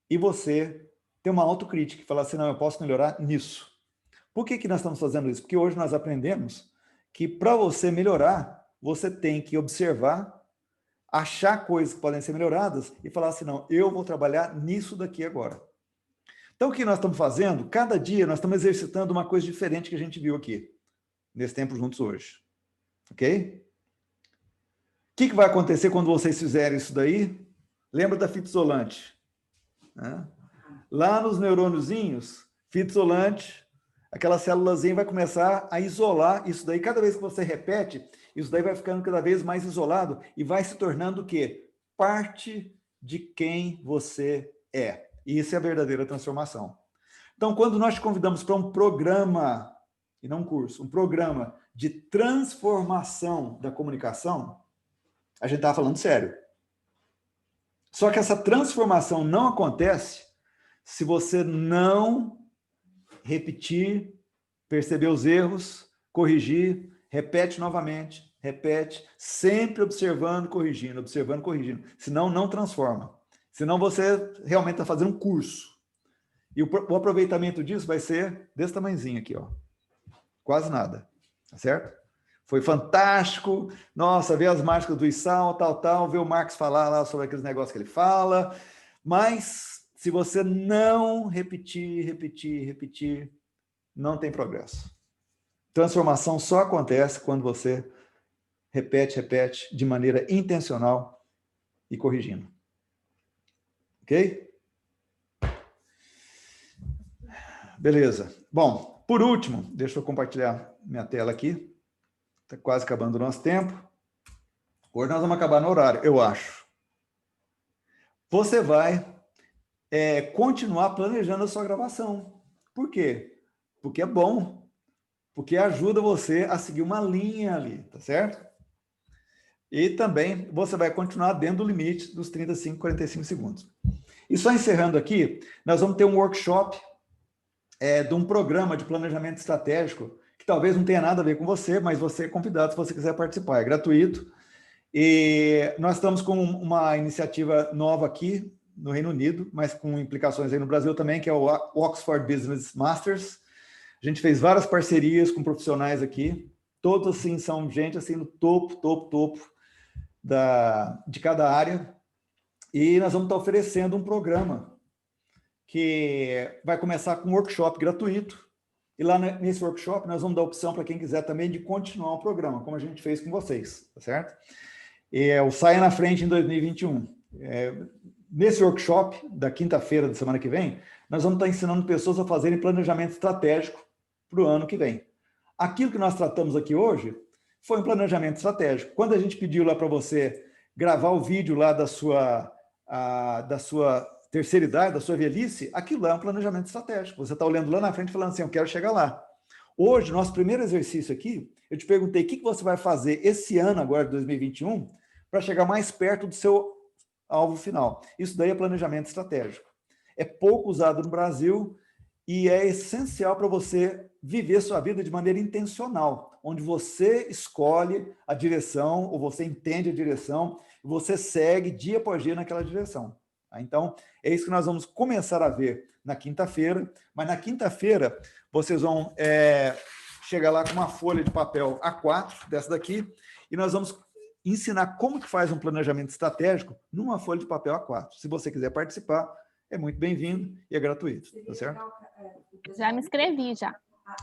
Speaker 1: e você ter uma autocrítica e falar assim, não, eu posso melhorar nisso. Por que nós estamos fazendo isso? Porque hoje nós aprendemos que para você melhorar, você tem que observar, achar coisas que podem ser melhoradas e falar assim, não, eu vou trabalhar nisso daqui agora. Então, o que nós estamos fazendo? Cada dia nós estamos exercitando uma coisa diferente que a gente viu aqui, nesse tempo juntos hoje. Ok? O que vai acontecer quando vocês fizerem isso daí? Lembra da fita isolante? Né? Lá nos neurôniozinhos, fita isolante, aquela célulazinha vai começar a isolar isso daí. Cada vez que você repete, isso daí vai ficando cada vez mais isolado e vai se tornando o quê? Parte de quem você é. E isso é a verdadeira transformação. Então, quando nós te convidamos para um programa, e não um curso, um programa de transformação da comunicação, a gente está falando sério. Só que essa transformação não acontece se você não repetir, perceber os erros, corrigir, repete novamente, repete, sempre observando, corrigindo, senão não transforma. Senão você realmente está fazendo um curso. E o aproveitamento disso vai ser desse tamanhozinho aqui, ó. Quase nada, tá certo? Foi fantástico, nossa, ver as mágicas do Issal, tal, ver o Marcos falar lá sobre aqueles negócios que ele fala, mas se você não repetir, não tem progresso. Transformação só acontece quando você repete de maneira intencional e corrigindo. Ok? Beleza. Bom, por último, deixa eu compartilhar minha tela aqui. Está quase acabando o nosso tempo. Hoje nós vamos acabar no horário, eu acho. Você vai continuar planejando a sua gravação. Por quê? Porque é bom. Porque ajuda você a seguir uma linha ali, tá certo? E também você vai continuar dentro do limite dos 35, 45 segundos. E só encerrando aqui, nós vamos ter um workshop de um programa de planejamento estratégico que talvez não tenha nada a ver com você, mas você é convidado se você quiser participar. É gratuito. E nós estamos com uma iniciativa nova aqui no Reino Unido, mas com implicações aí no Brasil também, que é o Oxford Business Masters. A gente fez várias parcerias com profissionais aqui. Todos, assim, são gente assim, no topo de cada área. E nós vamos estar oferecendo um programa que vai começar com um workshop gratuito. E lá nesse workshop nós vamos dar opção para quem quiser também de continuar o programa, como a gente fez com vocês, tá certo? E é o Saia na Frente em 2021. Nesse workshop, da quinta-feira da semana que vem, nós vamos estar ensinando pessoas a fazerem planejamento estratégico para o ano que vem. Aquilo que nós tratamos aqui hoje foi um planejamento estratégico. Quando a gente pediu lá para você gravar o vídeo lá da sua terceira idade, da sua velhice, aquilo lá é um planejamento estratégico. Você está olhando lá na frente falando assim, eu quero chegar lá. Hoje, nosso primeiro exercício aqui, eu te perguntei o que você vai fazer esse ano agora, de 2021, para chegar mais perto do seu alvo final. Isso daí é planejamento estratégico. É pouco usado no Brasil e é essencial para você viver sua vida de maneira intencional, onde você escolhe a direção, ou você entende a direção, e você segue dia após dia naquela direção. Então, é isso que nós vamos começar a ver na quinta-feira, mas na quinta-feira vocês vão chegar lá com uma folha de papel A4, dessa daqui, e nós vamos ensinar como que faz um planejamento estratégico numa folha de papel A4. Se você quiser participar, é muito bem-vindo e é gratuito, tá certo?
Speaker 2: Já me inscrevi, já.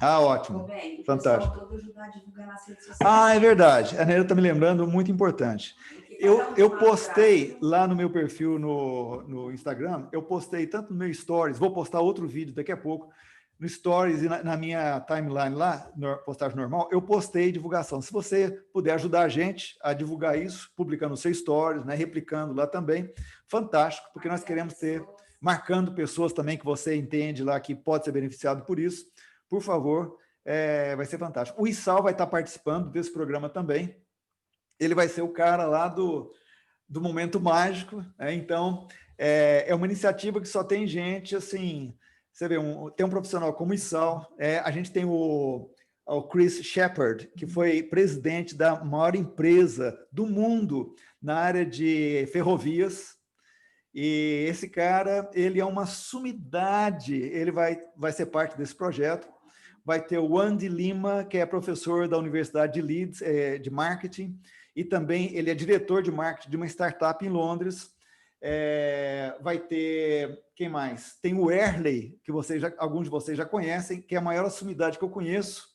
Speaker 1: Ah, ótimo.
Speaker 6: Bem,
Speaker 1: Fantástico.
Speaker 6: todo ajudar a divulgar nas redes sociais.
Speaker 1: Ah, é verdade. A Neira está me lembrando, muito importante. Eu postei lá no meu perfil no Instagram, eu postei tanto no meu Stories, vou postar outro vídeo daqui a pouco, no Stories e na minha timeline lá, postagem normal, eu postei divulgação. Se você puder ajudar a gente a divulgar isso, publicando os seus Stories, né, replicando lá também, fantástico, porque nós queremos ter, marcando pessoas também que você entende lá que pode ser beneficiado por isso, por favor, vai ser fantástico. O Issal vai estar participando desse programa também, ele vai ser o cara lá do Momento Mágico, né? Então, é uma iniciativa que só tem gente, assim, você vê, tem um profissional como o Issal, a gente tem o Chris Shepard, que foi presidente da maior empresa do mundo na área de ferrovias, e esse cara, ele é uma sumidade, ele vai ser parte desse projeto. Vai ter o Andy Lima, que é professor da Universidade de Leeds, de marketing, e também ele é diretor de marketing de uma startup em Londres. Vai ter, quem mais? Tem o Erley, que alguns de vocês já conhecem, que é a maior sumidade que eu conheço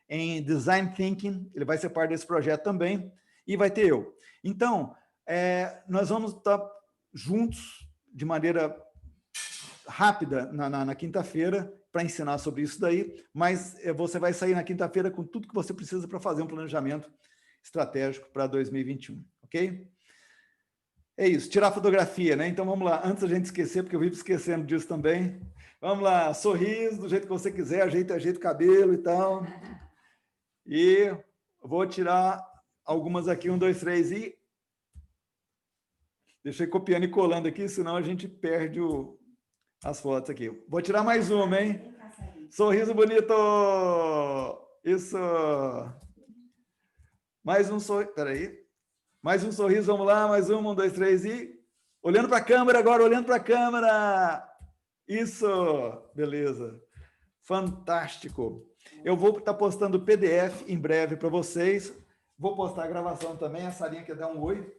Speaker 1: em Design Thinking, ele vai ser parte desse projeto também, e vai ter eu. Então, nós vamos estar juntos de maneira rápida na quinta-feira para ensinar sobre isso daí, mas você vai sair na quinta-feira com tudo que você precisa para fazer um planejamento estratégico para 2021, ok? É isso, tirar fotografia, né? Então vamos lá, antes da gente esquecer, porque eu vivo esquecendo disso também. Vamos lá, sorriso do jeito que você quiser, ajeita o cabelo e tal. E vou tirar algumas aqui, 1, 2, 3 e... Deixei copiando e colando aqui, senão a gente perde as fotos aqui. Vou tirar mais uma, hein? Sorriso bonito! Isso! Mais um sorriso. Peraí. Mais um sorriso, vamos lá. Mais 1, 2, 3 e... Olhando para a câmera agora, olhando para a câmera! Isso! Beleza. Fantástico. Eu vou estar postando o PDF em breve para vocês. Vou postar a gravação também. A Sarinha quer dar um oi.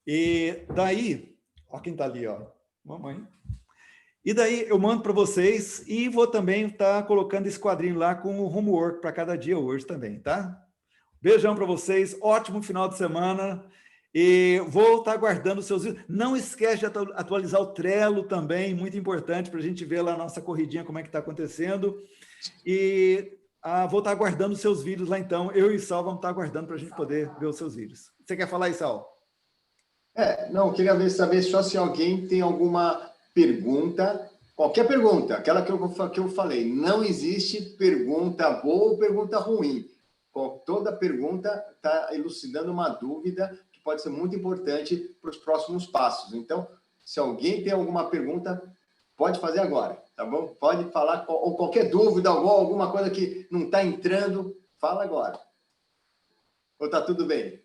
Speaker 1: E daí... Olha quem está ali, ó. Mamãe. E daí eu mando para vocês e vou também estar colocando esse quadrinho lá com o homework para cada dia hoje também, tá? Beijão para vocês, ótimo final de semana e vou estar aguardando os seus vídeos. Não esquece de atualizar o Trello também, muito importante para a gente ver lá a nossa corridinha, como é que está acontecendo. E vou estar aguardando os seus vídeos lá então. Eu e o Sal vamos estar aguardando para a gente poder ver os seus vídeos. Você quer falar aí, Sal?
Speaker 3: Não, eu queria saber só se alguém tem alguma pergunta, qualquer pergunta, aquela que eu falei, não existe pergunta boa ou pergunta ruim. Toda pergunta está elucidando uma dúvida que pode ser muito importante para os próximos passos. Então, se alguém tem alguma pergunta, pode fazer agora, tá bom? Pode falar, ou qualquer dúvida, alguma coisa que não está entrando, fala agora. Ou está tudo bem?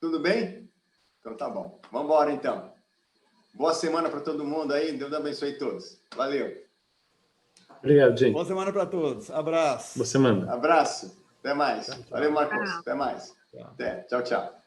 Speaker 3: Tudo bem? Então tá bom. Vamos embora, então. Boa semana para todo mundo aí. Deus abençoe todos. Valeu.
Speaker 8: Obrigado, gente.
Speaker 1: Boa semana para todos. Abraço.
Speaker 8: Boa semana.
Speaker 3: Abraço. Até mais.
Speaker 1: Tchau, tchau.
Speaker 3: Valeu, Marcos. Até mais.
Speaker 1: Tchau.
Speaker 3: Até. Tchau, tchau.